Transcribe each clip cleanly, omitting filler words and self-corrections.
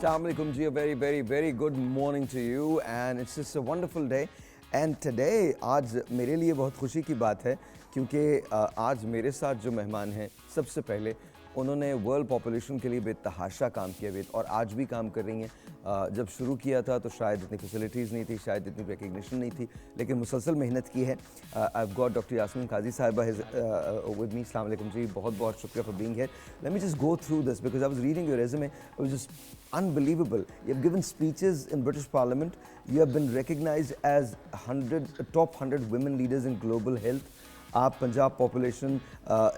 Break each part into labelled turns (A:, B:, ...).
A: Assalamualaikum ji, a very, very, very good morning to you and it's just a wonderful day. And today, आज मेरे लिए बहुत खुशी की बात है क्योंकि आज मेरे साथ जो मेहमान हैं सबसे पहले उन्होंने वर्ल्ड पॉपुलेशन के लिए बेतहाशा काम किया हुआ और आज भी काम कर रही हैं। जब शुरू किया था तो शायद इतनी फैसिलिटीज़ नहीं थी, शायद इतनी रिकग्निशन नहीं थी, लेकिन मुसलसल मेहनत की है। I have got doctor Yasmeen Kazi साहिबा विद मी। अस्सलाम वालेकुम जी, बहुत बहुत शुक्रिया for being here. Let me just go through this because I was reading your resume, it was just unbelievable. You have given speeches in British Parliament. You have been recognized as top 100 women leaders in global health. आप Punjab population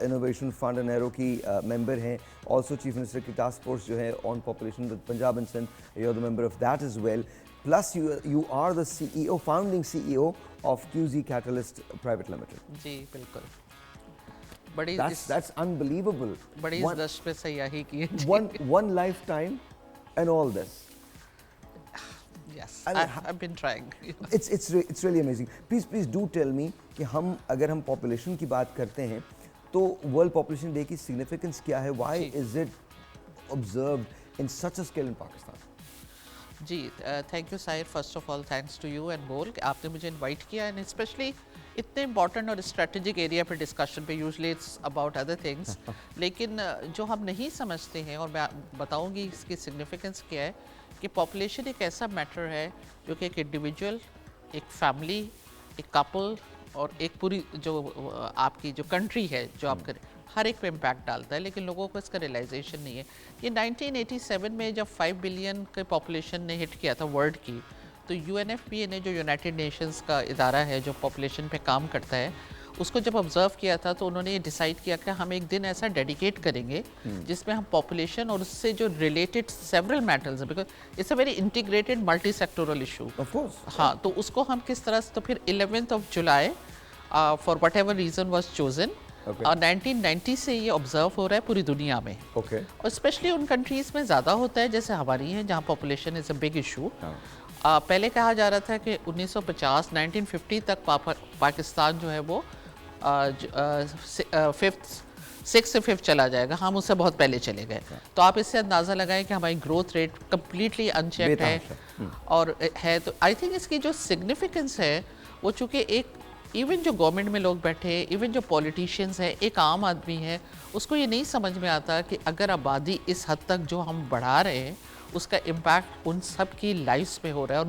A: innovation fund and arrow की member हैं, also chief minister की task force जो है on population with Punjab and Sindh, you are the member of that as well, plus you are the CEO, founding CEO of QZ Catalyst Private Limited.
B: जी बिल्कुल, बड़ी
A: that's unbelievable.
B: बड़ी इस दश पे सयाही की है।
A: one lifetime and all this.
B: Yes,
A: I mean,
B: I've been trying.
A: It's really amazing. Please do tell me कि अगर हम population की बात करते हैं तो World Population Day की significance क्या है? Why is it observed in such a scale in Pakistan?
B: जी, thank you Sahir, first of all thanks to you and Bol कि आपने मुझे इनवाइट किया एंड स्पेशली इतने इंपॉर्टेंट और स्ट्रेटेजिक एरिया पे डिस्कशन पे। Usually it's about other things, लेकिन जो हम नहीं समझते हैं और मैं बताऊंगी इसकी सिग्निफिकेंस क्या है कि पॉपुलेशन एक ऐसा मैटर है जो कि एक इंडिविजुअल, एक फैमिली, एक कपल और एक पूरी जो आपकी जो कंट्री है जो आप करें हर एक पे इम्पैक्ट डालता है, लेकिन लोगों को इसका रियलाइजेशन नहीं है। ये 1987 में जब 5 बिलियन के पॉपुलेशन ने हिट किया था वर्ल्ड की, तो UNFPA ने जो यूनाइटेड नेशंस का इदारा है जो पॉपुलेशन पे काम करता है, उसको जब ऑब्जर्व किया था तो उन्होंने ये डिसाइड किया कि हम एक दिन ऐसा डेडिकेट करेंगे जिसमें हम पॉपुलेशन और उससे जो रिलेटेड सेवरल मैटर्स है, because it's a very integrated multi sectoral issue. हाँ, तो उसको हम किस तरह से, तो फिर 11th of July for what ever reason was chosen. और 1990 से ये ऑब्जर्व हो रहा है पूरी दुनिया में। और स्पेशली उन कंट्रीज़ में ज़्यादा होता है जैसे हमारी है जहाँ population is a big issue. पहले कहा जा रहा था कि 1950 1950 तक पाकिस्तान जो है वो 6th से 5th चला जाएगा। हम उससे बहुत पहले चले गए। तो आप इससे अंदाज़ा लगाएं कि हमारी ग्रोथ रेट कम्प्लीटली अनचेक्ड है और है। तो आई थिंक इसकी जो सिग्निफिकेंस है वो चूँकि एक इवन जो गवर्नमेंट में लोग बैठे हैं, इवन जो पॉलिटिशियंस हैं, एक आम आदमी है, उसको ये नहीं समझ में आता कि अगर आबादी इस हद तक जो हम बढ़ा रहे हैं उसका इम्पैक्ट उन सब की लाइफ्स पे हो रहा है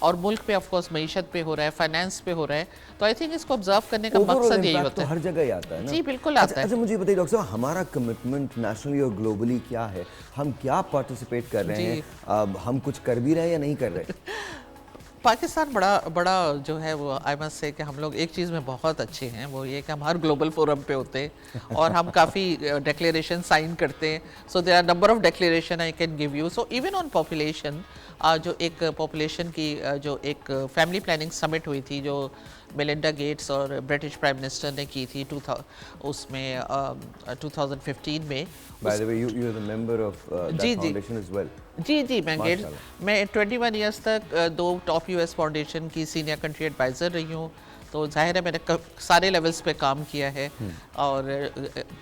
B: और मुल्क पे ऑफ कोर्स मईशत पे हो रहा है, फाइनेंस पे हो रहा है। तो आई थिंक इसको ऑब्जर्व करने का मकसद यही होता है।
A: हर जगह ही आता है ना?
B: जी बिल्कुल आता है।
A: अच्छा मुझे बताइए डॉक्टर साहब, हमारा कमिटमेंट नेशनली और ग्लोबली क्या है? हम क्या पार्टिसिपेट कर रहे हैं? हम कुछ कर भी रहे हैं या नहीं कर रहे?
B: पाकिस्तान बड़ा जो है वो आई मस्ट से कि हम लोग एक चीज़ में बहुत अच्छे हैं, वो ये कि हम हर ग्लोबल फोरम पे होते हैं और हम काफ़ी डिक्लेरेशन साइन करते हैं। So there are number of declaration I can give you. So even on population, जो एक पॉपुलेशन की जो एक फैमिली प्लानिंग समिट हुई थी जो मेलिंडा गेट्स और ब्रिटिश प्राइम मिनिस्टर ने की थी 2015 में।
A: By the way, you are the member of that foundation as well.
B: जी मैं 21 इयर्स तक 2 टॉप US फाउंडेशन की सीनियर कंट्री एडवाइज़र रही हूँ। तो जाहिर है मैंने सारे लेवल्स पे काम किया है और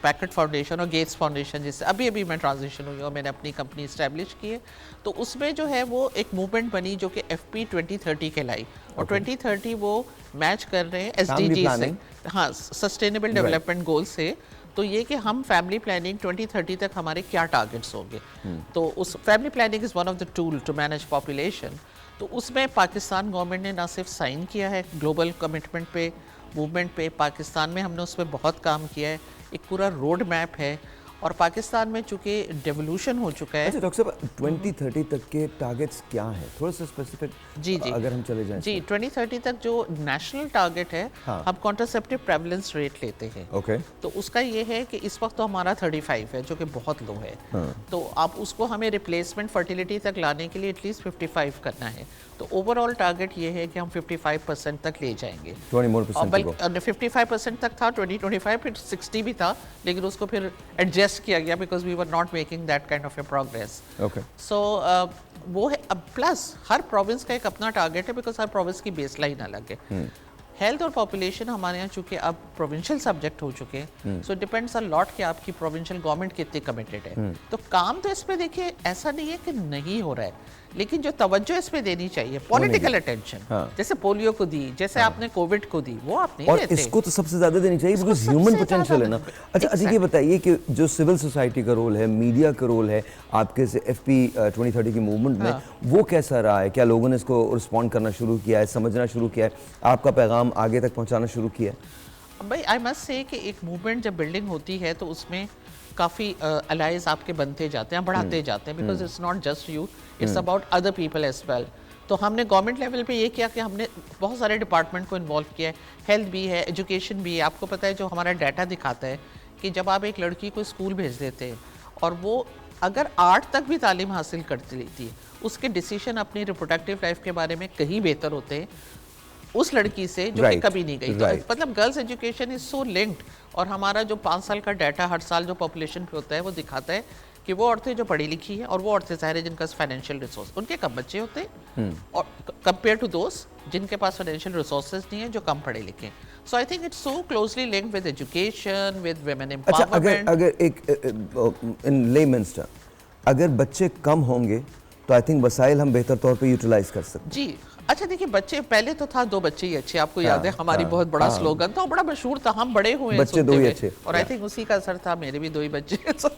B: पैकेट फाउंडेशन और गेट्स फाउंडेशन जिससे अभी मैं ट्रांजिशन हुई और मैंने अपनी कंपनी इस्टेब्लिश की है। तो उसमें जो है वो एक मूवमेंट बनी जो कि FP 2030 कहलाई और 2030 वो मैच कर रहे हैं SDG से, हाँ, सस्टेनेबल डेवलपमेंट गोल से। तो ये कि हम फैमिली प्लानिंग 2030 तक हमारे क्या टारगेट्स होंगे। तो उस family planning is one of the tool to manage population. तो उसमें पाकिस्तान गवर्नमेंट ने ना सिर्फ साइन किया है ग्लोबल कमिटमेंट पे, मूवमेंट पे, पाकिस्तान में हमने उस पर बहुत काम किया है। एक पूरा रोड मैप है और पाकिस्तान में चूँकि डेवोल्यूशन हो चुका है।
A: अच्छा डॉक्टर साहब, 2030 तक के टारगेट्स क्या है? थोड़ा सा स्पेसिफिक
B: जी
A: अगर हम चले जाएं।
B: जी 2030 तक जो नेशनल टारगेट है, हम कॉन्ट्रासेप्टिव प्रेवलेंस रेट लेते हैं। तो उसका ये है कि इस वक्त तो हमारा 35 है जो कि बहुत लो है। तो आप उसको हमें रिप्लेसमेंट फर्टिलिटी तक लाने के लिए एटलीस्ट 55 करना है। तो ओवरऑल टारगेट ये है कि हम 55% तक ले जाएंगे। 55% तक था 2025, फिर 60 भी था, लेकिन उसको फिर एडजस्ट किया गया because we were not making that kind of a progress. So वो है। अब प्लस हर प्रोविंस का एक अपना टारगेट है बिकॉज हर प्रोविंस की बेस लाइन अलग है। हेल्थ और पॉपुलेशन हमारे यहाँ चूंकि अब प्रोविंशियल सब्जेक्ट हो चुके हैं, सो डिपेंड्स अ लॉट कि आपकी प्रोविंशियल गवर्नमेंट कितनी कमिटेड है। तो काम तो इस पे देखिए ऐसा नहीं है कि नहीं हो रहा है, लेकिन जो तवज्जो इस पे देनी चाहिए, पॉलिटिकल अटेंशन, जैसे पोलियो को दी, जैसे आपने कोविड को दी, वो आप नहीं
A: और
B: देते।
A: इसको तो सबसे ज्यादा देनी चाहिए बिकॉज ह्यूमन पोटेंशियल है ना। अच्छा ये बताइए कि जो सिविल सोसाइटी का रोल है, मीडिया का रोल है आपके से FP 2030 की मूवमेंट में, वो कैसा रहा है? क्या लोगों ने इसको रिस्पॉन्ड करना शुरू किया है, समझना शुरू किया है, आपका पैगाम आगे तक पहुंचाना शुरू किया है?
B: भाई आई मस्ट से कि एक मूवमेंट जब बिल्डिंग होती है तो उसमें काफ़ी अलाइज आपके बनते जाते हैं, बढ़ाते जाते हैं, because it's not just you, it's about other people as well. तो हमने गवर्नमेंट लेवल पे ये किया कि हमने बहुत सारे डिपार्टमेंट को इन्वॉल्व किया है, हेल्थ भी है, एजुकेशन भी है। आपको पता है जो हमारा डाटा दिखाता है कि जब आप एक लड़की को स्कूल भेज देते हैं और वो अगर 8 तक भी तालीम हासिल करती लेती है, उसके डिसीजन अपनी रिप्रोडक्टिव लाइफ के बारे में कहीं बेहतर होते हैं उस लड़की से जो कि कभी नहीं गई। तो मतलब girls education is so linked. और हमारा जो 5 साल का डाटा हर साल जो पॉपुलेशन पे होता है वो दिखाता है कि वो औरतें जो पढ़ी लिखी हैं और वो औरतें ज़ाहिर है जिनका फाइनेंशियल रिसोर्स, उनके कम बच्चे होते हैं और कंपेयर टू दोस्त जिनके पास फाइनेंशियल रिसोर्सेज नहीं है, जो कम पढ़े लिखे हैं। So I think it's so closely linked with education, with women empowerment.
A: अगर एक इन लेमन्स टर्म अगर बच्चे कम होंगे तो आई थिंक वसाइल हम बेहतर तौर पे यूटिलाइज कर सकते हैं।
B: जी अच्छा देखिए, बच्चे पहले तो था 2 बच्चे ही अच्छे, आपको याद है हमारी बहुत बड़ा स्लोगन था, बड़ा मशहूर था, हम बड़े हुए
A: बच्चे 2 ही अच्छे,
B: और आई थिंक उसी का असर था, मेरे भी 2 ही बच्चे। सो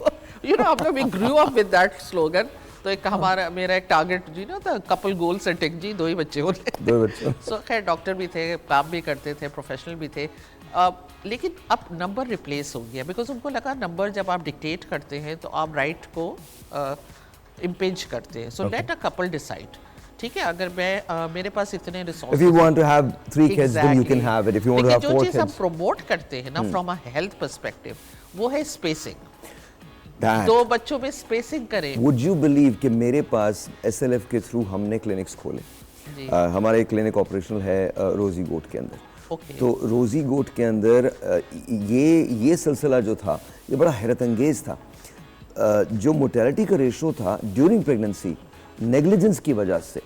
B: यू नो हम लोग we grew up with that slogan. तो एक हमारा मेरा एक टारगेट जी ना था, कपल गोल सेटिंग जी, 2 ही बच्चे होने।
A: 2 बच्चे।
B: सो खैर डॉक्टर भी थे, काम भी करते थे, प्रोफेशनल भी थे। लेकिन अब नंबर रिप्लेस हो गया बिकॉज उनको लगा नंबर जब आप डिक्टेट करते हैं तो आप राइट को इम्पेंज करते हैं। So let a couple decide, ठीक है, अगर मैं मेरे पास इतने resources,
A: If you want to have 3 kids, then you can have it. If you want to have 4
B: जो
A: kids,
B: चीज हम प्रमोट करते हैं ना फ्रॉम अ हेल्थ पर्सपेक्टिव, वो है स्पेसिंग।
A: that
B: 2 बच्चों में स्पेसिंग करें।
A: would you believe कि मेरे पास SLF के थ्रू हमने क्लिनिक्स खोले। हमारा एक क्लिनिक ऑपरेशनल है रोजी गोट के अंदर। तो रोजी गोट के अंदर ये सिलसिला जो था ये बड़ा हैरत अंगेज था। जो मोर्टेलिटी का रेशो था ड्यूरिंग प्रेगनेंसी नेग्लिजेंस की वजह से,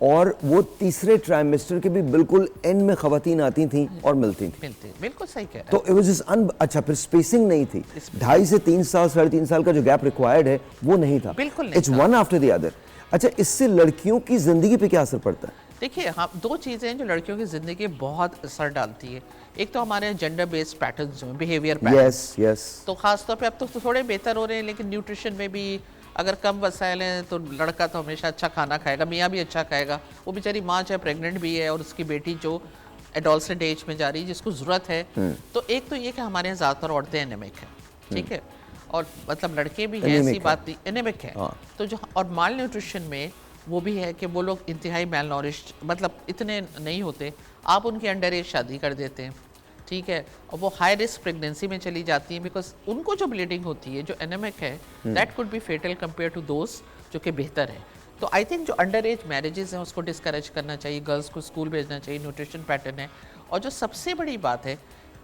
A: और वो तीसरे ट्राइमेस्टर के भी बिल्कुल एंड में खवातीन आती थी और मिलती थी।
B: बिल्कुल सही कह रहे हैं।
A: तो इट वाज जस्ट अच्छा, फिर स्पेसिंग नहीं थी, 2.5 से 3 साल 3.5 साल का जो गैप रिक्वायर्ड है वो नहीं था,
B: बिल्कुल नहीं
A: it's one after the other. अच्छा, इससे लड़कियों की जिंदगी पे क्या असर पड़ता है?
B: देखिए हाँ, 2 चीज़ें हैं जो लड़कियों की ज़िंदगी बहुत असर डालती है। एक तो हमारे जेंडर बेस्ड पैटर्न्स जो हैं, बिहेवियर पैटर्न्स।
A: यस
B: तो खासतौर पे अब तो थोड़े बेहतर हो रहे हैं, लेकिन न्यूट्रिशन में भी अगर कम वसाइल हैं तो लड़का तो हमेशा अच्छा खाना खाएगा, मियाँ भी अच्छा खाएगा, वो बेचारी माँ चाहे प्रेग्नेंट भी है और उसकी बेटी जो एडोलसेंट एज में जा रही है जिसको ज़रूरत है। तो एक तो ये कि हमारे यहाँ ज़्यादातर औरतें एनेमिक हैं, ठीक है, और मतलब लड़के भी हैं, ऐसी बात नहीं, एनेमिक है। तो जो और माल न्यूट्रिशन में वो भी है कि वो लोग इंतहाई मेल नॉरिश्ड, मतलब इतने नहीं होते, आप उनकी अंडर एज शादी कर देते हैं, ठीक है, और वो हाई रिस्क प्रेगनेंसी में चली जाती हैं बिकॉज उनको जो ब्लीडिंग होती है जो एनेमिक है that could be fatal compare to those जो कि बेहतर है। तो आई थिंक जो अंडर एज मैरिजेस हैं उसको डिस्करेज करना चाहिए, गर्ल्स को स्कूल भेजना चाहिए, न्यूट्रिशन पैटर्न है। और जो सबसे बड़ी बात है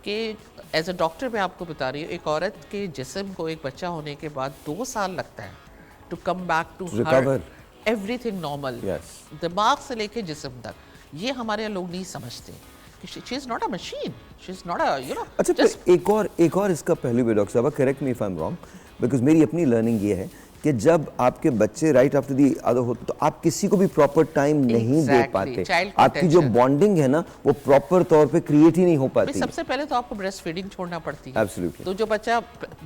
B: कि एज अ डॉक्टर मैं आपको बता रही हूँ, एक औरत के जिस्म को एक बच्चा होने के बाद 2 साल लगता है to come back to her everything normal, दिमाग से लेके जिस्म तक। ये हमारे यहाँ लोग नहीं समझते कि she is not a machine, she is not a you know.
A: अच्छा, तो एक और इसका पहलू भी डॉक्टर साहब, correct me if I am wrong, because मेरी अपनी लर्निंग ये है कि जब आपके बच्चे राइट आफ्टर दी अदर होते तो आप किसी को भी प्रॉपर टाइम नहीं दे पाते, आपकी जो बॉन्डिंग है ना वो प्रॉपर तौर पे क्रिएट ही नहीं हो पाती।
B: सबसे पहले तो आपको ब्रेस्ट फीडिंग छोड़ना पड़ती है।
A: एब्सोल्युटली।
B: तो जो बच्चा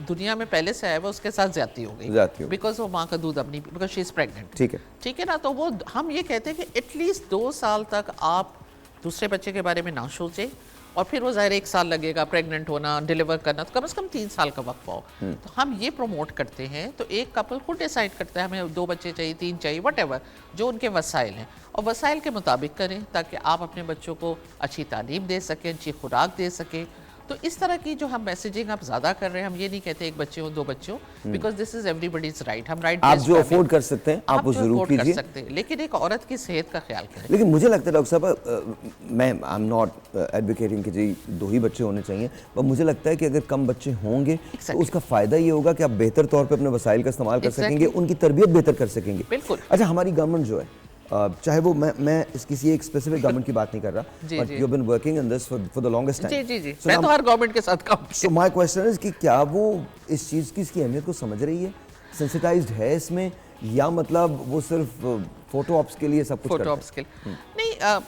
B: दुनिया में पहले से आया हुआ उसके साथ ज्यादती हो गई बिकॉज वो माँ का दूध अब नहीं, बिकॉज शी इज प्रेग्नेंट, ठीक है ना। तो वो हम ये कहते हैं कि एटलीस्ट 2 साल तक आप दूसरे बच्चे के बारे में ना सोचें, और फिर वो ज़ाहिर 1 साल लगेगा प्रेग्नेंट होना, डिलीवर करना, तो कम से कम 3 साल का वक्फा हो। तो हम ये प्रमोट करते हैं। तो एक कपल खुद डिसाइड करता है हमें 2 बच्चे चाहिए, 3 चाहिए, वट जो उनके वसाइल हैं, और वसाइल के मुताबिक करें ताकि आप अपने बच्चों को अच्छी तालीम दे सकें, अच्छी खुराक दे सकें। तो इस तरह की जो हम मैसेजिंग आप ज़्यादा कर रहे हैं, हम ये नहीं कहते 1 बच्चे हो 2 बच्चे हो, because this is everybody's right. हम राइट
A: आप जो अफोर्ड कर सकते हैं आप वो जरूर कीजिए,
B: लेकिन एक औरत की सेहत का ख्याल करें।
A: लेकिन मुझे लगता है डॉक्टर साहब, मैं आई एम नॉट एडवोकेटिंग कि जी 2 ही बच्चे होने चाहिए, पर मुझे लगता है कि अगर कम बच्चे होंगे तो उसका फायदा ये होगा कि आप बेहतर तौर पे अपने वसाइल का इस्तेमाल कर सकेंगे, उनकी तरबियत बेहतर कर सकेंगे।
B: बिल्कुल।
A: अच्छा, हमारी गवर्नमेंट जो है चाहे वो मैं किसी एक स्पेसिफिक गवर्नमेंट की बात नहीं कर रहा, but you have been working in this for the longest time.
B: जी मैं तो हर गवर्नमेंट के साथ काम
A: सो माय क्वेश्चन इज कि क्या वो इस चीज़ की इसकी अहमियत को समझ रही है, सेंसिटाइज्ड है इसमें, या मतलब वो सिर्फ फोटो ऑप्स के लिए सब कुछ
B: फोटो ऑप्स के लिए नहीं।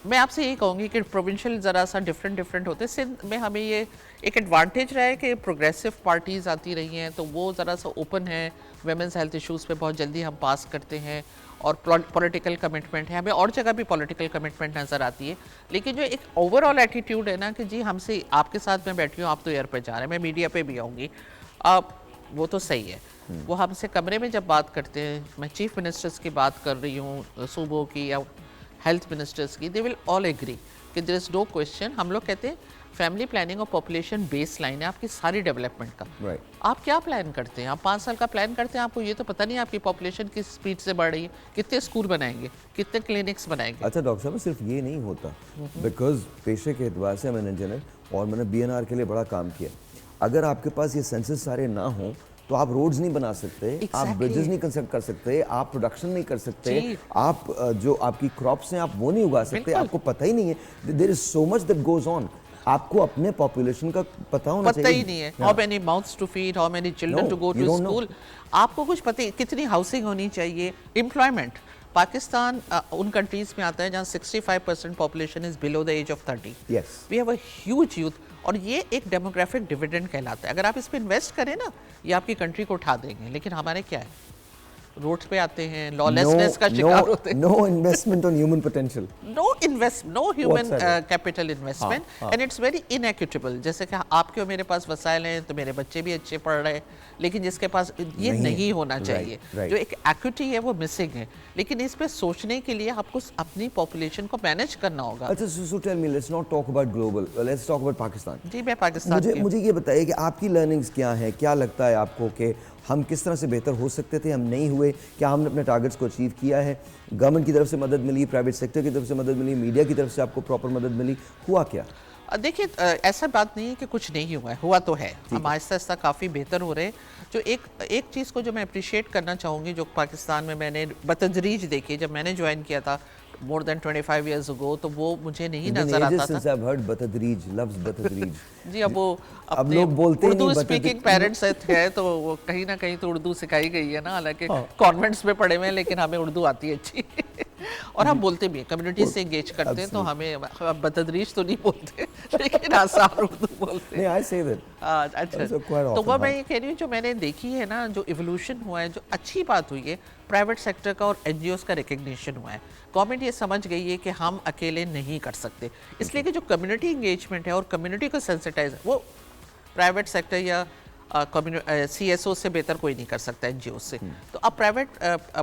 B: मैं आपसे यही कहूँगी कि प्रोविंशियल ज़रा सा डिफरेंट होते हैं। सिंध में हमें ये एक एडवांटेज रहा है कि प्रोग्रेसिव पार्टीज़ आती रही हैं, तो वो ज़रा सा ओपन है, वुमेंस हेल्थ इश्यूज़ पे बहुत जल्दी हम पास करते हैं, और पॉलिटिकल कमिटमेंट है, हमें और जगह भी पॉलिटिकल कमिटमेंट नज़र आती है। लेकिन जो एक ओवरऑल एटीट्यूड है ना कि जी हमसे, आपके साथ मैं बैठी हूँ, आप तो एयर पे जा रहे हैं, मैं मीडिया पे भी आऊँगी, वो तो सही है। वो हमसे कमरे में जब बात करते हैं, मैं चीफ मिनिस्टर्स की बात कर रही हूँ, सूबों की या हेल्थ मिनिस्टर्स की, दे विल ऑल एग्री कि देयर इज नो क्वेश्चन। हम लोग कहते हैं फैमिली प्लानिंग और पॉपुलेशन बेस लाइन है आपकी सारी डेवलपमेंट का। आप क्या प्लान करते हैं? आप 5 साल का प्लान करते हैं, आपको ये तो पता नहीं आपकी पॉपुलेशन किस स्पीड से बढ़ रही है, कितने स्कूल बनाएंगे, कितने क्लिनिक्स बनाएंगे।
A: अच्छा डॉक्टर साहब, सिर्फ ये नहीं होता, बिकॉज पेशे के एतबार से मैंने इंजीनियर और मैंने BNR के लिए बड़ा काम किया। अगर आपके पास ये सेंसस सारे ना हो तो आप रोड्स नहीं बना सकते, आप ब्रिजेस नहीं कंस्ट्रक्ट कर सकते, आप प्रोडक्शन नहीं कर सकते, आप जो आपकी क्रॉप्स हैं आप वो नहीं उगा सकते, आपको पता ही नहीं है। There is so much that goes on. आपको अपने पॉपुलेशन का पता होना चाहिए।
B: पता ही नहीं है, how many mouths to feed, how many children to go to school, आपको कुछ पता ही, कितनी हाउसिंग होनी चाहिए, एम्प्लॉयमेंट। पाकिस्तान उन कंट्रीज में आता है जहाँ 65% population is below the age of 30। We have a huge youth, और ये एक डेमोग्राफिक डिविडेंड कहलाता है। अगर आप इस पे इन्वेस्ट करें ना, ये आपकी कंट्री को उठा देंगे। लेकिन हमारे क्या है, रोड पे आते हैं, लॉलेसनेस का शिकार होते हैं,
A: no investment on human potential,
B: no human capital investment, and it's very inequitable. जैसे कि आपके और मेरे पास वसाइल हैं तो मेरे बच्चे भी अच्छे पढ़ रहे हैं, लेकिन जिसके पास ये नहीं होना चाहिए, जो एक एक्विटी है वो मिसिंग है। लेकिन इस पे सोचने के लिए आपको अपनी पॉपुलेशन को मैनेज करना होगा।
A: अच्छा, so tell me, let's not talk about global, let's talk about Pakistan.
B: जी मैं पाकिस्तान
A: मुझे ये बताइए कि आपकी लर्निंग्स क्या हैं, क्या लगता है आपको कि हम किस तरह से बेहतर हो सकते थे, हम नहीं हुए, क्या हमने अपने टारगेट्स को अचीव किया है? गवर्नमेंट की तरफ से मदद मिली, प्राइवेट सेक्टर की तरफ से मदद मिली, मीडिया की तरफ से आपको प्रॉपर मदद मिली, हुआ क्या?
B: देखिए, ऐसा बात नहीं है कि कुछ नहीं हुआ है, हुआ तो है। हम आहिस्ता आहिस्ता काफ़ी बेहतर हो रहे हैं। जो एक चीज़ को जो मैं अप्रिशिएट करना चाहूँगी, जो पाकिस्तान में मैंने बतदरीज देखी, जब मैंने ज्वाइन किया था more than 25 years ago, तो वो मुझे नहीं नजर आता था।
A: I've heard बतदरीज, लफ्ज़ बतदरीज।
B: जी, अब वो अपने
A: लोग बोलते
B: उर्दू स्पीकिंग पेरेंट्स है, तो वो कहीं ना कहीं तो उर्दू सिखाई गई है ना, हालांकि कॉन्वेंट्स में पढ़े हुए हैं, लेकिन हमें उर्दू आती है अच्छी और हम बोलते भी हैं, कम्युनिटी से एंगेज करते हैं, तो हमें बतदरीज तो नहीं बोलते, लेकिन आसान उर्दू बोलते हैं।
A: I say that.
B: अच्छा, तो वो मैं ये कह रही हूँ, जो मैंने देखी है ना, जो इवोल्यूशन हुआ है, जो अच्छी बात हुई है, प्राइवेट सेक्टर का और NGOs का रिकग्निशन हुआ है। गवर्नमेंट ये समझ गई है कि हम अकेले नहीं कर सकते, इसलिए कि जो कम्युनिटी इंगेजमेंट है और कम्युनिटी को सेंसिटाइज, वो प्राइवेट सेक्टर या CSO से बेहतर कोई नहीं कर सकता, NGO से। तो अब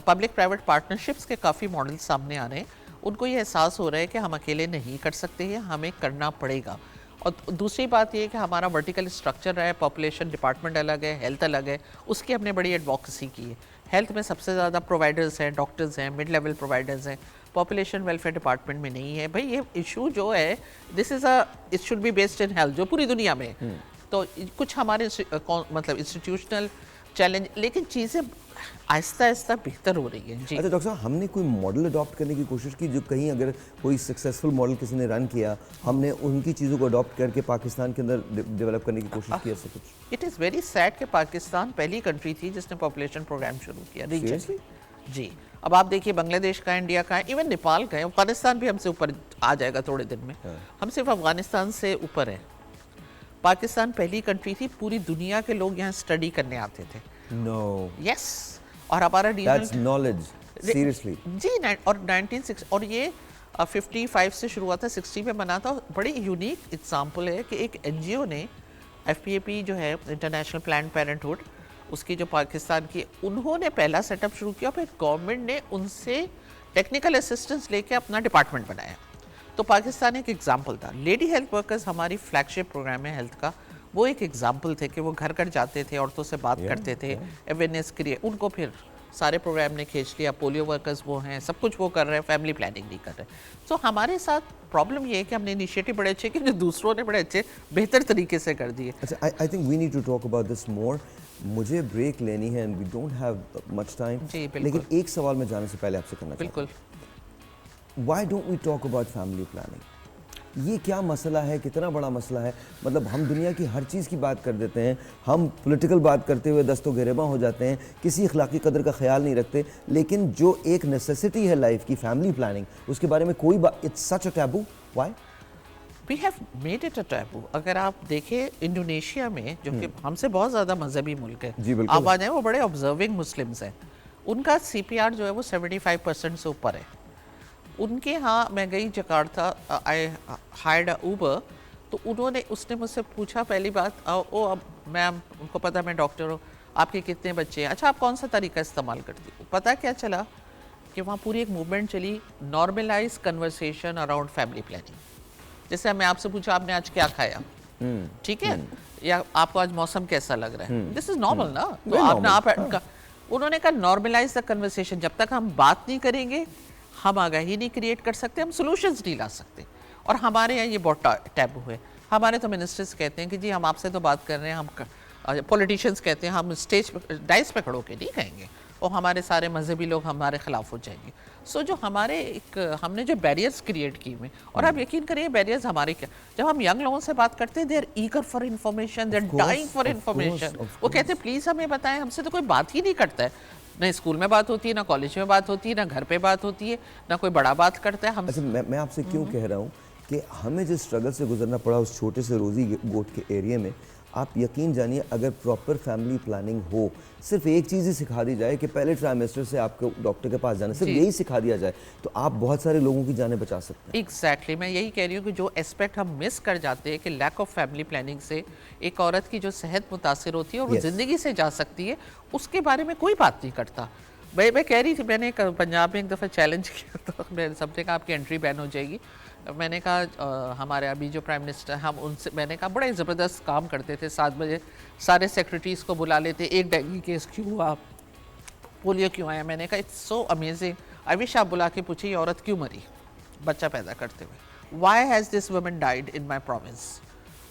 B: पब्लिक प्राइवेट पार्टनरशिप्स के काफ़ी मॉडल सामने आ रहे हैं। उनको ये एहसास हो रहा है कि हम अकेले नहीं कर सकते हैं, हमें करना पड़ेगा। और दूसरी बात ये है कि हमारा वर्टिकल स्ट्रक्चर रहा है, पॉपुलेशन डिपार्टमेंट अलग है, हेल्थ अलग है, उसकी हमने बड़ी एडवोकेसी की है। हेल्थ में सबसे ज़्यादा प्रोवाइडर्स हैं, डॉक्टर्स हैं, मिड लेवल प्रोवाइडर्स हैं, पॉपुलेशन वेलफेयर डिपार्टमेंट में नहीं है। भाई ये इशू जो है, it should be based in health, जो पूरी दुनिया में। तो कुछ हमारे मतलब इंस्टीट्यूशनल चैलेंज, लेकिन चीज़ें आहिस्ता आहिस्ता बेहतर हो रही है। जी।
A: अच्छा डॉक्टर साहब, हमने कोई मॉडल अडॉप्ट करने की कोशिश की, जो कहीं अगर कोई सक्सेसफुल मॉडल किसी ने रन किया, हमने उनकी चीज़ों को अडॉप्ट करके पाकिस्तान के अंदर डेवलप करने की कोशिश की, ऐसा कुछ?
B: इट इज़ वेरी सैड कि पाकिस्तान पहली कंट्री थी जिसने पॉपुलेशन प्रोग्राम शुरू किया रीजनली। जी, अब आप देखिए बांग्लादेश का, इंडिया का, इवन नेपाल का है, अफगानिस्तान भी हमसे ऊपर आ जाएगा थोड़े दिन में। हम सिर्फ अफगानिस्तान से ऊपर हैं। पाकिस्तान पहली कंट्री थी, पूरी दुनिया के लोग यहाँ स्टडी करने आते थे।
A: नो।
B: यस, और हमारा
A: दैट्स नॉलेज, सीरियसली।
B: जी, और 1960, और ये 55 से शुरू हुआ था, 60 में बना था। बड़ी यूनिक एग्जांपल है कि एक NGO ने, FPAP जो है, इंटरनेशनल प्लान्ड पेरेंटहुड, उसकी जो पाकिस्तान की, उन्होंने पहला सेटअप शुरू किया, फिर गवर्नमेंट ने उनसे टेक्निकल असिस्टेंस लेके अपना डिपार्टमेंट बनाया। तो पाकिस्तान एक एग्जाम्पल था। लेडी हेल्थ वर्कर्स हमारी फ्लैगशिप प्रोग्राम है हेल्थ का, वो एक एग्जाम्पल थे कि वो घर घर जाते थे, औरतों से बात करते थे, अवेयरनेस क्रिएट, उनको फिर सारे प्रोग्राम ने खींच लिया। पोलियो वर्कर्स वो हैं, सब कुछ वो कर रहे हैं, फैमिली प्लानिंग नहीं कर रहे। तो हमारे साथ प्रॉब्लम ये है कि हमने इनिशिएटिव बड़े अच्छे किए, जो दूसरों ने बड़े अच्छे बेहतर तरीके से कर दिए।
A: अच्छा, I think we need to talk about this more. मुझे ब्रेक लेनी है and we don't have much time, लेकिन एक सवाल मैं जाने से पहले आपसे करना चाहता हूं।
B: बिल्कुल।
A: Why don't we talk about family planning? ये क्या मसला है, कितना बड़ा मसला है? मतलब हम दुनिया की हर चीज़ की बात कर देते हैं, हम पॉलिटिकल बात करते हुए दस्तों गिरेबां हो जाते हैं, किसी अखलाकी कदर का ख्याल नहीं रखते, लेकिन जो एक नेसेसिटी है लाइफ की, फैमिली प्लानिंग, उसके बारे में कोई बात, it's such a taboo, why?
B: We have made it a taboo. अगर आप देखें इंडोनेशिया में, जो कि हमसे बहुत ज़्यादा मजहबी मुल्क है,
A: जी बिल्कुल,
B: आप आ जाए, वो बड़े ऑब्जर्विंग मुस्लिम्स हैं, उनका CPR जो है वो 75% से ऊपर है। उनके यहाँ मैं गई जकार्ता, आई हायर्ड अ उबर, तो उसने मुझसे पूछा पहली बात, ओ अब मैम, उनको पता मैं डॉक्टर हूँ, आपके कितने बच्चे हैं, अच्छा आप कौन सा तरीका इस्तेमाल करती हो? पता क्या चला कि वहाँ पूरी एक मूवमेंट चली, normalise conversation around family planning. जैसे मैं आपसे पूछा आपने आज क्या खाया, ठीक है, या आपको आज मौसम कैसा लग रहा है, दिस इज नॉर्मल ना, तो आपने उन्होंने कहा नॉर्मलाइज द कन्वर्सेशन। जब तक हम बात नहीं करेंगे, हम आगाही नहीं क्रिएट कर सकते, हम सॉल्यूशंस नहीं ला सकते। और हमारे यहाँ ये बहुत टैबू है। हमारे तो मिनिस्टर्स कहते हैं कि जी हम आपसे तो बात कर रहे हैं, हम पॉलिटिशियंस कहते हैं हम स्टेज डाइस पे खड़ो के नहीं कहेंगे, और हमारे सारे मजहबी लोग हमारे खिलाफ हो जाएंगे। सो जो हमारे हमने जो बैरियर्स क्रिएट किए हुए, और आप यकीन करिए बैरियर्स हमारे क्या, जब हम यंग लोगों से बात करते हैं, they are eager for information, they are dying for information. वो कहते हैं प्लीज़ हमें बताएं, हमसे तो कोई बात ही नहीं करता है, ना स्कूल में बात होती है, ना कॉलेज में बात होती है, ना घर पे बात होती है, ना कोई बड़ा बात करता है। हम
A: अच्छा, मैं आपसे क्यों कह रहा हूँ कि हमें जिस स्ट्रगल से गुजरना पड़ा उस छोटे से रोज़ी गोट के एरिया में, आप यकीन जानिए अगर प्रॉपर फैमिली प्लानिंग हो, सिर्फ एक चीज़ ही सिखा दी जाए कि पहले ट्राइमेस्टर से आपको डॉक्टर के पास जाना, सिर्फ यही सिखा दिया जाए, तो आप बहुत सारे लोगों की जानें बचा सकते हैं।
B: एग्जैक्टली, मैं यही कह रही हूँ कि जो एस्पेक्ट हम मिस कर जाते हैं कि लैक ऑफ फैमिली प्लानिंग से एक औरत की जो सेहत मुतासिर होती है और वो ज़िंदगी से जा सकती है, उसके बारे में कोई बात नहीं करता। मैं कह रही थी, मैंने पंजाब में एक दफ़ा चैलेंज किया, तो मैंने सबसे कहा आपकी एंट्री बैन हो जाएगी। मैंने कहा हमारे अभी जो प्राइम मिनिस्टर, हम उनसे, मैंने कहा बड़े ज़बरदस्त काम करते थे, 7 बजे सारे सेक्रेटरीज़ को बुला लेते, एक डेंगू केस क्यों हुआ, पोलियो क्यों आया। मैंने कहा it's so amazing, I wish आप बुला के पूछिए औरत क्यों मरी बच्चा पैदा करते हुए, why has this woman died in my province,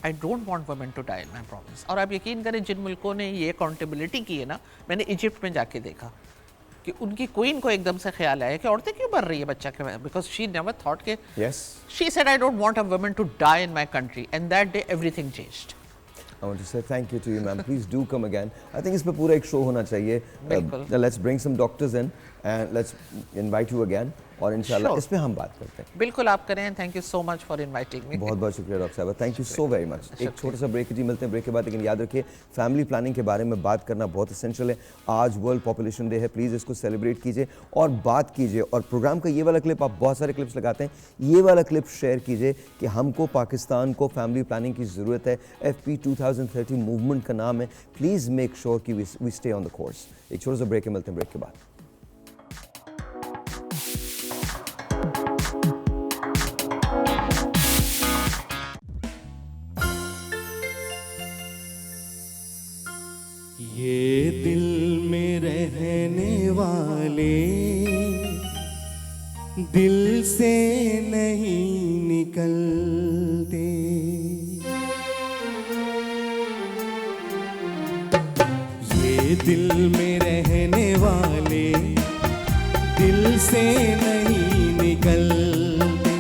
B: I don't want women to die in my province. और आप यकीन करें जिन मुल्कों ने ये अकाउंटेबिलिटी की है ना, मैंने इजिप्ट में जाके देखा कि उनकी क्वीन को एकदम से ख्याल आया कि औरतें क्यों मर रही है बच्चा के, बिकॉज शी नेवर थॉट के, she said I don't want a woman to die in my country, and that day everything changed.
A: I want to say thank you to you, ma'am. Please do come again. I think इस पे पूरा एक show होना चाहिए. Let's bring some doctors in and let's invite you again. और इंशाल्लाह इस पे हम बात करते हैं.
B: बिल्कुल आप करें. Thank you so much for inviting me.
A: बहुत बहुत शुक्रिया डॉक्टर साहब. Thank you so very much. एक छोटा सा ब्रेक जी, मिलते हैं ब्रेक के बाद. लेकिन याद रखिए फैमिली प्लानिंग के बारे में बात करना बहुत एसेंशियल है. आज वर्ल्ड पॉपुलेशन डे है, प्लीज़ इसको सेलिब्रेट कीजिए और बात कीजिए. और प्रोग्राम का ये वाला क्लिप, आप बहुत सारे क्लिप्स लगाते हैं, ये वाला क्लिप शेयर कीजिए कि हमको पाकिस्तान को फैमिली प्लानिंग की ज़रूरत है. FP 2030 मूवमेंट का नाम है. प्लीज़ मेक श्योर कि we stay on the course. एक छोटा सा ब्रेक है, मिलते हैं ब्रेक के बाद.
C: ये दिल में रहने वाले दिल से नहीं निकलते. ये दिल में रहने वाले दिल से नहीं निकलते.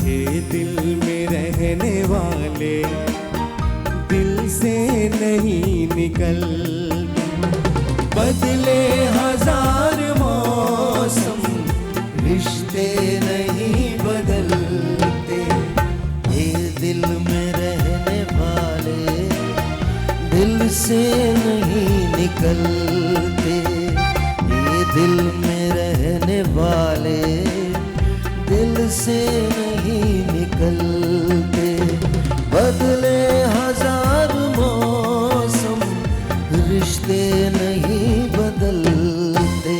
C: ये दिल में रहने वाले दिल से नहीं निकलते. बदले हजार मौसम रिश्ते नहीं बदलते.
D: ये दिल में रहने वाले दिल से नहीं निकलते. ये दिल में रहने वाले दिल से नहीं निकलते. बदले हजार मौसम रिश्ते नहीं बदलते.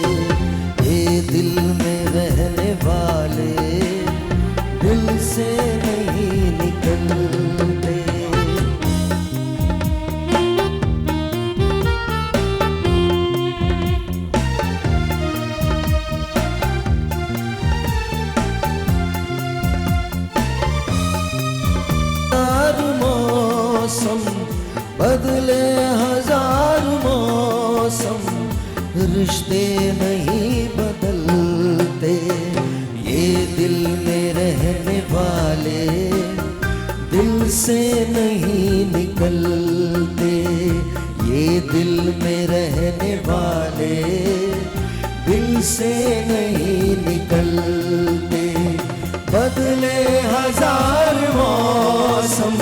D: ये दिल में रहने वाले दिल से नहीं निकलते. बदले हजार मौसम रिश्ते नहीं बदलते. ये दिल से नहीं निकलते, ये दिल में रहने वाले दिल से नहीं निकलते। बदले हजार मौसम,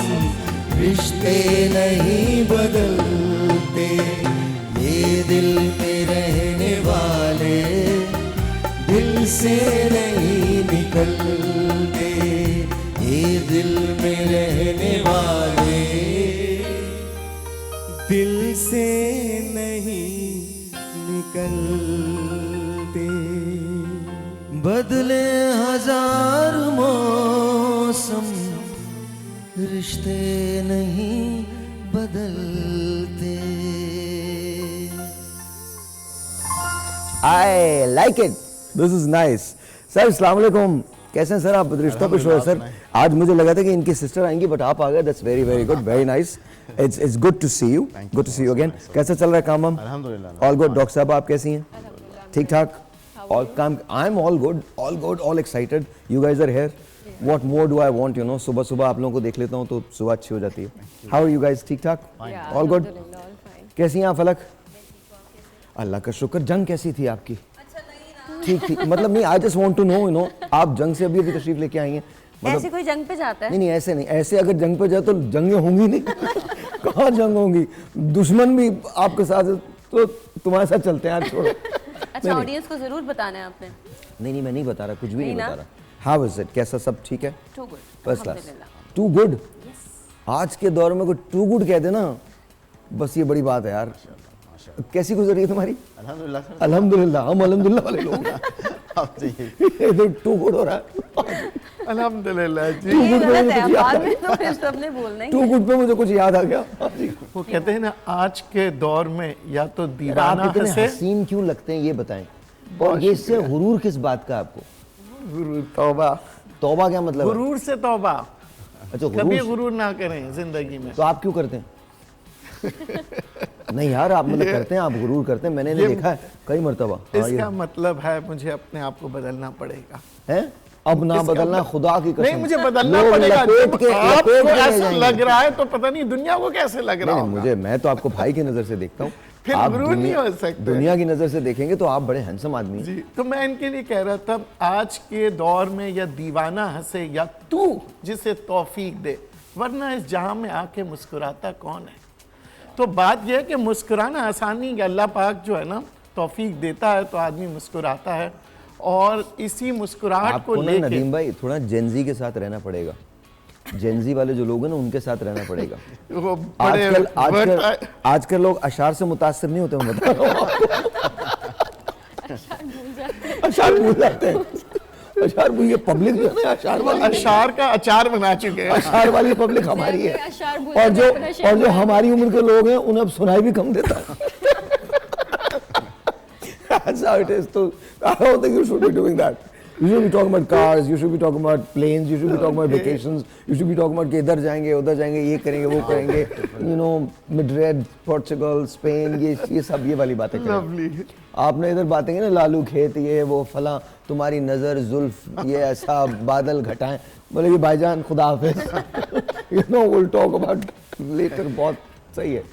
D: रिश्ते नहीं बदलते, ये दिल में रहने वाले दिल से नहीं निकलते, ये दिल में रहने वाले
C: दिल से नहीं निकलते।
D: बदले हजार मौसम, रिश्ते नहीं बदलते।
A: I like it. This is nice. Sir अस्सलाम वालेकुम, कैसे हैं सर आप? रिश्तों पे शो है सर। आज मुझे लगा था कि इनकी सिस्टर आएंगी बट आप आ गए। That's very very good, very nice. It's good to see you, good to see you again. कैसा चल रहा है काम?
E: अल्हम्दुलिल्लाह।
A: All good. डॉक्टर साहब आप कैसी हैं? ठीक ठाक। All calm, I am all good, all excited. You guys are here. What more do I want, you know. सुबह सुबह आप लोगों को देख लेता हूँ तो सुबह अच्छी हो जाती है। How are you guys? ठीक ठाक, ऑल गुड। कैसी हैं आप फलक? अल्लाह का शुक्र। जंग कैसी थी आपकी? ठीक ठीक, मतलब नहीं, I just want to know, you know, आप जंग से अभी तशरीफ लेके आई हैं।
F: ऐसे कोई जंग पे जाता है?
A: नहीं नहीं, ऐसे नहीं, ऐसे अगर जंग पे जाए तो जंगें होंगी नहीं। कहाँ जंग होंगी? दुश्मन भी आपके साथ है तो तुम्हारे साथ चलते हैं, आज छोड़ो।
F: अच्छा, ऑडियंस को जरूर बताना है आपने।
A: नहीं, मैं नहीं बता रहा, कुछ भी नहीं
F: नहीं
A: बता रहा। How is it? कैसा सब ठीक है?
F: Too good,
A: first class. Too good? आज के दौर में कोई टू गुड कह देना बस ये बड़ी बात है यार। कैसी गुजर रही है तुम्हारी?
E: अल्हम्दुलिल्लाह सर।
A: अल्हम्दुलिल्लाह, हम अल्हम्दुलिल्लाह वाले लोग हैं।
E: आप चाहिए।
A: ये तो टू गुड हो रहा है।
E: अल्हम्दुलिल्लाह जी।
F: ये गलत है, बाद में तो फिर सबने बोलना ही
A: टू
F: है।
A: गुड पे मुझे कुछ याद आ गया।
E: वो कहते हैं ना, आज के दौर में या तो दीवाना
A: आप इतने
E: हंसे,
A: हसीन क्यों लगते हैं ये बताएं, और ये इससे गुरूर किस बात का आपको?
E: गुरूर तौबा।
A: तौबा क्या मतलब है?
E: गुरूर से तौबा।
A: अच्छा,
E: कभी
A: गुरूर।
E: गुरूर ना करें जिंदगी में।
A: तो आप क्यों करते हैं? नहीं यार, आप मतलब करते हैं, आप गुरूर करते हैं, मैंने इन्हें देखा है कई मरतबा। हाँ,
E: इसका मतलब है मुझे अपने आप को बदलना पड़ेगा।
A: है अब ना बदलना, खुदा की कसम।
E: नहीं, मुझे बदलना
A: लोग
E: पड़ेगा।
A: लपेट के
E: आपको
A: ले
E: ऐसा
A: जाएंगे।
E: लग रहा है तो पता नहीं दुनिया को कैसे लग रहा
A: नहीं,
E: होगा।
A: मुझे, मैं तो आपको भाई की नजर से देखता हूँ।
E: फिर
A: आप
E: गुरूर नहीं हो सकते।
A: दुनिया की नजर से देखेंगे तो आप बड़े हैंडसम आदमी हैं।
E: जी, तो मैं इनके लिए कह रहा था, आज के दौर में या दीवाना हंसे या तू जिसे तौफीक दे, वरना इस जहां में आके मुस्कुराता कौन है। तो बात यह है कि मुस्कुराना आसानी है, अल्लाह पाक जो है ना तौफीक देता है तो आदमी मुस्कुराता है, और इसी मुस्कुराहट को
A: आपको ना
E: लेके
A: नदीम भाई थोड़ा जेनजी के साथ रहना पड़ेगा। जेनजी वाले जो लोग हैं ना उनके साथ रहना पड़ेगा।
E: वो बड़े
A: आजकल लोग अशार से मुतासिर नहीं होते, मैं बता रहा हूँ आपको। अशार भूल जाते हैं। अशार भूल, ये पब्लिक जो है ना अशार वाली,
E: अशार का अचार बना चुके हैं।
A: अशार वाली पब्लिक हमारी है,
F: अशार भूल
A: और
F: जाते हैं, अपना
A: और जो हमारी उम्र के लोग हैं उन्हें अब सुनाई भी कम देता है। That's how it is. So I don't think you should be doing that. You should be talking about cars, you should be talking about planes, you should be talking about vacations, you should be talking about कि इधर जाएंगे उधर जाएंगे, ये करेंगे वो करेंगे, you know, Madrid, Portugal, Spain, ये सब ये वाली बातें करें। आपने इधर बातें की ना, लालू खेत, ये वो फला, तुम्हारी नज़र जुल्फ, ये ऐसा बादल घटाएं, बोले कि भाईजान खुदा हाफिज। You know, we'll talk about later। बहुत सही है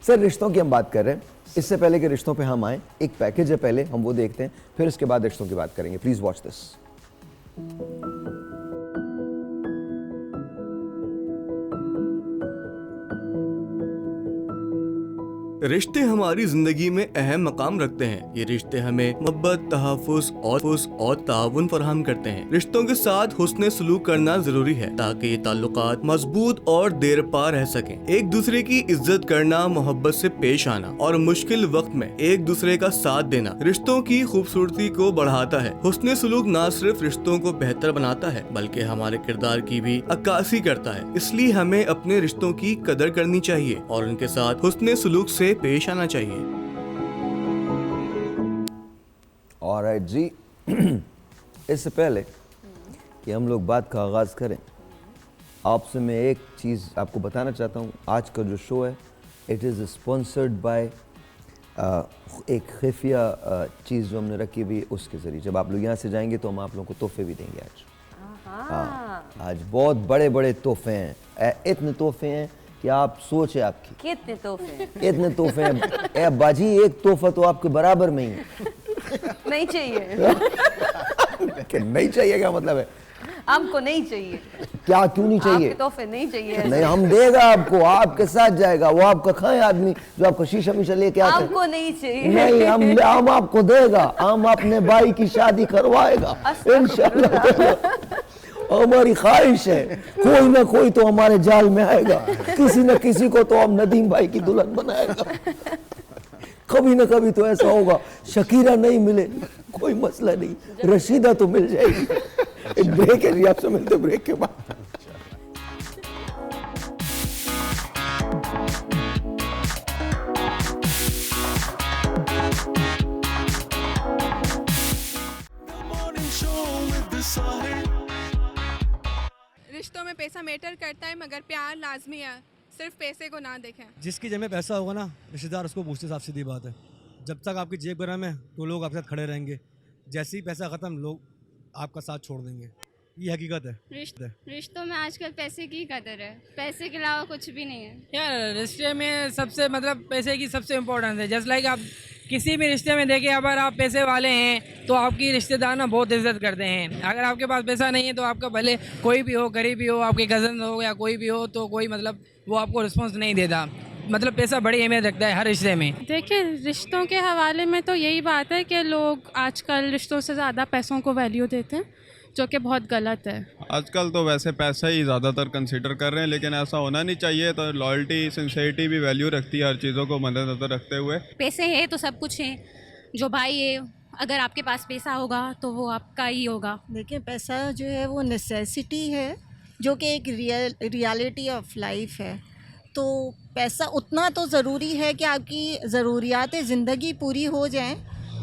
A: सर। रिश्तों की हम बात कर रहे हैं, इससे पहले कि रिश्तों पे हम आए, एक पैकेज है, पहले हम वो देखते हैं, फिर उसके बाद रिश्तों की बात करेंगे। Please watch this.
G: रिश्ते हमारी जिंदगी में अहम मकाम रखते हैं। ये रिश्ते हमें मोहब्बत, तहफ़्फ़ुज़ और ताउन फराहम करते हैं। रिश्तों के साथ हुस्न सलूक करना जरूरी है ताकि ये ताल्लुकात मजबूत और देर पा रह सकें। एक दूसरे की इज्जत करना, मोहब्बत से पेश आना और मुश्किल वक्त में एक दूसरे का साथ देना रिश्तों की खूबसूरती को बढ़ाता है। हुस्न सलूक न सिर्फ रिश्तों को बेहतर बनाता है बल्कि हमारे किरदार की भी अक्कासी करता है। इसलिए हमें अपने रिश्तों की कदर करनी चाहिए और उनके साथ हुस्न सलूक से पेश आना चाहिए।
A: ऑलराइट जी। इससे पहले कि हम लोग बात का आगाज़ करें, आपसे मैं एक चीज़ आपको बताना चाहता हूँ। आज का जो शो है इट इज़ स्पॉन्सर्ड बाय एक खुफिया चीज़ जो हमने रखी हुई उसके ज़रिए। जब आप लोग यहाँ से जाएंगे तो हम आप लोगों को तोहफे भी देंगे आज। हाँ, आज बहुत बड़े बड़े तोहफे हैं, इतने तोहफे हैं कि आप सोचे आपकी
F: कितने तोहफे
A: इतने तोहफे हैं। ए बाजी, एक तोहफा तो आपके बराबर में ही है।
F: नहीं चाहिए,
A: कि नहीं चाहिए क्या मतलब है?
F: हमको नहीं चाहिए।
A: क्या क्यों नहीं चाहिए?
F: आपके तोहफे नहीं चाहिए।
A: नहीं, हम देगा आपको, आपके साथ जाएगा। वो आपका खाए आदमी जो आपको शीशा मीशा लेके आता है।
F: हमको नहीं चाहिए।
A: नहीं, हम आपको देगा, हम अपने भाई की शादी करवाएगा इंशाल्लाह। हमारी ख्वाहिश है कोई ना कोई तो हमारे जाल में आएगा, किसी न किसी को तो हम नदीम भाई की दुल्हन बनाएगा। कभी ना कभी तो ऐसा होगा, शकीरा नहीं मिले कोई मसला नहीं, रशीदा तो मिल जाएगी। एक ब्रेक है जी, आपसे मिलते ब्रेक के बाद।
H: रिश्तों में पैसा मैटर करता है मगर प्यार लाजमी है, सिर्फ पैसे को ना देखें।
I: जिसकी जेब में पैसा होगा ना, रिश्तेदार उसको पूछते, साफ सीधी बात है। जब तक आपकी जेब गरम है तो लोग आपके साथ खड़े रहेंगे, जैसे ही पैसा ख़त्म लोग आपका साथ छोड़ देंगे। ये हकीकत है।
H: रिश्तों में आजकल पैसे की कदर है, पैसे के अलावा कुछ भी नहीं है।
J: यार रिश्ते में सबसे मतलब पैसे की सबसे इम्पोर्टेंस है। जस्ट लाइक आप किसी भी रिश्ते में देखिए, अगर आप पैसे वाले हैं तो आपकी रिश्तेदार ना बहुत इज्जत करते हैं। अगर आपके पास पैसा नहीं है तो आपका भले कोई भी हो, गरीब भी हो, आपके कज़न हो या कोई भी हो, तो कोई मतलब वो आपको रिस्पॉन्स नहीं देता। मतलब पैसा बड़ी अहमियत रखता है हर रिश्ते में।
H: देखिए रिश्तों के हवाले में तो यही बात है कि लोग आजकल रिश्तों से ज़्यादा पैसों को वैल्यू देते हैं, जो कि बहुत गलत है।
K: आजकल तो वैसे पैसा ही ज़्यादातर कंसीडर कर रहे हैं, लेकिन ऐसा होना नहीं चाहिए। तो लॉयल्टी, सिंसेरिटी भी वैल्यू रखती है, हर चीज़ों को मद्देनज़र रखते हुए।
H: पैसे है तो सब कुछ है, जो भाई है अगर आपके पास पैसा होगा तो वो आपका ही होगा।
L: देखिए पैसा जो है वो नेसेसिटी है, जो कि एक रियलिटी ऑफ लाइफ है। तो पैसा उतना तो ज़रूरी है कि आपकी ज़रूरियात ज़िंदगी पूरी हो जाएं,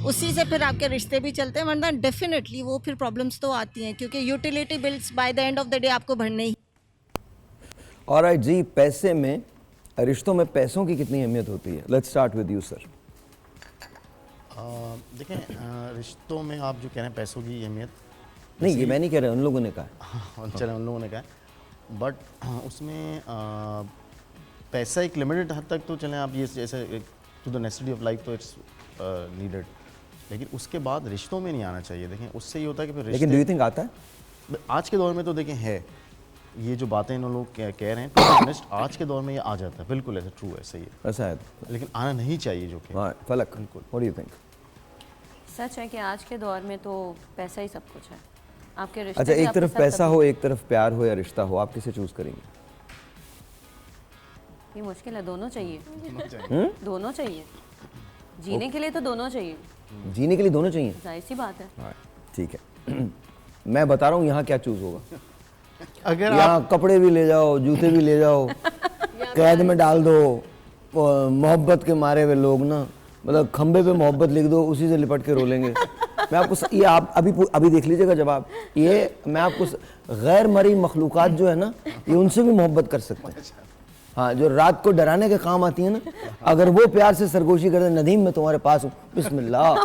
L: उसी से फिर आपके रिश्ते भी चलते हैं। वरना डेफिनेटली वो फिर प्रॉब्लम्स तो आती हैं, क्योंकि utility bills by the end of the day आपको भरने ही।
A: ऑलराइट जी, पैसे में, रिश्तों में पैसों की कितनी अहमियत होती है? Let's start with you sir.
M: देखें, रिश्तों में आप जो कह रहे हैं पैसों की अहमियत,
A: नहीं ये मैं नहीं कह रहा, उन लोगों ने कहा।
M: चले उन लोगों ने कहा, बट उसमें पैसा एक लिमिटेड हद तक तो चलें आप, ये जैसे to the necessity of life तो इट्स नीडेड, लेकिन उसके बाद रिश्तों में नहीं आना चाहिए। देखें उससे ये होता है कि फिर
A: लेकिन डू यू थिंक आता है?
M: आज के दौर में तो देखें है, ये जो बातें इन लोग कह रहे हैं, तो आज के दौर में ये आ जाता है, बिल्कुल ऐसा ट्रू है, सही है,
A: ऐसा है,
M: लेकिन आना नहीं चाहिए। जो कि
A: फलक, व्हाट डू यू थिंक?
F: सच है कि आज के दौर में तो पैसा ही सब कुछ है। आपके रिश्ते
A: अच्छा,
F: भी
A: एक
F: आपके
A: तरफ
F: साथ
A: पैसा
F: कभी-
A: हो, एक तरफ प्यार हो या रिश्ता हो, आप किसे चूज करेंगे?
F: ये मुश्किल है, दोनों चाहिए। दोनों चाहिए, जीने के लिए तो दोनों चाहिए।
A: जीने के लिए दोनों चाहिए,
F: जाहिर सी बात है।
A: ठीक है। मैं बता रहा हूँ यहाँ क्या चूज होगा।
E: अगर
A: यहाँ कपड़े भी ले जाओ, जूते भी ले जाओ, कैद में डाल दो। मोहब्बत के मारे हुए लोग ना, मतलब खंबे पे मोहब्बत लिख दो, उसी से लिपट के रोलेंगे। मैं आपको ये आप अभी देख लीजिएगा जवाब। ये मैं आपको गैर मरी मखलूकात जो है ना, ये उनसे भी मोहब्बत कर सकते हैं। हाँ, जो रात को डराने के काम आती है ना, अगर वो प्यार से सरगोशी करते, नदीम मैं तुम्हारे पास हूँ, बिस्मिल्लाह।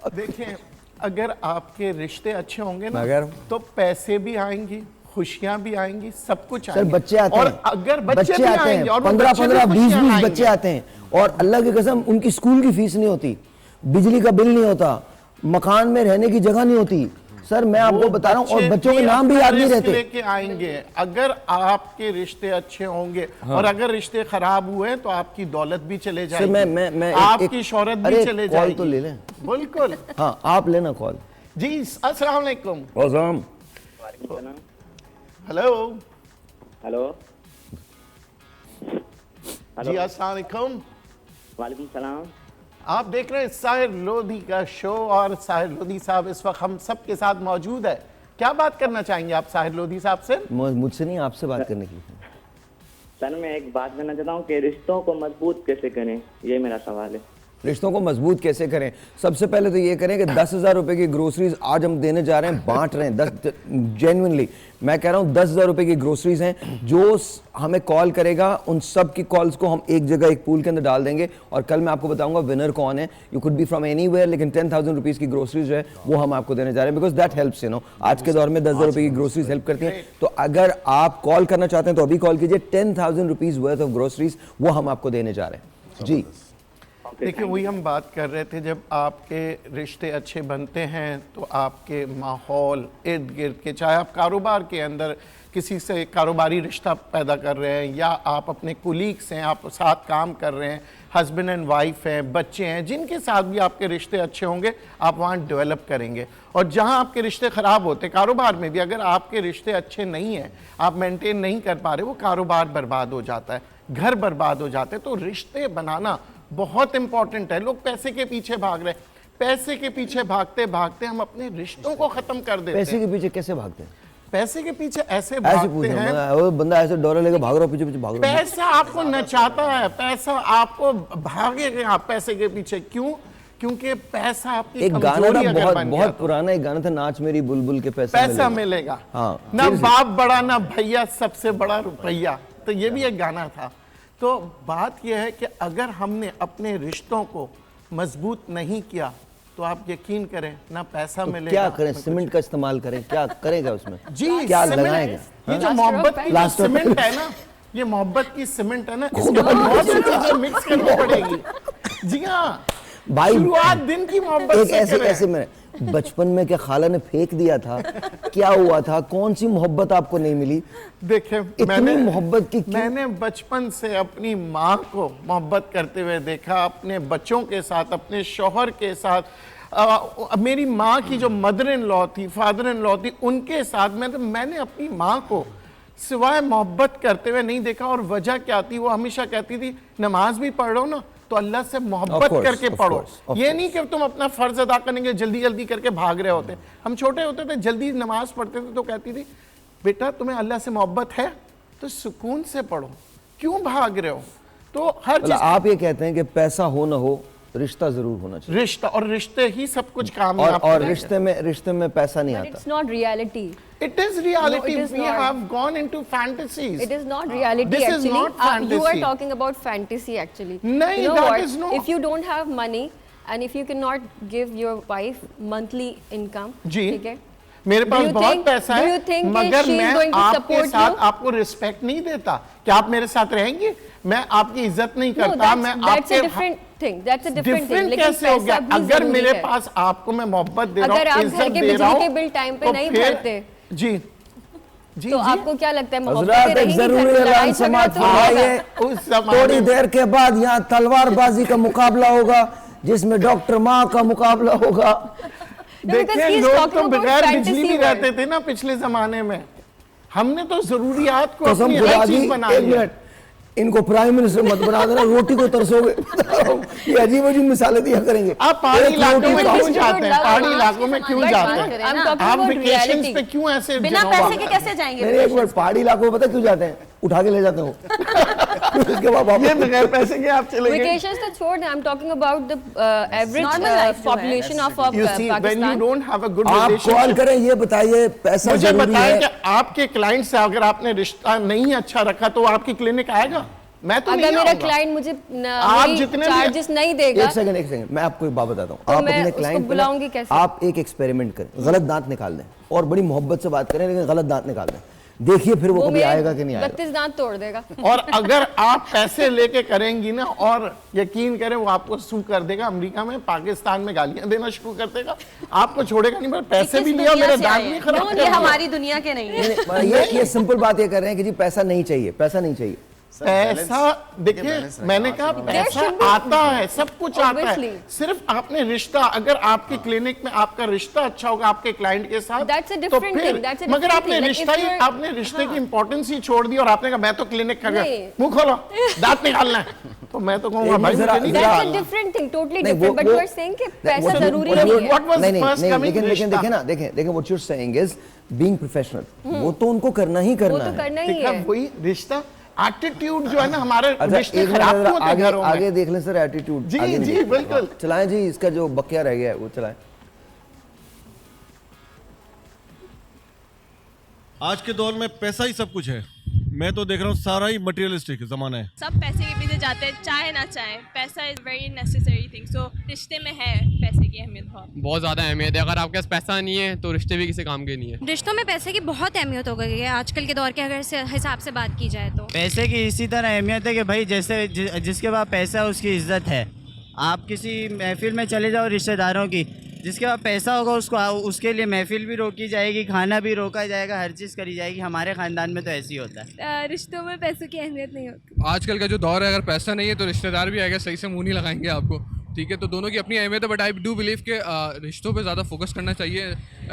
E: देखें, अगर आपके रिश्ते अच्छे होंगे ना,
A: मगर
E: तो पैसे भी आएंगी, खुशियां भी आएंगी, सब कुछ
A: सर
E: आएंगे।
A: बच्चे आते
E: और
A: हैं,
E: अगर बच्चे भी
A: आते
E: आएंगे
A: हैं,
E: और वो
A: 15
E: बच्चे भी
A: 15 20
E: खुशियां
A: 20
E: लाएंगे।
A: बच्चे आते हैं, और अल्लाह की कसम उनकी स्कूल की फीस नहीं होती, बिजली का बिल नहीं होता, मकान में रहने की जगह नहीं होती। सर मैं आपको बता रहा हूँ, और बच्चों के नाम भी याद नहीं रहते।
E: लेके आएंगे अगर आपके रिश्ते अच्छे होंगे। हाँ। और अगर रिश्ते खराब हुए तो आपकी दौलत भी चले जाएगी,
A: मैं
E: आपकी शोहरत भी चले जाएगी।
A: कॉल तो ले लें।
E: बिल्कुल।
A: हाँ आप लेना कॉल।
E: जी अस्सलाम वालेकुम।
A: वालेकुम।
E: हेलो
N: हेलो
E: जी अस्सलाम वालेकुम।
N: वालेकुम सलाम।
E: आप देख रहे हैं साहिर लोधी का शो, और साहिर लोधी साहब इस वक्त हम सब के साथ मौजूद है। क्या बात करना चाहेंगे आप साहिर लोधी साहब से?
A: मुझसे नहीं, आपसे बात करने की।
N: सर मैं एक बात करना चाहता हूँ कि रिश्तों को मजबूत कैसे करें, ये मेरा सवाल है।
A: रिश्तों को मजबूत कैसे करें? सबसे पहले तो ये करें कि 10,000 रुपए की ग्रोसरीज आज हम देने जा रहे हैं, बांट रहे हैं। जेन्युइनली मैं कह रहा हूँ 10,000 रुपए की ग्रोसरीज हैं। जो हमें कॉल करेगा उन सब की कॉल्स को हम एक जगह एक पूल के अंदर डाल देंगे और कल मैं आपको बताऊंगा विनर कौन है। You could be from anywhere, लेकिन 10,000 रुपीज की ग्रोसरीज जो है वो हम आपको देने जा रहे हैं, because that helps, you know. आज के दौर में 10,000 रुपए की ग्रोसरीज हेल्प करती हैं। तो अगर आप कॉल करना चाहते हैं तो अभी कॉल कीजिए। 10,000 रुपीज वर्थ ऑफ ग्रोसरीज वो हम आपको देने जा रहे हैं जी।
E: देखिए वही हम बात कर रहे थे, जब आपके रिश्ते अच्छे बनते हैं तो आपके माहौल इर्द गिर्द के, चाहे आप कारोबार के अंदर किसी से कारोबारी रिश्ता पैदा कर रहे हैं या आप अपने कुलीग्स हैं, आप साथ काम कर रहे हैं, हस्बैंड एंड वाइफ हैं, बच्चे हैं, जिनके साथ भी आपके रिश्ते अच्छे होंगे आप वहाँ डेवलप करेंगे। और जहाँ आपके रिश्ते ख़राब होते, कारोबार में भी अगर आपके रिश्ते अच्छे नहीं हैं, आप मेंटेन नहीं कर पा रहे, वो कारोबार बर्बाद हो जाता है, घर बर्बाद हो जाते हैं। तो रिश्ते बनाना बहुत इंपॉर्टेंट है। लोग पैसे के पीछे भाग रहे हैं, पैसे के पीछे भागते भागते हम अपने रिश्तों को खत्म कर देते हैं।
A: पैसे के पीछे कैसे भागते हैं?
E: पैसे के पीछे ऐसे भागते हैं,
A: वो बंदा ऐसे डोरा लेकर भाग रहा, पीछे पीछे भाग रहा।
E: पैसा आपको नचाता है, पैसा आपको भागेगा आप पैसे के पीछे। क्यों? क्योंकि पैसा आपकी
A: एक गाना था बहुत पुराना, एक गाना था, नाच मेरी बुलबुल के पैसा
E: मिलेगा।
A: हाँ,
E: ना बाप बड़ा ना भैया, सबसे बड़ा रुपया। तो ये भी एक गाना था। तो बात यह है कि अगर हमने अपने रिश्तों को मजबूत नहीं किया तो आप यकीन करें ना पैसा
A: तो
E: मिलेगा।
A: क्या करें? सीमेंट का इस्तेमाल करें, क्या करेगा उसमें?
E: जी,
A: क्या लगाएगा?
E: ये जो मोहब्बत की जो सीमेंट है ना, ये मोहब्बत की सीमेंट है ना, इसके अंदर बहुत सी चीजें मिक्स करनी पड़ेगी। जी हाँ
A: भाई,
E: शुरुआत दिन की मोहब्बत
A: एक
E: से करें।
A: ऐसे में बचपन में क्या खाला ने फेंक दिया था? क्या हुआ था? कौन सी मोहब्बत आपको नहीं मिली?
E: देखिए
A: इतनी मोहब्बत की
E: मैंने बचपन से अपनी माँ को मोहब्बत करते हुए देखा, अपने बच्चों के साथ, अपने शौहर के साथ, मेरी माँ की जो मदर इन लॉ थी, फादर इन लॉ थी, उनके साथ मैंने अपनी माँ को सिवाय मोहब्बत करते हुए नहीं देखा। और वजह क्या थी? वो हमेशा कहती थी नमाज भी पढ़ रहे हो ना तो अल्लाह से मोहब्बत करके पढ़ो। ये नहीं कि तुम अपना फर्ज अदा करेंगे जल्दी जल्दी करके भाग रहे होते। हम छोटे होते थे, जल्दी नमाज पढ़ते थे तो कहती थी बेटा तुम्हें अल्लाह से मोहब्बत है तो सुकून से पढ़ो, क्यों भाग रहे हो? तो हर चीज
A: आप ये कहते हैं कि पैसा हो ना हो, रिश्ता जरूर होना चाहिए।
E: रिश्ता, और रिश्ते ही सब कुछ कामयाब
A: और रिश्ते में पैसा नहीं आता।
F: It's not reality.
E: It is reality.
F: No, it is
E: we
F: not.
E: have gone into fantasies.
F: It is not reality.
E: This
F: actually.
E: is not fantasy.
F: You are talking about fantasy actually.
E: No,
F: you know
E: that
F: what?
E: is not.
F: If you don't have money and if you cannot give your wife monthly income,
E: जी,
F: ठीक है?
E: मेरे पास बहुत पैसा है, मगर मैं आपके साथ आपको रिस्पेक्ट नहीं देता। क्या आप मेरे साथ रहेंगे? मैं आपकी इज्जत नहीं करता। मैं आपके
F: डिफरेंट
E: कैसे हो गया? अगर मेरे पास आपको मैं मोहब्बत दे रहा हूँ, इज्जत दे रहा हूँ,
F: के बिल टाइम पे नहीं भरते
E: जी जी,
F: तो आपको क्या लगता है मोहब्बत
A: जरूरी ऐलान समाप्त हुआ है। थोड़ी देर के बाद यहाँ तलवारबाजी का मुकाबला होगा जिसमें डॉक्टर माँ का मुकाबला होगा।
E: देखिए लोग तो बगैर बिजली भी रहते थे ना पिछले जमाने में। हमने तो जरूरियात को अपनी हर चीज बना लिया।
A: इनको प्राइम मिनिस्टर मत बना देना, रोटी को तरसोगे। ये अजीब अजीब मिसालें दिया करेंगे।
E: आप पहाड़ी इलाकों में क्यों जाते हैं? पहाड़ी इलाकों में क्यों जाते हैं? आप वेकेशंस पे क्यों ऐसे
F: बिना पैसे के कैसे जाएंगे?
A: एक बार पहाड़ी इलाकों में पता क्यों जाते हैं? उठा के ले जाते हो। उसके बाद
E: ये बगैर पैसे के आप चले गए।
F: वेकेशंस तो छोड़ दें, I am talking about the average population of Pakistan.
E: When you don't have a good
A: आप कॉल करें, ये बताइए पैसा
E: मुझे
A: जरूरी
E: बताएं
A: है।
E: कि आपके क्लाइंट से अगर आपने रिश्ता नहीं अच्छा रखा तो आपकी क्लिनिक आएगा? मैं तो नहीं
F: अगर मेरा
E: आऊंगा।
F: क्लाइंट मुझे
E: आप जितने
F: चार्जेस नहीं देगा।
A: एक सेकंड मैं आपको एक बात बताता हूँ।
F: तो
A: आप
F: मैं
A: अपने
F: उसको
A: क्लाइंट
F: बुलाऊंगी कैसे?
A: आप एक एक्सपेरिमेंट करें, गलत दांत निकाल दें और बड़ी मोहब्बत से बात करें, लेकिन गलत दांत निकाल दें, देखिए फिर वो कभी आएगा कि नहीं आएगा।
F: 32 दांत तोड़ देगा।
E: और अगर आप पैसे लेके करेंगी ना, और यकीन करें वो आपको सू कर देगा। अमेरिका में, पाकिस्तान में गालियां देना शुरू कर देगा, आपको छोड़ेगा नहीं। पर पैसे भी लिया, मेरे दांत भी खराब।
F: ये हमारी दुनिया के नहीं है।
A: ये सिंपल बात ये कर रहे हैं कि जी पैसा नहीं चाहिए, पैसा नहीं चाहिए।
E: पैसा देखिए, मैंने कहा पैसा आता है, सब कुछ आता है। सिर्फ आपने रिश्ता, अगर आपकी क्लिनिक में आपका रिश्ता अच्छा होगा आपके क्लाइंट के साथ तो फिर, मगर आपने रिश्ता ही, आपने रिश्ते की इंपॉर्टेंस ही छोड़ दी और आपने कहा मैं तो क्लिनिक कर गया, मुंह खोलो, दांत निकालना है, तो मैं तो कहूँगा भाई मुझे नहीं निकालना।
F: Different thing, totally different, but you are saying कि पैसा जरूरी नहीं है।
E: What was first coming?
A: लेकिन देखें ना, देखें what you are saying is being professional. वो तो उनको करना ही करना है।
F: वो तो करना ही है।
E: वही रिश्ता एटीट्यूड जो है ना हमारे
A: अच्छा,
E: रिश्ते
A: एक मिनट
E: खराब
A: जरा
E: होते हैं घरों में।
A: आगे देख लें सर एटीट्यूड।
E: जी जी बिल्कुल।
A: चलाएं जी, इसका जो बकिया रह गया है वो चलाएं।
O: आज के दौर में पैसा ही सब कुछ है। मैं तो देख रहा हूँ सारा ही मटेरियलिस्टिक ज़माना है।
P: सब पैसे के पीछे जाते हैं, चाहे ना चाहे। पैसा इज़ वेरी नेसेसरी थिंग, सो रिश्ते में है पैसे की अहमियत बहुत
Q: ज़्यादा अहमियत है। अगर आपके पास पैसा नहीं है तो रिश्ते भी किसी काम के नहीं है।
R: रिश्तों में पैसे की बहुत अहमियत हो गई है आजकल के दौर के अगर से हिसाब से बात की जाए तो।
S: पैसे की इसी तरह अहमियत है कि भाई जैसे जिसके पास पैसा है उसकी इज्जत है। आप किसी महफिल में चले जाओ रिश्तेदारों की, जिसके पास पैसा होगा उसको उसके लिए महफिल भी रोकी जाएगी, खाना भी रोका जाएगा, हर चीज़ करी जाएगी। हमारे ख़ानदान में तो ऐसे ही होता है।
P: रिश्तों में पैसों की अहमियत नहीं होती।
Q: आजकल का जो दौर है, अगर पैसा नहीं है तो रिश्तेदार भी आएगा सही से मुंह नहीं लगाएंगे आपको, ठीक है। तो दोनों की अपनी अहमियत है, बट आई डू बिलीव के रिश्तों पे ज़्यादा फोकस करना चाहिए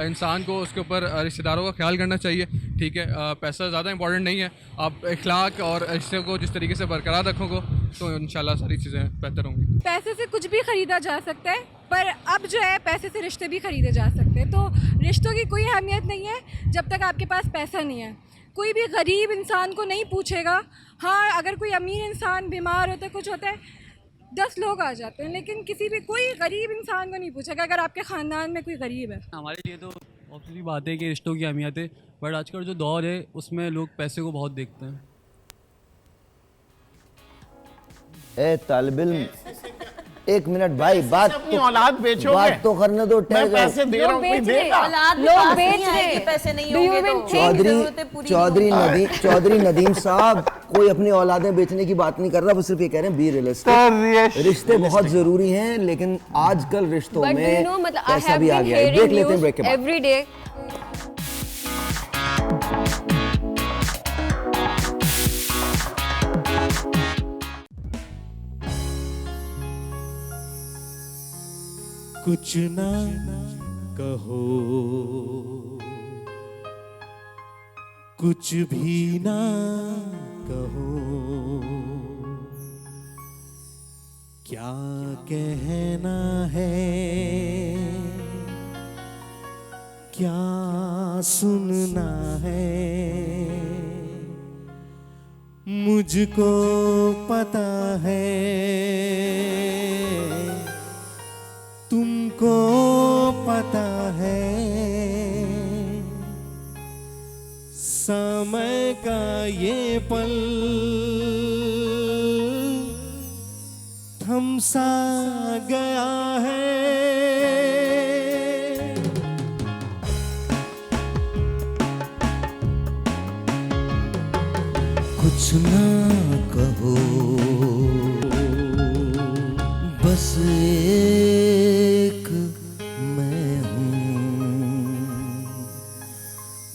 Q: इंसान को, उसके ऊपर रिश्तेदारों का ख्याल करना चाहिए, ठीक है। पैसा ज़्यादा इंपॉर्टेंट नहीं है। आप अखलाक और रिश्ते को जिस तरीके से बरकरार रखोगे तो इंशाल्लाह सारी चीज़ें बेहतर होंगी।
T: पैसे से कुछ भी ख़रीदा जा सकता है, पर अब जो है पैसे से रिश्ते भी ख़रीदे जा सकते हैं। तो रिश्तों की कोई अहमियत नहीं है जब तक आपके पास पैसा नहीं है। कोई भी गरीब इंसान को नहीं पूछेगा। हाँ, अगर कोई अमीर इंसान बीमार होता है, कुछ होता है, 10 लोग आ जाते हैं, लेकिन किसी भी कोई गरीब इंसान को नहीं पूछेगा अगर आपके ख़ानदान में कोई गरीब है।
U: हमारे लिए तो ऑब्वियसली बात है कि रिश्तों की अहमियत है, बट आजकल जो दौर है उसमें लोग पैसे को बहुत देखते हैं।
A: ए तालिब इल्म, एक मिनट भाई, बात
E: अपनी औलाद बेचोगे?
A: बात तो करने दो।
E: मैं पैसे दे रहा हूँ, कोई देगा?
F: लोग बेच रहे, पैसे नहीं होंगे
A: चौधरी नदीम साहब कोई अपनी औलादें बेचने की बात नहीं कर रहा, वो सिर्फ ये कह रहे हैं बी रियलिस्टिक। रिश्ते बहुत जरूरी हैं, लेकिन आजकल रिश्तों में पैसा भी आ गया है। देख लेते हैं ब्रेक के बाद।
F: एवरी डे
C: कुछ ना कहो, कुछ भी ना कहो, क्या कहना है, क्या सुनना है, मुझको पता है, तुमको पता है। समय का ये पल थम सा गया है।
D: कुछ ना कहो, बस एक मैं हूँ,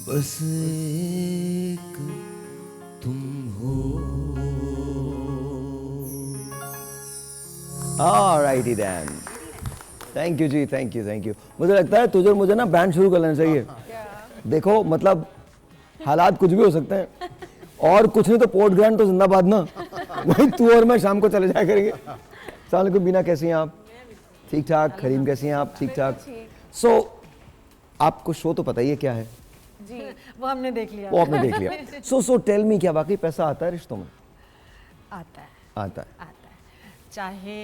D: बस एक तुम हो।
A: ऑलराइटी देन, थैंक यू जी, थैंक यू, थैंक यू। मुझे लगता है तुझे और मुझे ना बैंड शुरू कर लेना चाहिए। देखो मतलब हालात कुछ भी हो सकते हैं, और कुछ नहीं तो पोर्ट ग्रैंड तो जिंदाबाद ना। वही तू और मैं शाम को चले जाया करेंगे। अस्सलाम वालेकुम बीना, कैसी हैं आप? ठीक ठाक। करीम कैसी हैं आप? ठीक ठाक। सो आपको शो तो पता ही है क्या है
V: जी, वो हमने देख लिया।
A: वो आपने देख लिया। सो टेल मी, क्या वाकई पैसा आता है रिश्तों में?
V: आता है,
A: आता है।
V: आता है। चाहे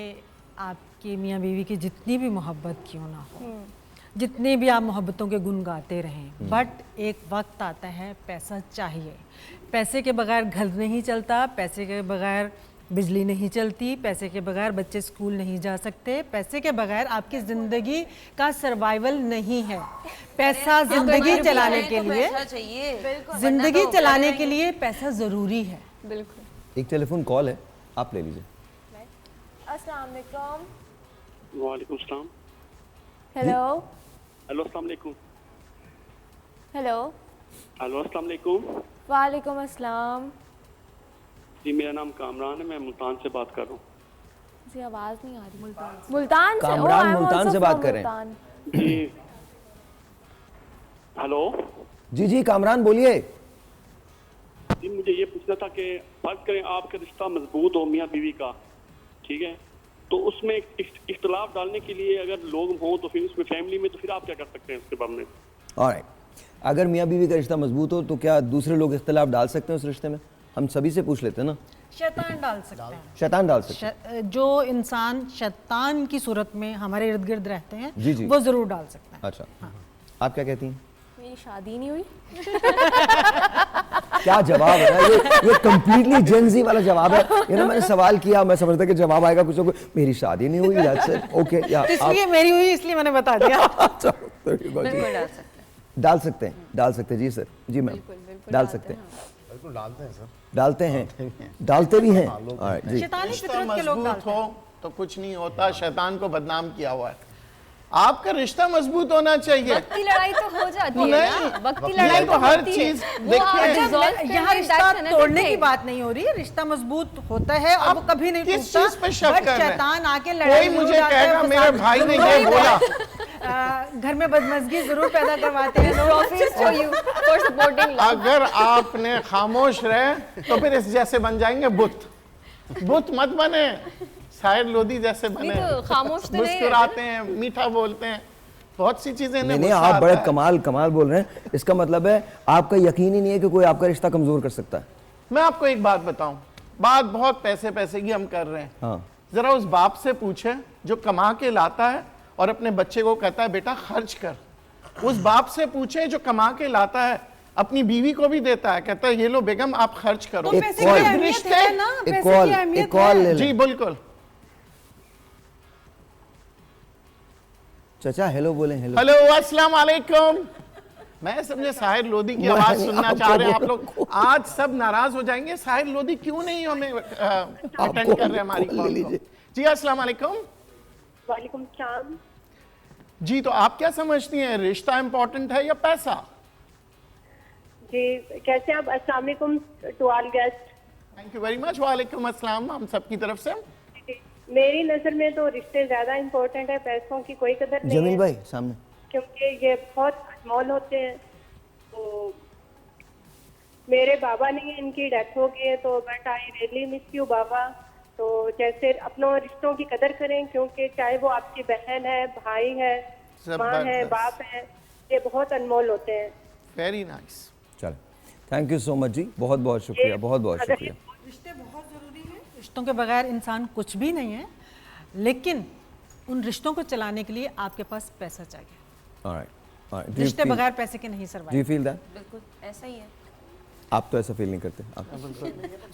V: आपकी मियाँ बीवी की जितनी भी मोहब्बत क्यों ना हो, जितनी भी आप मोहब्बतों के गुण गाते रहें, बट एक वक्त आता है पैसा चाहिए। पैसे के बगैर घर नहीं चलता, पैसे के बगैर बिजली नहीं चलती, पैसे के बगैर बच्चे स्कूल नहीं जा सकते, पैसे के बगैर आपकी ज़िंदगी का सर्वाइवल नहीं है। पैसा ज़िंदगी चलाने के लिए, ज़िंदगी चलाने के लिए पैसा ज़रूरी है।
A: बिल्कुल। एक टेलीफोन कॉल है, आप ले लीजिए।
P: अस्सलाम वालेकुम।
W: वालेकुम सलाम।
P: हेलो
W: हेलो अस्सलाम वालेकुम।
P: हेलो
W: हेलो अस्सलाम वालेकुम।
P: वालेकुम अस्सलाम।
W: जी मेरा नाम कामरान है, मैं मुल्तान से बात कर रहा हूँ।
P: जी आवाज़ नहीं आ रही। मुल्तान से?
A: कामरान मुल्तान से बात कर रहे हैं
W: जी। हेलो
A: जी जी कामरान बोलिए।
W: जी मुझे ये पूछना था कि फर्ज करें आपका रिश्ता मजबूत हो मियाँ बीवी का, ठीक है, तो उसमें इख्तलाफ डालने के लिए अगर लोग हों तो फिर उसमें फैमिली में, तो फिर आप क्या कर सकते हैं उसके बारे में?
A: ऑलराइट, अगर मियाँ बीवी का रिश्ता मजबूत हो तो क्या दूसरे लोग इख्तलाफ डाल सकते हैं उस रिश्ते में? हम सभी से पूछ लेते हैं ना।
V: शैतान डाल सकते हैं।
A: शैतान डाल सकते हैं।
V: जो इंसान शैतान की सूरत में हमारे इर्द गिर्द रहते हैं
A: जी जी
V: वो जरूर डाल सकते हैं।
A: अच्छा आप क्या कहती हैं?
F: मेरी शादी नहीं हुई।
A: क्या जवाब है ये कंप्लीटली जेनजी वाला जवाब है। ये ना मैंने सवाल किया, मैं समझता कि जवाब आएगा कुछ ना कुछ, मेरी शादी नहीं हुई, that's it, okay, या
V: इसलिए मेरी हुई इसलिए मैंने बता दिया।
A: डाल सकते हैं, डाल सकते हैं जी सर, जी मैम, डाल सकते हैं,
E: बिल्कुल डालते हैं सर,
A: डालते हैं, डालते भी हैं। जी
V: शैतानी फितरत के लोग डालते हैं।
E: हो तो कुछ नहीं होता, शैतान को बदनाम किया हुआ है। आपका रिश्ता मजबूत होना चाहिए।
F: वक्त की लड़ाई तो हो जाती है ना, वक्त की
E: ये
F: लड़ाई
E: तो हर चीज
V: देखिए, यहाँ रिश्ता तोड़ने की बात नहीं हो रही है, रिश्ता मजबूत होता है और वो कभी नहीं
E: किस चीज पे शक कर रहे हैं?
V: शैतान आके लड़ाई
E: कोई मुझे कहेगा मेरे भाई ने ये बोला,
V: घर में बदमजगी जरूर पैदा करवाते हैं लोग।
E: अगर आपने खामोश रहे तो फिर इस जैसे बन जाएंगे बुत। बुत मत बने, शायर लोधी जैसे बने,
F: तो खामोश तो
E: मुस्कुराते हैं, मीठा बोलते हैं, बहुत सी चीजें
A: नहीं, आप बड़े कमाल बोल रहे हैं। इसका मतलब है आपका यकीन ही नहीं है कि कोई आपका रिश्ता कमजोर कर सकता है।
E: मैं आपको एक बात बताऊं, बात बहुत पैसे की हम कर रहे हैं।
A: हाँ।
E: जरा उस बाप से पूछे जो कमा के लाता है और अपने बच्चे को कहता है बेटा खर्च कर। उस बाप से पूछे जो कमा के लाता है, अपनी बीवी को भी देता है, कहता है ये लो बेगम आप खर्च करो।
V: तो पैसे की अहमियत है ना, पैसे की अहमियत है।
E: जी बिल्कुल।
A: चाचा हेलो बोलें। हेलो
E: हेलो अस्सलाम वालेकुम। मैं समझे साहिर लोधी की आवाज सुनना चाह रहे हैं आप लोग। आज सब नाराज हो जाएंगे, साहिर लोधी क्यों नहीं हमें अटेंड कर रहे हमारी कॉल को। जी अस्सलाम वालेकुम।
B: वालेकुम सलाम।
E: जी तो आप क्या समझती हैं, रिश्ता इम्पोर्टेंट है या पैसा?
B: जी कैसे आप? अस्सलाम वालेकुम to all guest.
E: Thank you very much. वालेकुम अस्सलाम हम सबकी तरफ से।
B: मेरी नज़र में तो रिश्ते ज़्यादा इम्पोर्टेंट है, पैसों की कोई कदर नहीं है।
A: जमील भाई सामने।
B: क्योंकि ये बहुत अनमोल होते हैं। तो मेरे बाबा नहीं है, इनकी डेथ हो गई है, तो but I really miss you बाबा। तो जैसे अपनों रिश्तों की कदर करें, क्योंकि चाहे वो आपकी बहन है, भाई है, माँ है, बाप है, ये बहुत अनमोल होते हैं।
E: Very nice.
A: चलो थैंक यू सो मच जी, बहुत बहुत शुक्रिया, बहुत बहुत शुक्रिया।
V: रिश्ते बहुत ज़रूरी हैं, रिश्तों के बगैर इंसान कुछ भी नहीं है, लेकिन उन रिश्तों को चलाने के लिए आपके पास पैसा चाहिए।
A: Alright.
V: रिश्ते बगैर पैसे के नहीं survive.
A: Do you feel that?
F: बिल्कुल ऐसा ही है।
A: आप तो ऐसा फील नहीं करते आप?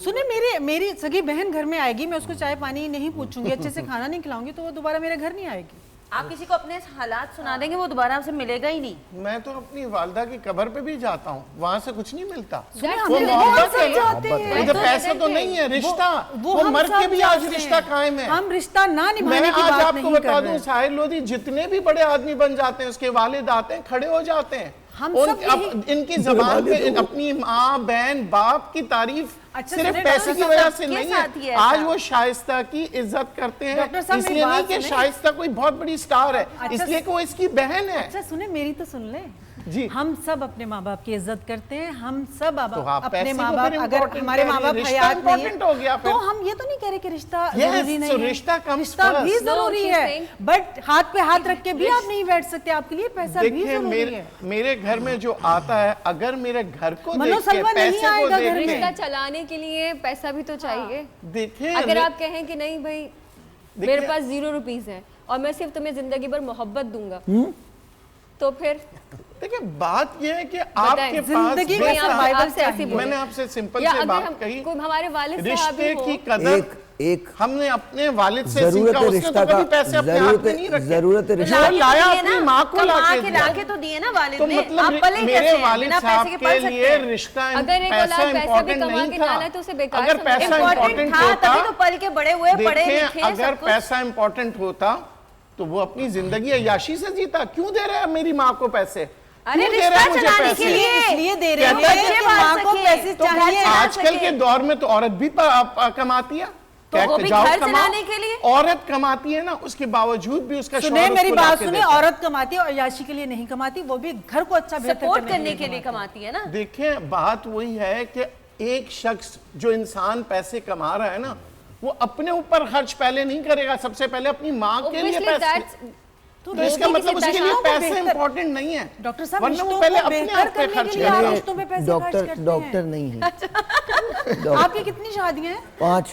V: सुने, मेरी सगी बहन घर में आएगी, मैं उसको चाय पानी नहीं पूछूंगी, अच्छे से खाना नहीं खिलाऊंगी, तो वो दोबारा मेरे घर नहीं आएगी।
F: आप किसी को अपने हालात सुना देंगे, वो दोबारा आपसे मिलेगा ही नहीं।
E: मैं तो अपनी वालदा की कब्र पे भी जाता हूँ, वहाँ से कुछ नहीं मिलता।
V: वो मोहब्बत है,
E: इधर पैसा तो नहीं है, रिश्ता वो मर के भी आज रिश्ता कायम है।
V: हम रिश्ता ना निभाने की
E: बात नहीं कर रहे। मैं आज आपको बता दूं, साहिर लोधी जितने भी बड़े आदमी बन जाते हैं, उसके वालिद आते हैं, खड़े हो जाते हैं। इनकी जबान पे अपनी माँ, बहन, बाप की तारीफ सिर्फ पैसे की वजह से नहीं है। आज वो शाइस्ता की इज्जत करते हैं, इसलिए नहीं कि शाइस्ता कोई बहुत बड़ी स्टार है, इसलिए कि वो इसकी बहन है।
V: अच्छा सुने, मेरी तो सुन ले
E: जी।
V: हम सब अपने माँ बाप की इज्जत करते हैं, हम सब
E: तो
V: अपने माँ बाप, अगर हमारे माँ बाप हयात नहीं है तो हम ये तो नहीं कह रहे कि रिश्ता जरूरी नहीं है।
E: रिश्ता
V: भी जरूरी है, बट हाथ पे हाथ रख के भी आप नहीं बैठ सकते, आपके लिए पैसा भी जरूरी है।
E: मेरे घर में जो आता है, अगर मेरे घर को
V: देख के पैसे को देख के,
F: रिश्ता चलाने के लिए पैसा भी तो चाहिए।
E: देखिए
F: अगर आप कहें कि नहीं भाई मेरे पास 0 रुपीस है और मैं सिर्फ तुम्हें जिंदगी भर मोहब्बत दूंगा, तो फिर
E: देखिए बात यह है कि आपके पास मैंने आपसे सिंपल से बात कही,
F: हमारे वालिद
E: रिश्ते की कदर एक हमने अपने वालिद से सीखा, उसने तो कभी पैसे अपने हाथ में नहीं रखे।
A: जरूरत
E: रिश्ता लाया अपनी माँ को
F: लाके तो दिए ना वालिद ने।
E: तो मतलब मेरे वालिद साहब के लिए रिश्ता पैसा इम्पोर्टेंट नहीं था। अगर पैसा इम्पोर्टेंट होता
F: तो पल के बड़े हुए, पढ़े लिखे,
E: अगर पैसा इम्पोर्टेंट होता तो वो अपनी जिंदगी अय्याशी से जीता। क्यों दे रहे हैं मेरी माँ को पैसे?
F: अरे रिश्ता चलाने के लिए
V: इसलिए दे रहे हैं, माँ को पैसे चाहिए।
E: आजकल के दौर में तो औरत भी कमाती है,
F: तो वो भी घर चलाने के लिए
E: औरत कमाती है ना, उसके बावजूद भी उसका
V: सुने, मेरी बात सुने, औरत कमाती है और अय्याशी के लिए नहीं कमाती, वो भी घर को अच्छा
F: सपोर्ट करने के लिए कमाती है ना।
E: देखिए बात वही है कि एक शख्स जो इंसान पैसे कमा रहा है ना, वो अपने ऊपर खर्च पहले नहीं करेगा, सबसे पहले अपनी माँ के लिए पैसे। तो इसका मतलब उसके लिए पैसे इंपॉर्टेंट नहीं है
V: डॉक्टर साहब,
E: वरना वो पहले अपने आप पे खर्च करेगा।
A: डॉक्टर नहीं है।
V: आपकी कितनी शादियां हैं?
A: 5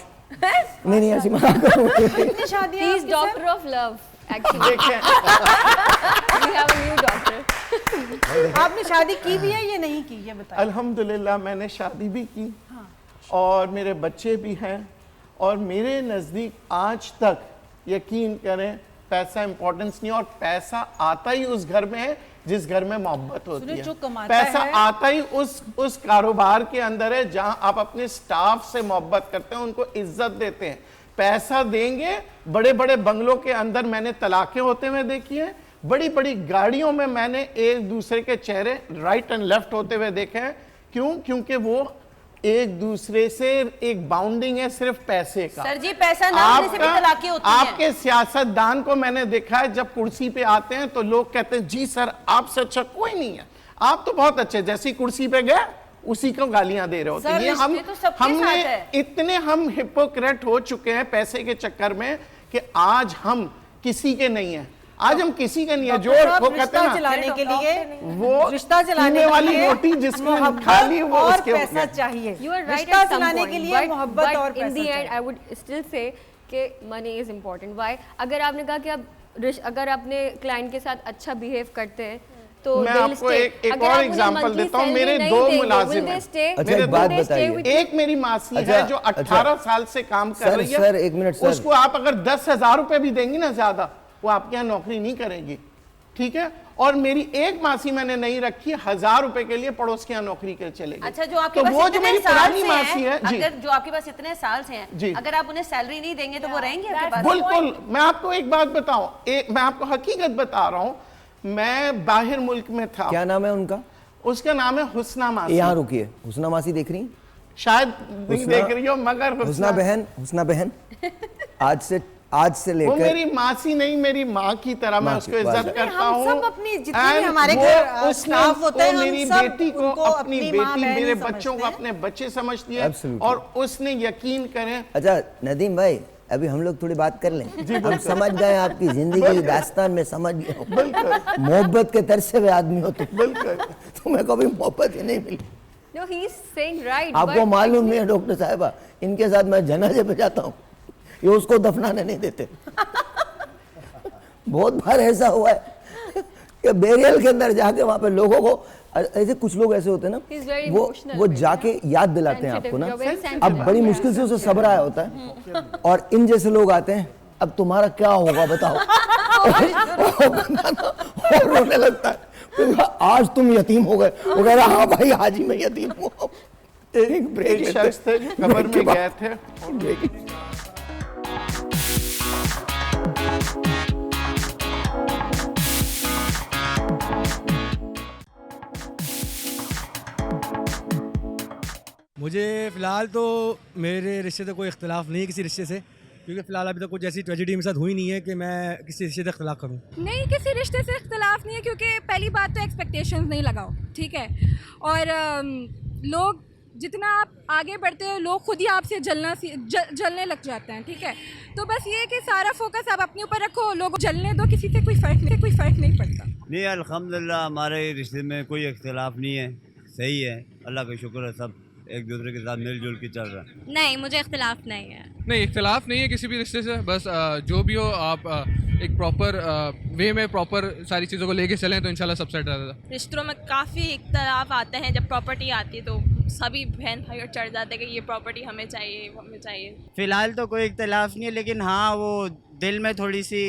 A: नहीं ऐसी मजाक करो।
V: कितनी शादियां?
F: He is doctor of love actually. We have a new doctor.
V: आपने शादी की भी है या नहीं की, ये बताइए।
E: अल्हम्दुलिल्लाह मैंने शादी भी की और मेरे बच्चे भी हैं, और मेरे नज़दीक आज तक यकीन करें पैसा इंपॉर्टेंस नहीं, और पैसा आता ही उस घर में है जिस घर में मोहब्बत होती है।
V: जो कमाता
E: पैसा
V: है,
E: आता ही उस कारोबार के अंदर है जहां आप अपने स्टाफ से मोहब्बत करते हैं, उनको इज्जत देते हैं। पैसा देंगे, बड़े बड़े बंगलों के अंदर मैंने तलाकें होते हुए देखी है, बड़ी बड़ी गाड़ियों में मैंने एक दूसरे के चेहरे राइट एंड लेफ्ट होते हुए देखे हैं। क्यों? क्योंकि वो एक दूसरे से एक बाउंडिंग है सिर्फ पैसे का।
G: सर जी, पैसा ना होने से भी तलाक़ें होती हैं।
E: आपके सियासतदान को मैंने देखा है जब कुर्सी पे आते हैं तो लोग कहते हैं जी सर आपसे अच्छा कोई नहीं है, आप तो बहुत अच्छे, जैसी कुर्सी पे गए उसी को गालियां दे रहे होते हैं। हमने हम हिपोक्रेट हो चुके हैं पैसे के चक्कर में कि आज हम किसी के नहीं है, आज हम किसी के नहीं है। जो वो कहते हैं
V: चलाने के लिए,
E: वो
V: रिश्ता चलाने
E: वाली रोटी जिसने खा ली वो
V: और
E: उसके
V: पैसा चाहिए।
F: You are right
V: रिश्ता
F: at some
V: चलाने
F: point,
V: के लिए मोहब्बत और
F: but in
V: पैसा
F: the end
V: चाहिए।
F: I would still say कि money is important. Why? अगर आपने कहा कि आप अगर अपने क्लाइंट के साथ अच्छा बिहेव करते हैं तो
E: मैं आपको एक और एग्जांपल देता हूँ। मेरे 2 मुलाजिम हैं।
A: अच्छा एक बात बताइए,
E: एक मेरी मासी है जो 18 साल से काम कर रही है।
A: सर एक मिनट सर,
E: उसको आप अगर 10,000 रुपए भी देंगी ना ज्यादा, वो आपके यहाँ नौकरी नहीं करेगी, ठीक है। और मेरी एक मासी मैंने नहीं रखी, 1000 रुपए के लिए पड़ोस के यहाँ नौकरी कर चलेगी।
G: अच्छा, जो आपके
E: तो
G: पास
E: वो जो मेरी पुरानी मासी है,
G: अगर जो आपके पास इतने साल से हैं, अगर आप उन्हें सैलरी नहीं देंगे तो वो रहेंगे आपके पास?
E: बिल्कुल। मैं आपको एक बात बताऊं, मैं आपको हकीकत बता रहा हूं। मैं बाहर मुल्क में था।
A: क्या नाम है उनका?
E: उसका नाम है हुस्ना मासी।
A: यहाँ रुकिए, हुस्ना मासी देख रही हैं?
E: शायद नहीं देख रही हो, मगर
A: हुस्ना बहन आज से लेकर,
E: वो मेरी मासी नहीं, मेरी माँ की तरह मैं उसको इज्जत करता हूँ।
V: हम सब अपनी जितने भी हमारे घर स्टाफ होते हैं,
E: मेरी
V: हम सब
E: बेटी को अपनी बेटी, मेरे बच्चों को
V: हैं।
E: अपने बच्चे समझती है, और उसने यकीन करें।
A: अच्छा नदीम भाई, अभी हम लोग थोड़ी बात कर लें। हम समझ गए आपकी जिंदगी दास्तान में, समझ गए मोहब्बत के तरसे हुए आदमी हो तुम।
E: बिल्कुल।
A: तुम्हें कभी मोहब्बत ही नहीं मिली।
F: No, he is saying right.
A: आपको मालूम नहीं है डॉक्टर साहिबा, इनके साथ मैं जनाजे पे जाता हूँ, ये उसको दफनाने नहीं देते। बहुत बार ऐसा हुआ है कि बेरियल के अंदर जाके वहां पे लोगों को, ऐसे कुछ लोग ऐसे होते हैं ना, वो जाके याद दिलाते हैं आपको ना, अब बड़ी मुश्किल से उसे सब्र आया होता है, और इन जैसे लोग आते हैं, अब तुम्हारा क्या होगा बताओ। और रोने लगता है, आज तुम यतीम हो गए। वो कह रहा हाँ भाई आज ही मैं यतीम हूँ। एक ब्रेक
E: एक शख्स थे जो कब्र में गए थे।
I: मुझे फ़िलहाल तो मेरे रिश्ते से कोई इख्तिलाफ़ नहीं है किसी रिश्ते से, क्योंकि फ़िलहाल अभी तक कुछ ऐसी ट्रेजेडी मेरे साथ हुई नहीं है कि मैं किसी रिश्ते से इख्तिलाफ़ करूं।
T: नहीं, किसी रिश्ते से इख्तिलाफ़ नहीं है, क्योंकि पहली बात तो एक्सपेक्टेशंस नहीं लगाओ, ठीक है। और लोग जितना आप आगे बढ़ते हो, लोग खुद ही आपसे जलने लग जाते हैं, ठीक है। तो बस ये कि सारा फोकस आप अपने ऊपर रखो, लोग जलने दो, किसी से कोई फ़र्क नहीं पड़ता।
J: नहीं, अल्हम्दुलिल्लाह हमारे रिश्ते में कोई इख्तिलाफ़ नहीं है, सही है, अल्लाह का शुक्र है, सब एक दूसरे के साथ मिलजुल के चल रहा है।
R: नहीं, मुझे इख्तिलाफ नहीं है।
Q: नहीं, इख्तिलाफ नहीं है किसी भी रिश्ते से, बस जो भी हो आप एक प्रॉपर वे में प्रॉपर सारी चीज़ों को लेके चलें तो इंशाल्लाह सब सेट रहता है।
P: रिश्तों में काफ़ी इख्तिलाफ आते हैं, जब प्रॉपर्टी आती है तो सभी बहन भाई और चढ़ जाते हैं कि ये प्रॉपर्टी हमें चाहिए, वो हमें चाहिए।
S: फ़िलहाल तो कोई इख्तिलाफ नहीं है, लेकिन हाँ वो दिल में थोड़ी सी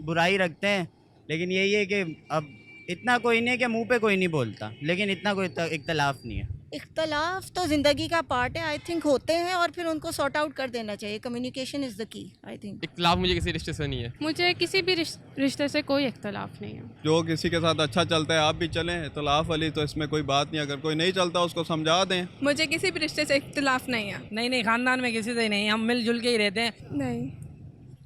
S: बुराई रखते हैं, लेकिन यही है कि अब इतना कोई नहीं है कि मुँह पे कोई नहीं बोलता, लेकिन इतना कोई इख्तिलाफ नहीं है।
L: इख्तलाफ तो ज़िंदगी का पार्ट है, आई थिंक होते हैं, और फिर उनको सॉर्ट आउट कर देना चाहिए। Communication is the key, I think.
H: इख्तलाफ मुझे किसी रिश्ते से नहीं है। मुझे किसी भी रिश्ते से कोई इख्तलाफ नहीं है।
K: जो किसी के साथ अच्छा चलता है आप भी चलें, इख्तलाफ वाली तो इसमें कोई बात नहीं, अगर कोई नहीं चलता उसको समझा दें।
H: मुझे किसी भी रिश्ते से इख्तलाफ नहीं है।
V: नहीं, खानदान में किसी से नहीं, हम मिलजुल के ही रहते हैं।
T: नहीं,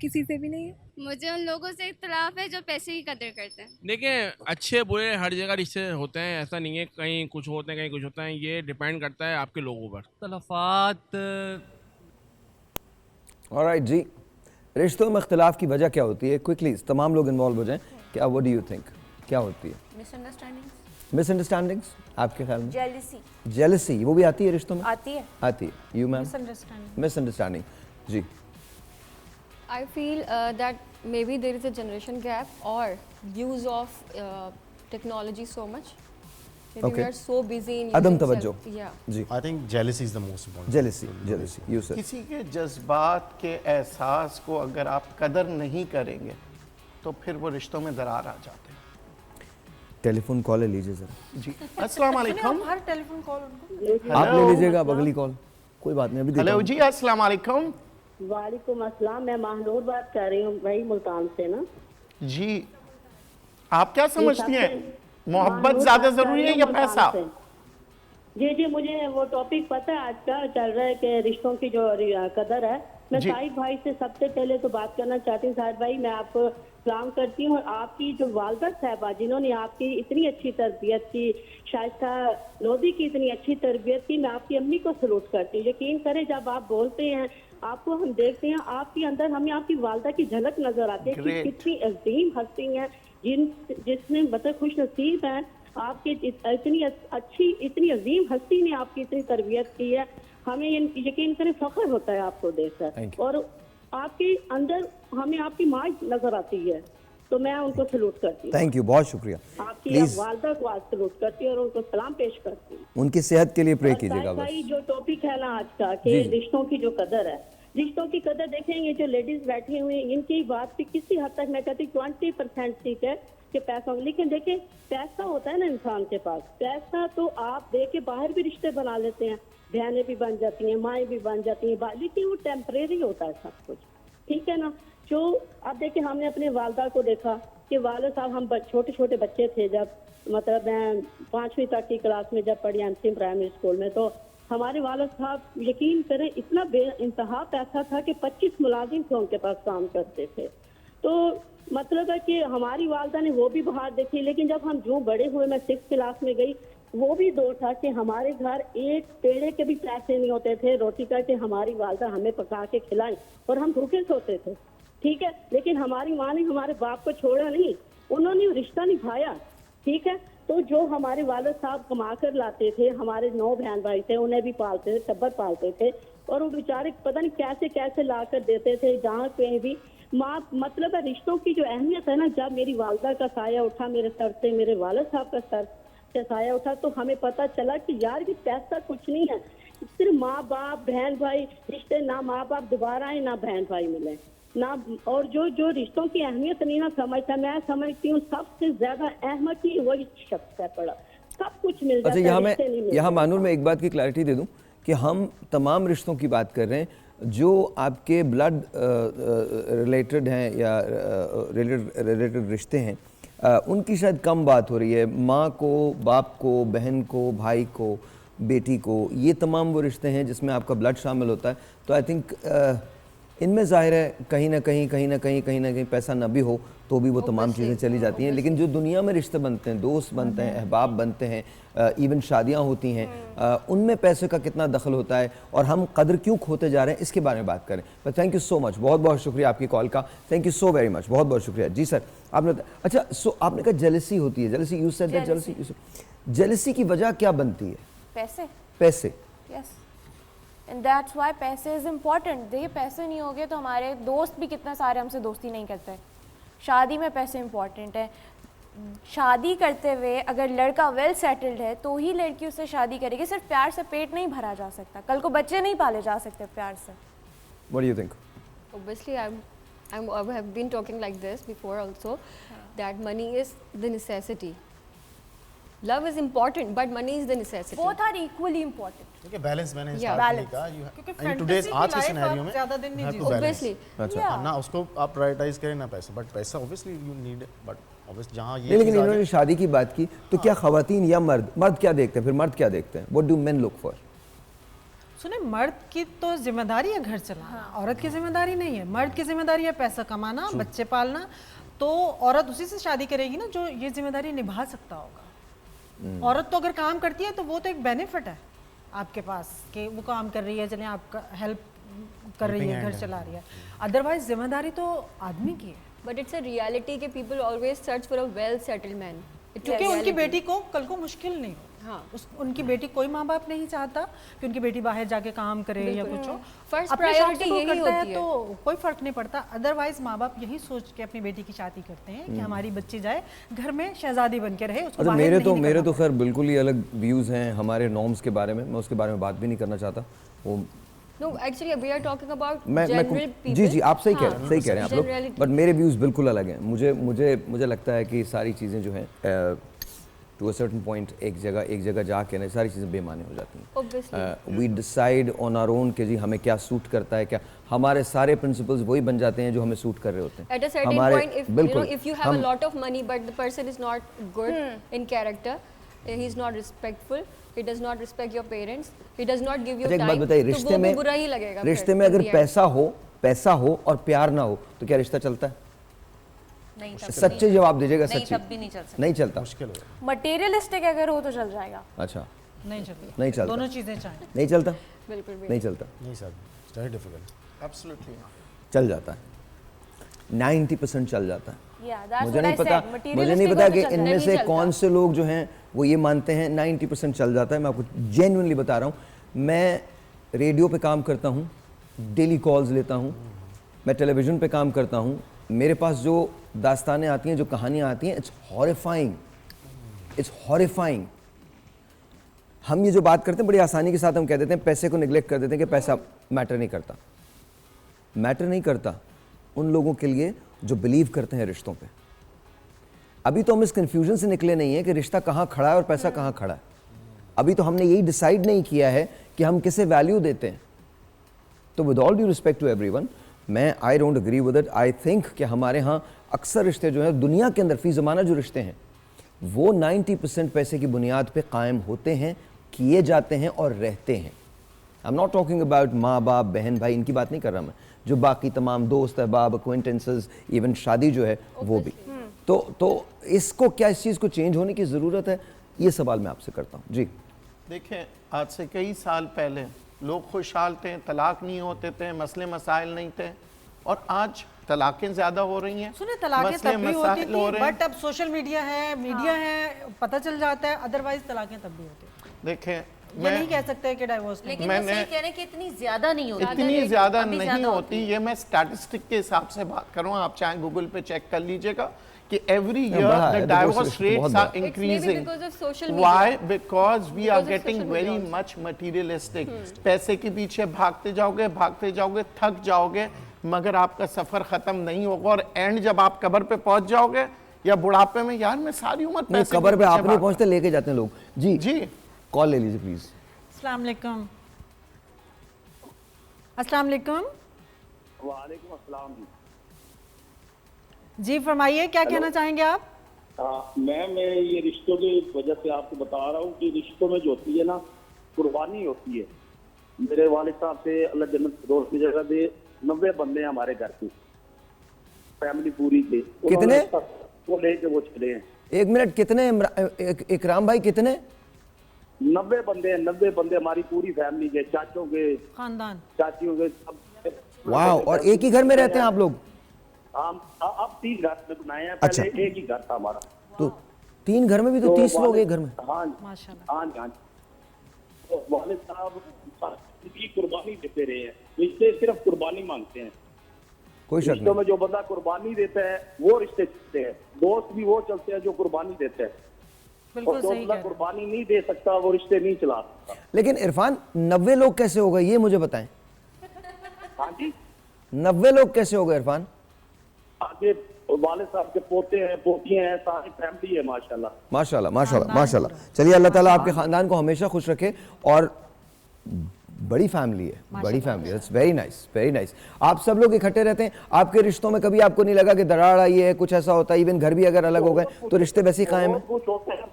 T: किसी से भी नहीं है।
R: मुझे उन लोगों से इख्तलाफ है जो पैसे की कदर करते हैं।
H: देखिए, अच्छे बुरे हर जगह रिश्ते होते हैं, ऐसा नहीं है, कहीं कुछ होते हैं कहीं कुछ होता है, ये डिपेंड करता है आपके लोगों पर।
U: तलफ़ात।
A: ऑलराइट जी, रिश्तों में इख्तिलाफ की वजह क्या होती है? क्विकली तमाम लोग इन्वॉल्व हो जाएं। क्या व्हाट डू यू थिंक क्या होती है?
F: मिसअंडरस्टैंडिंग्स।
A: मिसअंडरस्टैंडिंग्स आपके ख्याल में?
G: जेलसी।
A: जेलसी वो भी आती है रिश्तों में?
G: आती है।
A: आती है। You ma'am? मिसअंडरस्टैंडिंग जी।
F: I feel that maybe there is a generation gap or use of technology so much. Maybe we
A: Okay.
F: are so busy in
A: अदम
F: using
A: तवज्जो।
F: Yeah.
A: जी।
M: I think jealousy is the most important.
A: Jealousy you sir.
E: किसी के जज्बात के एहसास को अगर आप कदर नहीं करेंगे तो फिर वो रिश्तों में दरार आ जाते हैं।
A: टेलीफोन कॉल ले लीजिए जरा।
E: जी अस्सलाम वालेकुम।
V: हर टेलीफोन कॉल उनको
A: आप ले लीजिएगा अब अगली कॉल। कोई बात नहीं अभी देता
E: हेलो
A: हूं।
E: जी अस्सलाम वालेकुम।
N: वालेकुम अस्सलाम। मैं महानूर बात कर रही हूँ भाई मुल्तान से ना।
E: जी आप क्या समझती हैं, मोहब्बत ज्यादा जरूरी है या पैसा?
N: जी जी मुझे वो टॉपिक पता है आज का चल रहा है कि रिश्तों की जो कदर है। मैं साहिद भाई से सबसे पहले तो बात करना चाहती हूँ। साहिद भाई मैं आपको सलाम करती हूँ और आपकी जो वालदा साहबा जिन्होंने आपकी इतनी अच्छी तरबियत की, शाइस्ता लोधी की इतनी अच्छी तरबियत की, मैं आपकी अम्मी को सलूट करती हूँ। यकीन करें जब आप बोलते हैं आपको हम देखते हैं आपके अंदर हमें आपकी वालदा की झलक नजर आती है कि कितनी अजीम हस्ती है जिसने मतलब खुश नसीब है आपकी इतनी अच्छी इतनी अजीम हस्ती ने आपकी इतनी तरबियत की है। हमें यकीन करें फख्र होता है आपको देखकर और आपके अंदर हमें आपकी माँ नजर आती है तो मैं उनको सलूट करती हूँ।
A: थैंक यू बहुत शुक्रिया।
N: आपकी वालदा को आज सलूट करती हूँ और उनको सलाम पेश करती हूँ।
A: उनकी सेहत के लिए प्रे कीजिएगा बस।
N: भाई जो टॉपिक है ना आज का कि रिश्तों की जो कदर है, रिश्तों की कदर देखेंगे जो लेडीज बैठी हुई इनकी बात भी किसी हद तक मैं कहती 20% ठीक है कि पैसा, लेकिन देखिए पैसा होता है ना इंसान के पास, पैसा तो आप दे के बाहर भी रिश्ते बना लेते हैं, बहनें भी बन जाती हैं, माएँ भी बन जाती हैं, लेकिन वो टेम्परेरी होता है सब कुछ, ठीक है ना। जो अब देखिए हमने अपने वालदा को देखा कि वाले साहब हम छोटे छोटे बच्चे थे जब मतलब मैं 5वीं तक की क्लास में जब पढ़ी एमसी प्राइमरी स्कूल में, तो हमारे वालिद साहब यकीन करें इतना बेइंतहा पैसा था कि 25 मुलाजिम थे उनके पास काम करते थे। तो मतलब है कि हमारी वालदा ने वो भी बाहर देखी, लेकिन जब हम जो बड़े हुए मैं 6th क्लास में गई वो भी दौर था कि हमारे घर एक पेड़े के भी पैसे नहीं होते थे रोटी का कि हमारी वालदा हमें पका के खिलाई और हम भूखे सोते थे, ठीक है। लेकिन हमारी माँ ने हमारे बाप को छोड़ा नहीं, उन्होंने रिश्ता निभाया, ठीक है। तो जो हमारे वालिद साहब कमा कर लाते थे, हमारे 9 बहन भाई थे उन्हें भी पालते थे, टब्बर पालते थे और वो बेचारे पता नहीं कैसे कैसे ला कर देते थे जहाँ कहीं भी माँ। मतलब है रिश्तों की जो अहमियत है ना, जब मेरी वालदा का साया उठा मेरे सर से, मेरे वालिद साहब का सर से साया उठा तो हमें पता चला कि यार ये पैसा कुछ नहीं है, सिर्फ माँ बाप बहन भाई रिश्ते, ना माँ बाप दोबारा आए ना बहन भाई मिले ना, और जो रिश्तों की अहमियत नहीं ना समझता, मैं समझती हूँ सबसे ज्यादा अहमियत ही वही शख्स है पड़ा, सब कुछ मिल जाता है।
A: अच्छा यहाँ मानूर में एक बात की क्लैरिटी दे दूँ कि हम तमाम रिश्तों की बात कर रहे हैं जो आपके ब्लड रिलेटेड हैं या रिलेटेड रिश्ते हैं, उनकी शायद कम बात हो रही है। माँ को, बाप को, बहन को, भाई को, बेटी को, ये तमाम वो रिश्ते हैं जिसमें आपका ब्लड शामिल होता है। तो आई थिंक इनमें ज़ाहिर है कहीं ना कहीं पैसा ना भी हो तो भी वो तमाम चीज़ें चली जाती हैं। लेकिन जो दुनिया में रिश्ते बनते हैं, दोस्त बनते हैं, अहबाब बनते हैं, इवन शादियां होती हैं, उनमें पैसे का कितना दखल होता है और हम कदर क्यों खोते जा रहे हैं, इसके बारे में बात करें। पर थैंक यू सो मच, बहुत बहुत शुक्रिया आपकी कॉल का, thank you so very much, बहुत बहुत शुक्रिया। जी सर आपने अच्छा आपने कहा जेलसी होती है, jealousy you said that jealousy, jealousy की वजह क्या बनती है? पैसे।
G: यस एंड दैट्स व्हाई पैसे इज इम्पोर्टेंट। देखिए पैसे नहीं होंगे तो हमारे दोस्त भी कितने सारे हमसे दोस्ती नहीं करते। शादी में पैसे इम्पोर्टेंट है। शादी करते हुए अगर लड़का वेल सेटल्ड है तो ही लड़की उससे शादी करेगी। सिर्फ प्यार से पेट नहीं भरा जा सकता, कल को बच्चे नहीं पाले जा सकते प्यार से।
A: What do you think?
F: Obviously, I have been talking like this before also, that money is the necessity. Love is important, but money is the necessity.
G: Both are equally important.
M: Okay, balance मैंने
F: balance.
M: कहा today's आज के scenario में
V: ज़्यादा दिन नहीं जी
F: obviously.
M: अच्छा ना उसको आप प्रायोरिटाइज करें ना पैसा, बट पैसा obviously you need it, but obviously जहाँ ये
A: लेकिन इन्होंने शादी की बात की तो क्या खवातीन या मर्द क्या देखते हैं? फिर मर्द क्या देखते हैं? What do men look for?
V: सुने, मर्द की तो जिम्मेदारी है घर चलाना, औरत की जिम्मेदारी नहीं है। मर्द की जिम्मेदारी है पैसा कमाना, बच्चे पालना, तो औरत उसी से शादी करेगी ना जो ये जिम्मेदारी निभा सकता होगा। औरत तो अगर काम करती है तो वो तो एक बेनिफिट है आपके पास कि वो काम कर रही है, चलिए आपका हेल्प कर रही है, घर चला रही है, अदरवाइज जिम्मेदारी तो आदमी की है।
F: But it's a reality कि people always search for a well settled man.
V: क्योंकि उनकी
F: reality.
V: बेटी को कल को मुश्किल नहीं हो।
F: हाँ,
V: उनकी बेटी कोई माँ बाप नहीं चाहता कि उनकी बेटी बाहर जाके काम करे या
F: बिल्कुल।
V: कुछ हो।
F: First
V: अपने हिसाब
F: priority
V: से वो
F: यही
V: करता है
F: होती है।
V: तो कोई फर्क नहीं पड़ता। अदरवाइज माँ बाप यही सोच के अपनी बेटी की शादी करते हैं कि हमारी बच्ची जाए घर में शहजादी बन के रहे, उसको
A: अच्छा,
V: बाहर
A: मेरे
V: नहीं
A: तो
V: निकलना
A: खैर बिल्कुल ही अलग व्यूज़ हैं हमारे नॉर्म्स के बारे में, मैं उसके बारे में बात भी नहीं करना चाहता। वो
F: No, actually we are talking about
A: मैं
F: general people.
A: जी जी, आप सही कह
F: हाँ,
A: रहे हैं, सही कह रहे हैं आप लोग,
F: generality.
A: बट मेरे व्यूज़ बिल्कुल अलग हैं। मुझे लगता है कि सारी चीज़ें जो हैं टू अ सर्टेन पॉइंट एक जगह जाके ना सारी चीज़ें बेमानी हो जाती हैं।
F: Obviously.
A: We decide on our own कि जी हमें क्या सूट करता है, क्या हमारे सारे प्रिंसिपल्स वही बन जाते हैं जो हमें सूट कर रहे होते हैं।
F: At a certain
A: हमारे
F: point, if you know,
A: बिल्कुल
F: if you have a
A: हम
F: lot of money but the person is not good in character, he is not respectful, he does not respect your parents, he does not give you
A: अच्छा, एक
F: time,
A: बात बताइए,
F: तो वो भी बुरा ही लगेगा।
A: रिश्ते में अगर पैसा हो और प्यार ना हो तो क्या रिश्ता चलता है?
G: नहीं, तब
A: सच्चे जवाब दीजिएगा।
G: नहीं,
A: सच्चे
G: तब भी नहीं चल सकता।
A: नहीं चलता।
M: मुश्किल हो।
G: मटेरियलिस्टिक अगर हो तो चल जाएगा।
A: अच्छा,
V: नहीं चलता।
A: नहीं चलता।
V: दोनों चीजें चाहिए।
A: नहीं चलता,
F: बिल्कुल भी
A: नहीं चलता।
M: नहीं sir, it's very difficult.
E: Absolutely
A: चल जाता है, 90% चल जाता है।
G: Yeah, that's
A: मुझे
G: what
A: नहीं
G: I
A: पता,
G: said.
A: मुझे नहीं
G: Materialistic
A: पता
G: हो तो
A: कि
G: चल
A: इनमें
G: जाएगा।
A: से
G: नहीं
A: कौन
G: चलता।
A: से लोग जो हैं वो ये मानते हैं 90% चल जाता है। मैं आपको जेन्युइनली बता रहा हूँ, मैं रेडियो पे काम करता हूँ, डेली कॉल्स लेता हूँ, मैं टेलीविज़न पे काम करता हूँ, मेरे पास जो दास्तानें आती हैं, जो कहानियाँ आती हैं, इट्स हॉरिफाइंग, इट्स हॉरिफाइंग। हम ये जो बात करते हैं बड़ी आसानी के साथ हम कह देते हैं, पैसे को निगलेक्ट कर देते हैं कि पैसा मैटर नहीं करता। मैटर नहीं करता उन लोगों के लिए जो बिलीव करते हैं रिश्तों पे। अभी तो हम इस कंफ्यूजन से निकले नहीं है कि रिश्ता कहाँ खड़ा है और पैसा कहाँ खड़ा है। अभी तो हमने यही डिसाइड नहीं किया है कि हम किसे वैल्यू देते हैं। तो with all due respect to everyone, मैं I don't agree with it. I think कि हमारे यहाँ अक्सर रिश्ते जो हैं दुनिया के अंदर फी ज़माना जो रिश्ते हैं वो 90% पैसे की बुनियाद पे कायम होते हैं, किए जाते हैं और रहते हैं। आई एम नॉट टॉकिंग अबाउट माँ बाप बहन भाई, इनकी बात नहीं कर रहा मैं, जो बाकी तमाम दोस्त अहबाब अक्वेंटेंसेस, इवन शादी जो है वो भी। तो इसको क्या, इस चीज़ को चेंज होने की ज़रूरत है, ये सवाल मैं आपसे करता हूँ। जी
E: देखें, आज से कई साल पहले लोग खुशहाल थे, तलाक नहीं होते थे, मसले मसाइल नहीं थे, और आज तलाकें ज़्यादा हो रही हैं।
V: सुने, तलाकें
E: मसले
V: तब भी होती
E: मसाइल हो
V: थी,
E: रहे हैं।
V: बट अब सोशल मीडिया है, पता चल जाता है। अदरवाइज तलाकें तब भी होती हैं।
E: देखें,
V: ये नहीं कह सकते कि डाइवोर्स नहीं।
G: लेकिन वो सही कह रहे हैं कि इतनी ज्यादा नहीं होती।
E: इतनी ज़्यादा
G: अभी
E: नहीं
G: ज़्यादा
E: होती। ये मैं स्टैटिस्टिक के हिसाब से बात कर रहा हूँ, आप चाहे गूगल पे चेक कर लीजिएगा कि every year
A: बढ़ा है,
E: the
A: divorce
E: divorce
A: rate
E: rates
A: बहुत
E: are
A: बढ़ा है।
F: It's maybe
E: increasing.
F: because of social
E: Why?
F: media.
E: Because we are
F: Because of
E: getting
F: social
E: very
F: media
E: much materialistic. पैसे के पीछे भागते जाओगे, थक जाओगे, मगर आपका सफर खत्म नहीं होगा, और एंड जब आप कब्र पे पहुंच जाओगे या बुढ़ापे में, यार मैं सारी उम्र
A: नहीं,
E: पैसे
A: कब्र
E: के
A: पे आप
E: पीछे
A: नहीं
E: भागा।
A: पहुंचते, लेके जाते हैं लोग। जी
E: जी,
A: कॉल ले लीजिए प्लीज।
V: अस्सलाम वालेकुम। अस्सलाम वालेकुम।
W: वालेकुम अस्सलाम जी।
V: जी फरमाइए, क्या कहना चाहेंगे आप?
W: मैं ये रिश्तों की वजह से आपको बता रहा हूँ कि रिश्तों में जो होती है ना, कुर्बानी होती है। मेरे वालिद साहब से अल्लाह जन्नत फिरदौस की जगह दे, 90 बंदे हैं हमारे घर की, फैमिली पूरी थी।
A: कितने?
W: वो लेके वो चले हैं।
A: एक मिनट, कितने इकराम भाई, कितने?
W: 90 बंदे हैं, 90 बंदे हमारी पूरी फैमिली के, चाचों के,
V: खानदान,
W: चाचियों के, सब।
A: वाह, और एक ही घर में रहते हैं आप लोग?
W: हम अब 3 घर में बनाए हैं,
A: अच्छा।
W: पहले एक ही घर था हमारा।
A: तो 3 घर में भी तो 30 लोग एक घर में?
W: हाँ
V: माशाल्लाह।
W: हाँ। तो वालिद साहब की कुर्बानी देते रहे हैं, रिश्ते सिर्फ कुर्बानी मांगते हैं।
A: कोई शक
W: रिश्तों
A: नहीं।
W: में जो बंदा कुर्बानी देता है वो रिश्ते चलते हैं। दोस्त भी वो चलते हैं जो कुर्बानी देते हैं, और जो बंदा कुर्बानी नहीं दे सकता वो रिश्ते नहीं चला सकता।
A: लेकिन इरफान, 90 लोग कैसे हो गए, ये मुझे बताएं।
W: हाँ जी,
A: 90 लोग कैसे हो गए इरफान?
W: आगे वाले साहब के पोते हैं, पोतियां हैं, सारी फैमिली है माशाल्लाह।
A: माशाल्लाह माशाल्लाह माशाल्लाह। चलिए, अल्लाह ताला आपके खानदान को हमेशा खुश रखे, और बड़ी फैमिली है, बड़ी फैमिली है। It's very nice, very nice. आप सब लोग इकट्ठे रहते हैं, आपके रिश्तों में कभी आपको नहीं लगा कि दरार आई है, कुछ ऐसा होता है? इवन घर भी अगर अलग हो गए तो रिश्ते वैसे ही कायम है?
W: कुछ होते हैं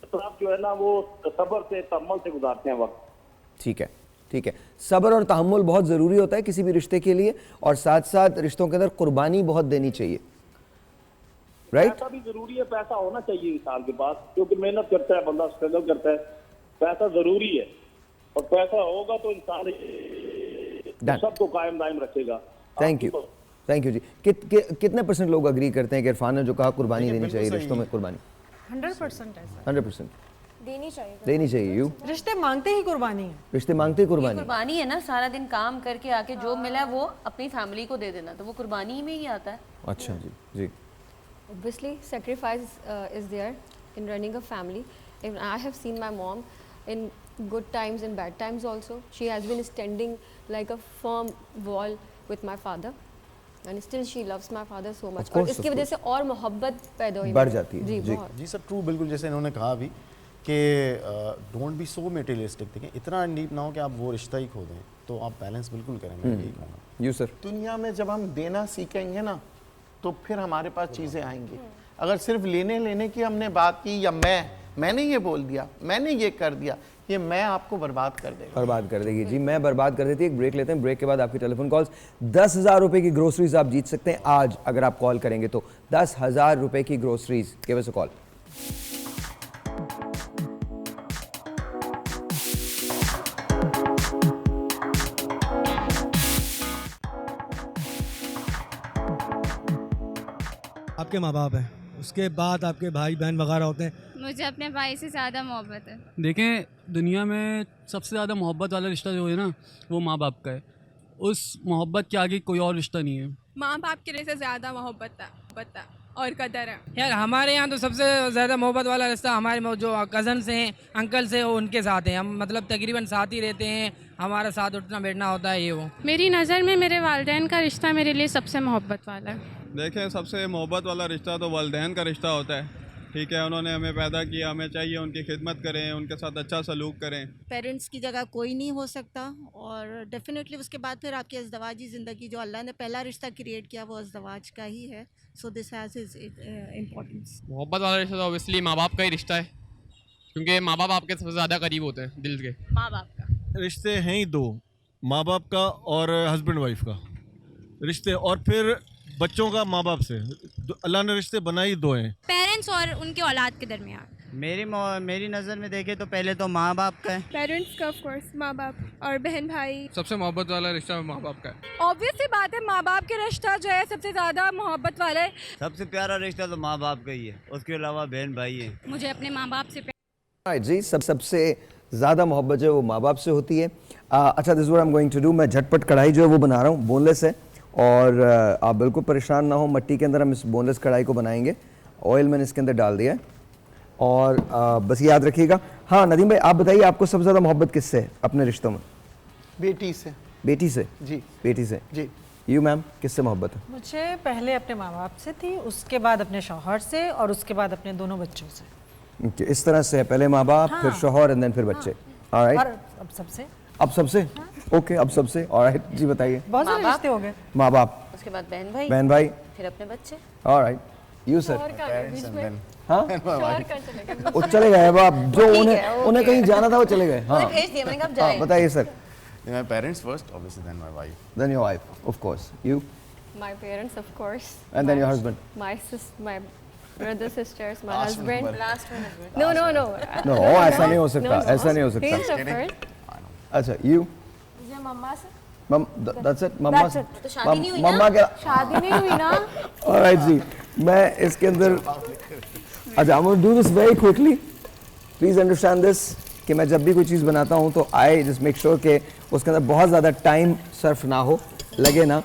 W: साहब जो है ना, वो सब्र से तहम्मुल से गुजारते हैं वक्त।
A: ठीक है, ठीक है। सब्र और तहम्मुल बहुत ज़रूरी होता है किसी भी रिश्ते के लिए, और साथ साथ रिश्तों के अंदर कुर्बानी बहुत देनी चाहिए, राइट?
W: पैसा भी जरूरी है, पैसा होना चाहिए इंसान के पास, क्योंकि मेहनत करता है बंदा, स्ट्रगल करता है, पैसा जरूरी है, और पैसा होगा तो इंसान सबको कायम दायम रखेगा।
A: थैंक यू, थैंक यू जी। कितने % लोग अग्री करते हैं कि इरफान ने जो कहा कुर्बानी देनी चाहिए रिश्तों में? कुर्बानी
V: 100% ऐसा
A: 100%
G: देनी चाहिए।
A: देनी चाहिए। यू
V: रिश्ते मांगते ही कुर्बानी है।
A: रिश्ते मांगते ही
C: ये
A: कुर्बानी।
C: कुर्बानी है ना, सारा दिन काम करके आके जो मिला है वो अपनी फैमिली को दे देना, तो वो कुर्बानी में ही आता है।
A: अच्छा जी जी।
F: Obviously, sacrifice is there in running a family. And I have seen my mom in good times and bad times also. She has been standing like a firm wall with my father. And still she loves my father so much. और इसकी वजह से और मोहब्बत पैदा हुई
A: बढ़ जाती है।
F: जी
A: जी
F: बहुत।
M: जी सर, ट्रू, बिल्कुल जैसे इन्होंने कहा अभी कि डोंट बी सो मटेरियलिस्टिक। देखें, इतना डीप ना हो कि आप वो रिश्ता ही खो दें, तो आप बैलेंस बिल्कुल करें। मैं यही कहूँगा।
A: You sir.
E: दुनिया में जब हम देना सीखेंगे ना तो फिर हमारे पास चीज़ें आएंगी। अगर सिर्फ लेने लेने की हमने बात की, या मैंने ये बोल दिया, मैंने ये कर दिया, ये मैं आपको बर्बाद कर देगा।
A: बर्बाद कर देगी जी, मैं बर्बाद कर देती। एक ब्रेक लेते हैं, ब्रेक के बाद आपकी टेलीफोन कॉल्स। 10,000 रुपए की ग्रोसरीज आप जीत सकते हैं आज अगर आप कॉल करेंगे तो। 10,000 रुपए की groceries, give us a call.
I: आपके माँ बाप हैं, उसके बाद आपके भाई बहन वगैरह होते हैं।
H: मुझे अपने भाई से ज़्यादा मोहब्बत है।
U: देखें, दुनिया में सबसे ज़्यादा मोहब्बत वाला रिश्ता जो है ना, वो माँ बाप का है। उस मोहब्बत के आगे कोई और रिश्ता नहीं है।
P: माँ बाप के रिश्ते ज़्यादा मोहब्बत है और कदर है।
D: यार हमारे यहाँ तो सबसे ज़्यादा मोहब्बत वाला रिश्ता हमारे जो कज़न्स हैं, अंकल्स हैं, वो उनके साथ हैं। हम मतलब तकरीबन साथ ही रहते हैं, हमारा साथ उठना बैठना होता है, ये वो।
H: मेरी नज़र में मेरे वालिदैन का रिश्ता मेरे लिए सबसे मोहब्बत वाला है।
K: देखें, सबसे मोहब्बत वाला रिश्ता तो वालिदैन का रिश्ता होता है। ठीक है, उन्होंने हमें पैदा किया, हमें चाहिए उनकी खिदमत करें, उनके साथ अच्छा सलूक करें।
L: पेरेंट्स की जगह कोई नहीं हो सकता। और डेफिनेटली उसके बाद फिर आपकी अज़दवाजी ज़िंदगी, जो अल्लाह ने पहला रिश्ता क्रिएट किया वो अज़दवाज का ही है। So this has his importance.
O: मोहब्बत वाला रिश्ता तो ऑब्वियसली माँ बाप का ही रिश्ता है, क्योंकि माँ बाप आपके सबसे ज़्यादा करीब होते हैं दिल के।
P: माँ बाप का
X: रिश्ते हैं ही दो, माँ बाप का और हस्बैंड वाइफ का रिश्ते, और फिर बच्चों का माँ बाप से। अल्लाह ने रिश्ते बनाए ही दो हैं,
R: पेरेंट्स और उनके औलाद के दरमियान।
S: मेरी नज़र में देखें तो पहले तो माँ बाप का है।
P: पेरेंट्स का ऑफ कोर्स, माँ बाप और बहन भाई।
Q: सबसे मोहब्बत वाला रिश्ता माँ बाप का है।
T: ऑब्वियस सी बात है, माँ बाप के रिश्ता जो है सबसे ज़्यादा मोहब्बत वाला है।
J: सबसे प्यारा रिश्ता तो माँ बाप का ही है, उसके अलावा बहन भाई है।
R: मुझे अपने माँ बाप से
A: जी, सबसे ज़्यादा मोहब्बत जो है वो माँ बाप से होती है। अच्छा, this what I am going to do. मैं झटपट कढ़ाई जो है वो बना रहा हूँ, बोनलेस है। और आप बिल्कुल परेशान ना हो, मट्टी के अंदर हम इस बोनलेस कढ़ाई को बनाएंगे। ऑयल मैंने इसके अंदर डाल दिया है। और बस याद रखिएगा। हाँ नदीम भाई, आप बताइए, आपको सबसे ज़्यादा मोहब्बत किससे है अपने रिश्तों में?
E: बेटी से।
A: बेटी से?
E: जी।
A: बेटी से
E: जी।
A: यू मैम, किससे मोहब्बत है?
V: मुझे पहले अपने माँ बाप से थी, उसके बाद अपने शौहर से, और उसके बाद अपने दोनों बच्चों से।
A: okay, इस तरह से है, पहले माँ बाप,
V: हाँ।
A: फिर शौहर एंड देन फिर बच्चे। ऑलराइट।
V: और अब सबसे।
A: अब सबसे? ओके, अब सबसे। ऑलराइट जी, बताइए।
V: बहुत सारे रिश्ते हो गए।
A: माँ बाप,
C: उसके बाद बहन भाई,
A: बहन भाई,
C: फिर अपने बच्चे।
A: ऑलराइट। You sir? हाँ, वो चले गए बाप, जो उन्हें कहीं जाना था वो चले गए। हाँ,
C: भेज दिया मैंने, कब जाए?
A: बताइए sir.
M: My parents first, obviously, then my wife.
A: Then your wife, of course. You?
F: My parents, of course.
A: And then your husband?
F: My brothers, sisters, my
M: Last
F: husband.
M: one.
C: Last one as well.
F: No.
A: No, ऐसा नहीं हो सकता, ऐसा नहीं हो सकता।
F: He's the first.
A: अच्छा, you?
G: मुझे मम्मा से।
A: That's it, मम्मा से।
G: तो शादी नहीं हुई ना?
A: मम्मा क्या?
G: शादी नहीं हुई ना?
A: Alright जी, मैं इसके अंदर, अच्छा, I'm going to do this very quickly. Please understand this, कि मैं जब भी कोई चीज़ बनाता हूँ तो I just make sure कि उसके अंदर बहुत ज़्यादा टाइम सर्फ ना हो, लगे ना।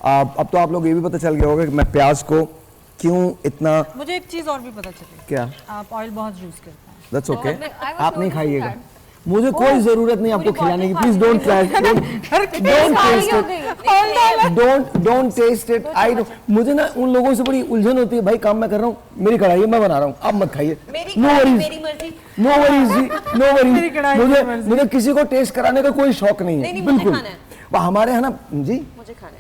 A: अब तो आप लोग ये भी पता चल गया होगा कि मैं प्याज को क्यों इतना।
V: मुझे एक चीज़ और भी पता चली।
A: क्या?
V: आप ऑयल बहुत यूज़ करते हैं।
A: That's okay. आप नहीं खाइएगा, मुझे कोई जरूरत नहीं आपको खिलाने की। Please don't don't taste it. I मुझे ना उन लोगों से बड़ी उलझन होती है, भाई काम मैं कर रहा हूँ, मेरी कढ़ाई है, मैं बना रहा हूँ, आप मत खाइए। No worries. मुझे किसी को टेस्ट कराने का कोई शौक नहीं है, बिल्कुल। हमारे है ना जी,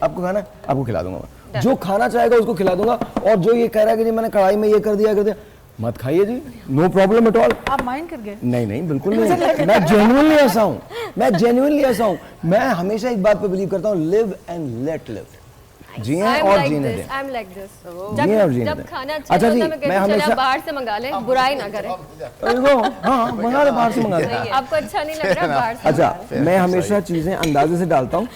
A: आपको खाना है, आपको खिला दूंगा। जो खाना चाहेगा उसको खिला दूंगा। और जो ये कह रहा है कि जी मैंने कढ़ाई में ये कर दिया, मत खाइए जी, नो प्रॉब्लम एट ऑल।
V: आप माइंड कर गए?
A: नहीं, बिल्कुल नहीं। मैं जेन्युइनली ऐसा हूँ, मैं हमेशा एक बात पे बिलीव करता हूँ, लिव एंड लेट लिव। जिए और जीने दें।
F: I'm like this.
A: जिए और जीने
F: जब
A: दें।
F: खाना अच्छा
A: अच्छा जी,
F: होता है,
A: मैं हमेशा
F: बाहर से मंगा ले, बुराई ना करें।
A: हाँ, मंगा ले, बाहर से मंगा ले।
F: आपको अच्छा नहीं लग रहा, बाहर से।
A: अच्छा, मैं हमेशा चीज़ें अंदाजे से डालता हूँ।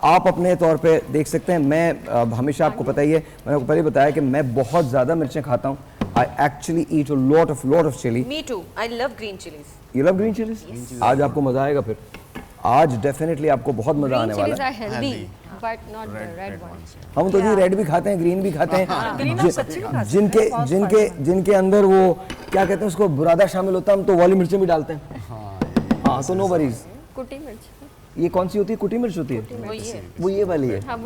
A: आप अपने तौर पे देख सकते हैं। मैं हमेशा, आपको पता ही है, मैंने आपको पहले बताया कि मैं बहुत ज़्यादा मिर्चें खाता हूँ। I actually eat a lot of chili.
C: Me too. I love green chilies.
A: You love green chilies? Yes. आज आपको मजा आएगा फिर. आज डेफिनेटली आपको बहुत मजा आने वाला है.
F: Green chilies are healthy, but not the red ones.
A: हम तो जी रेड भी खाते हैं, ग्रीन भी खाते हैं. जिनके अंदर वो क्या कहते हैं उसको बुरादा शामिल होता है, हम तो वाली मिर्चें भी डालते हैं. हाँ तो नो वरीज.
F: कुटी मिर्च.
A: ये कौन सी होती है? कुटी मिर्च होती है. वो ये वाली है.
F: हाँ,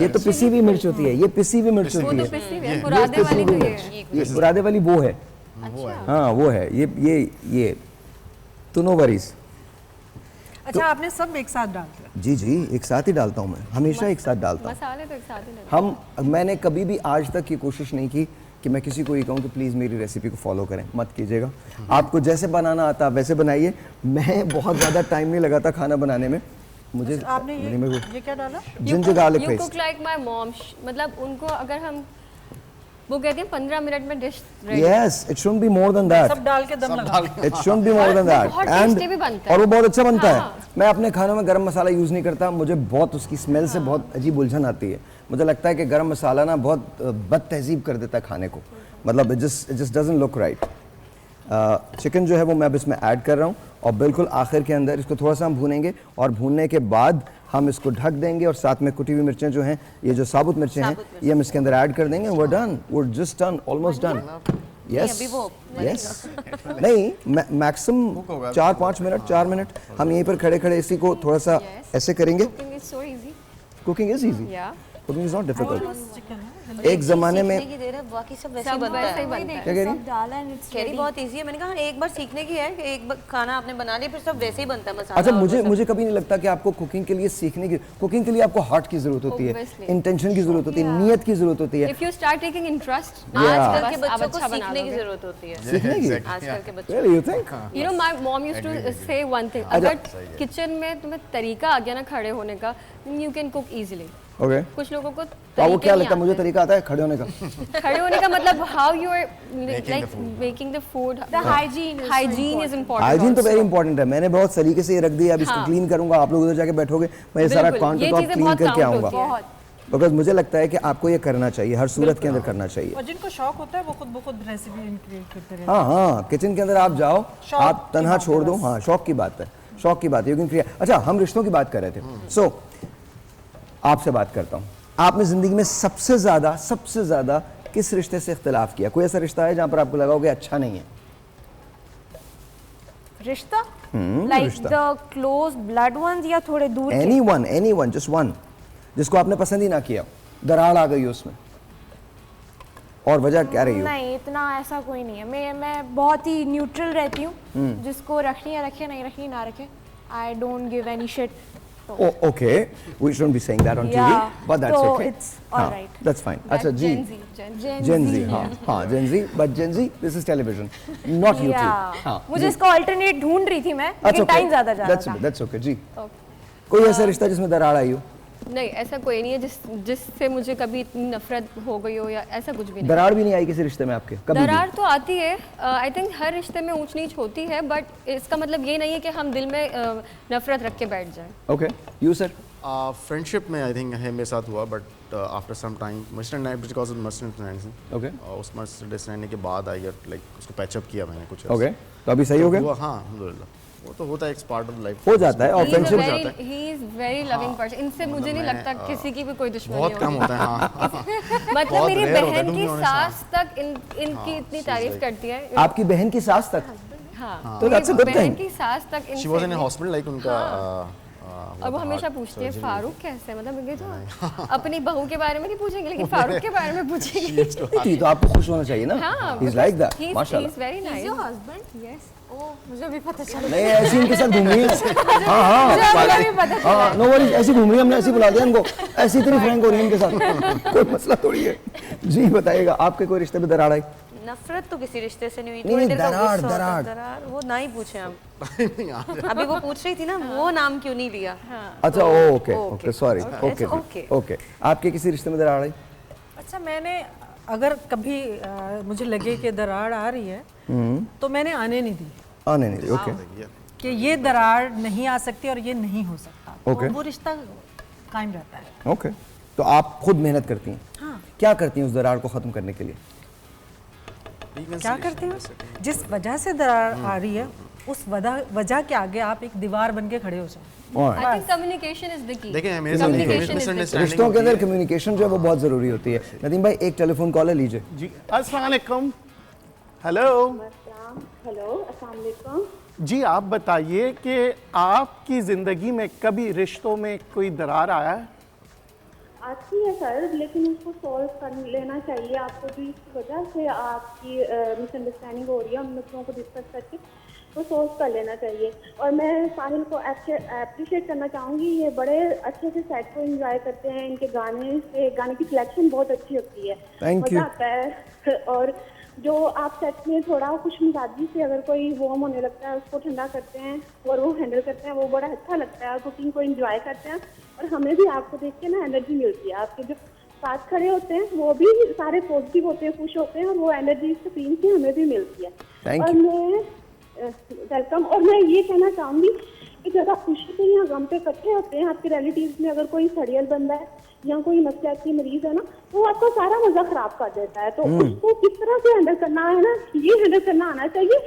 A: ये तो पिसी हुई मिर्च होती है. ये पिसी हुई मिर्च होती है.
F: बुरादे वाली तो
A: ये बुरादे वाली वो है. हाँ वो है. ये तो नो वरीज.
V: अच्छा, आपने सब एक साथ डालते हैं?
A: जी एक साथ ही डालता हूँ मैं. हमेशा एक साथ डालता हूँ.
F: मसाले तो एक साथ ही डालते.
A: मैंने कभी भी आज तक ये कोशिश नहीं की कि मैं किसी को ये कहूँ कि प्लीज़ मेरी रेसिपी को फॉलो करें. मत कीजिएगा. आपको जैसे बनाना आता वैसे बनाइए. मैं बहुत ज़्यादा टाइम नहीं लगाता खाना बनाने में. मुझे
V: आपने ये क्या डाला?
A: Ginger garlic paste.
F: You cook like my mom. मतलब उनको अगर हम वो कहते हैं 15 मिनट में dish ready.
A: Yes, it shouldn't be more than that.
V: सब डाल के दम लगा.
A: It shouldn't be more than that.
F: बहुत टेस्टी भी बनता है.
A: और वो बहुत अच्छा बनता है. मैं अपने खानों में गरम मसाला यूज़ नहीं करता. मुझे बहुत उसकी स्मेल से बहुत अजीब उलझन आती है. मुझे लगता है कि गरम मसाला ना बहुत बद तहजीब कर देता है खाने को. मतलब it just doesn't look right. Chicken जो है वो मैं अब इसमें ऐड कर रहा हूँ और बिल्कुल आखिर के अंदर इसको थोड़ा सा हम भूनेंगे और भूनने के बाद हम इसको ढक देंगे और साथ में कुटी हुई मिर्चें जो हैं, ये जो साबुत मिर्चें हैं, ये हम इसके अंदर ऐड कर देंगे. we're done. we're just done. almost done. yes yes नहीं मैक्सिमम 4-5 मिनट 4 मिनट हम यहीं पर खड़े खड़े इसी को थोड़ा सा ऐसे करेंगे. Cooking is easy. Cooking is not difficult. एक जमाने में
C: क्या कह रही हैं? बहुत इजी है. मैंने कहा एक बार सीखने की है कि एक बार खाना आपने बना लिया फिर सब वैसे ही बनता है मसाला.
A: अच्छा मुझे कभी नहीं लगता कि आपको कुकिंग के लिए सीखने की कुकिंग के लिए आपको हार्ट की जरूरत होती है, इंटेंशन की जरूरत होती है, नियत की जरूरत होती है.
F: If you start taking interest,
C: आजकल के बच्चों को सीखने की जरूरत होती है.
A: सीखने की
C: आजकल के बच्चों.
A: Really, you think?
F: You know, my mom used to say one thing. अगर किचन में तुम्हें तरीका आ गया ना खड़े होने का, then you can cook easily.
A: Okay.
F: कुछ लोगों को
A: वो क्या लगता है? मुझे तरीका आता है खड़े होने का.
F: खड़े होने का मतलब how you are like making the food. The hygiene is important.
A: Hygiene तो वेरी इंपॉर्टेंट है. मैंने बहुत सलीके से ये रख दिया. अब इसको क्लीन करूंगा. आप लोग उधर जाके बैठोगे, मैं ये सारा काउंटर टॉप क्लीन करके आऊंगा. बिकॉज मुझे लगता है कि आपको ये करना चाहिए, हर सूरत के अंदर करना चाहिए.
V: और जिनको शौक होता है वो खुद रेसिपी क्रिएट करते रहते हैं.
A: हाँ किचन के अंदर आप जाओ, आप तन्हा छोड़ दो. हाँ शौक की बात है. You can create. अच्छा हम रिश्तों की बात कर रहे थे. सो आपसे बात करता हूँ. आपने जिंदगी में सबसे ज्यादा किस रिश्ते से इख्तिलाफ किया? कोई ऐसा रिश्ता है जहाँ पर आपको लगा हो कि अच्छा नहीं है?
G: रिश्ता like the close blood ones या थोड़े दूर?
A: एनीवन जस्ट वन जिसको आपने पसंद ही ना किया, दरार आ गई उसमें, और वजह क्या रही हो?
G: नहीं इतना ऐसा कोई नहीं है. मैं बहुत ही न्यूट्रल रहती हूँ. जिसको रखनी है रखे, नहीं रखनी ना रखे. I don't give any shit.
A: Oh, okay. We shouldn't be saying that on TV, but that's
G: so
A: okay.
G: It's all right.
A: That's fine. अच्छा जी. Gen Z. हाँ Gen Z. But Gen Z, this is television, not YouTube. हाँ.
G: मुझे इसका alternate ढूंढ रही थी मैं, लेकिन टाइम ज़्यादा जा रहा था.
A: That's okay जी. कोई ऐसा रिश्ता जिसमें दरार आई हो?
F: नहीं ऐसा कोई नहीं है जिससे मुझे कभी इतनी नफरत हो गई हो या ऐसा कुछ भी नहीं.
A: दरार भी नहीं आई किसी रिश्ते में आपके कभी?
F: दरार तो आती है. आई थिंक हर रिश्ते में ऊंच नीच होती है, बट इसका मतलब ये नहीं है कि हम दिल में नफरत रख के बैठ जाएं.
A: Okay you sir?
M: फ्रेंडशिप में आई थिंक है मेरे साथ हुआ, but after some time because of misunderstanding.
A: Okay.
M: उस मिसअंडरस्टैंडिंग के बाद आई लाइक उसको पैचअप किया मैंने कुछ.
A: ओके तो अभी सही हो गया?
M: हाँ अल्हम्दुलिल्लाह. वो तो होता है, एक पार्ट ऑफ लाइफ
A: हो जाता है. और फ्रेंडशिप हो
F: जाता है. ही इज वेरी लविंग पर्सन. इनसे मुझे नहीं लगता किसी की भी कोई दुश्मनी
M: बहुत कम होता है. हाँ
F: मतलब मेरी बहन की सास तक इनकी इतनी तारीफ करती है.
A: आपकी बहन की सास तक?
F: हाँ
A: तो that's a good thing.
F: बहन की सास तक.
M: She was in hospital like उनका.
F: और वो हमेशा पूछती है फारूक कैसे, मतलब मुझे तो अपनी बहू के बारे में नहीं पूछेंगे लेकिन फारूक के बारे में पूछेंगे.
A: तो आपको खुश होना चाहिए ना. He is like that. माशाल्लाह.
F: He is very nice.
G: Your husband? Yes. Oh मुझे भी पता चला.
A: नहीं ऐसी इनके साथ घूम रही है. हाँ नो वरीज. ऐसी घूम रही है, हमने ऐसी बुला दिया इनको. ऐसी इतनी फ्रैंक हो रही है इनके साथ. कोई मसला थोड़ी है. जी बताइएगा आपके कोई रिश्ते में दरार आई?
C: नफरत तो किसी रिश्ते से नहीं हुई.
A: नहीं दरार
C: वो ना ही पूछे हम. अभी वो पूछ रही थी ना, वो नाम क्यों नहीं लिया?
A: अच्छा ओके सॉरी. ओके आपके किसी रिश्ते में दरार आई?
V: अच्छा मैंने अगर कभी मुझे लगे कि दरार आ रही है तो मैंने आने नहीं दी.
A: ओके.
V: कि ये दरार नहीं आ सकती और ये नहीं हो सकता.
A: ओके.
V: वो रिश्ता कायम रहता है.
A: ओके तो आप खुद मेहनत करती हैं.
V: हाँ.
A: क्या करती हैं उस दरार को ख़त्म करने के लिए?
V: क्या करते हैं? जिस वजह से दरार आ रही है उस वजह के आगे आप एक दीवार बन के खड़े हो जाओ।
F: I think communication is the key.
M: देखिए
A: रिश्तों के अंदर कम्युनिकेशन जो है वो बहुत ज़रूरी होती है। नदीम भाई एक टेलीफोन कॉल है, लीजिए
E: जी। अस्सलाम वालेकुम। हेलो
B: हेलो, अस्सलाम वालेकुम।
E: जी, आप बताइए कि आपकी ज़िंदगी में कभी रिश्तों में कोई दरार आया है?
B: आती है सर, लेकिन उसको सॉल्व कर लेना चाहिए आपको। जो इस वजह से आपकी मिसअंडरस्टैंडिंग हो रही है, हम लोगों को डिस्कस करके वो सॉल्व कर लेना चाहिए। और मैं साहिल को अप्रिशिएट करना चाहूँगी, ये बड़े अच्छे से सेट को एंजॉय करते हैं। इनके गाने की सिलेक्शन बहुत अच्छी होती है, मज़ा आता है। और जो आप सेट में थोड़ा खुश मिजाजी से अगर कोई वार्म होने लगता है उसको ठंडा करते हैं और वो हैंडल करते हैं, वो बड़ा अच्छा लगता है। कुकिंग को एंजॉय करते हैं और हमें भी आपको देख के ना एनर्जी मिलती है। आपके जो साथ खड़े होते हैं वो भी सारे पॉजिटिव होते हैं, खुश होते हैं और वो एनर्जी इससे फील से हमें भी मिलती है। और मैं वेलकम। और मैं ये कहना चाहूँगी कि जब आप खुशी पे या गम पे इकट्ठे होते हैं, आपके रिलेटिव्स में अगर कोई सड़ियल बंदा है या कोई नफसियाती मरीज है ना, तो आपका सारा मजा खराब कर देता है। तो उसको किस तरह से हैंडल करना है ना, ये हैंडल करना आना चाहिए।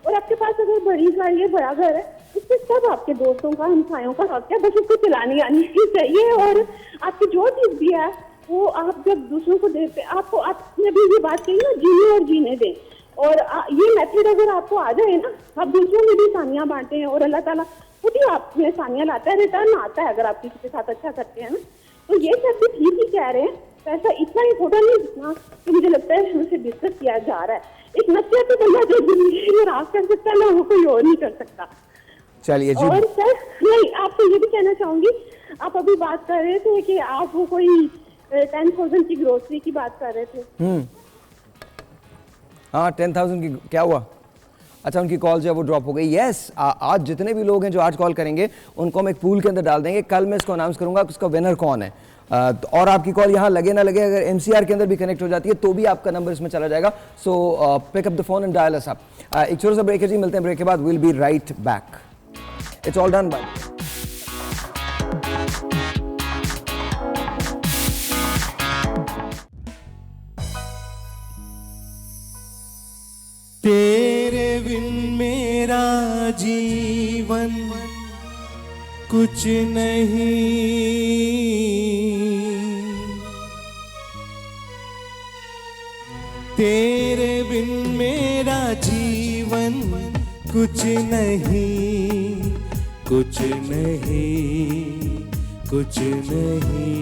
B: और आपके पास अगर बड़ी गाड़ी है, बड़ा घर है, उससे सब आपके दोस्तों का, हमसायों का हक है, बस उसको चलानी आनी चाहिए। और आपकी जो चीज भी है वो आप जब दूसरों को देते, आपको आपने भी ये बात कही ना, जीने और जीने दें। और ये मेथड अगर आपको आ जाए ना, आप दूसरों में भी सानियाँ बांटते हैं और अल्लाह ताला खुद ही आप में सानियाँ लाता है, रिटर्न आता है अगर आप किसी के साथ अच्छा करते हैं ना। तो ये सब भी ठीक ही कह रहे हैं। पैसा इतना ही थोड़ा नहीं जितना कि मुझे लगता है हमसे डिस्कस किया जा रहा है। एक नसीहत बंदा जो जिंदगी में राह कर सकता है ना, वो कोई और नहीं कर सकता।
A: चलिए जी।
B: और सर नहीं, आपको ये भी कहना चाहूंगी, आप अभी बात कर रहे थे कि आप वो कोई 10,000 की ग्रोसरी की बात कर रहे थे।
A: हाँ, 10,000 की क्या हुआ? अच्छा, उनकी कॉल जो है वो ड्रॉप हो गई। यस, आज जितने भी लोग हैं जो आज कॉल करेंगे उनको हम एक पूल के अंदर डाल देंगे। कल मैं इसको अनाउंस करूंगा कि उसका विनर कौन है। और आपकी कॉल यहाँ लगे ना लगे, अगर MCR के अंदर भी कनेक्ट हो जाती है तो भी आपका नंबर इसमें चला जाएगा। So pick up the phone and dial us up. एक छोटा सा ब्रेक है जी, मिलते हैं ब्रेक के बाद। Will be right back. It's all done by.
I: तेरे बिन मेरा जीवन कुछ नहीं, तेरे बिन मेरा जीवन कुछ नहीं, कुछ नहीं, कुछ नहीं।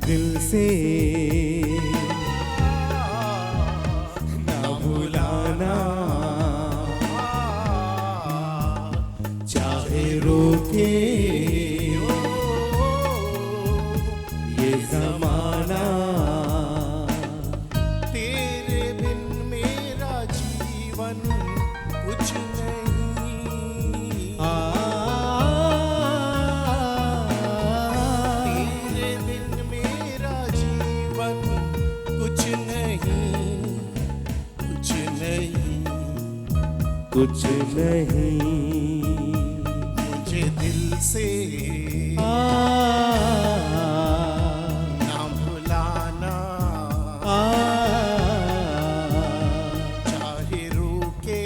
I: दिल से ना भुलाना, चाहे रोके ये ज़माना। तेरे बिन मेरा जीवन कुछ नहीं, कुछ नहीं। मुझे दिल से ना भुलाना, चाहे रुके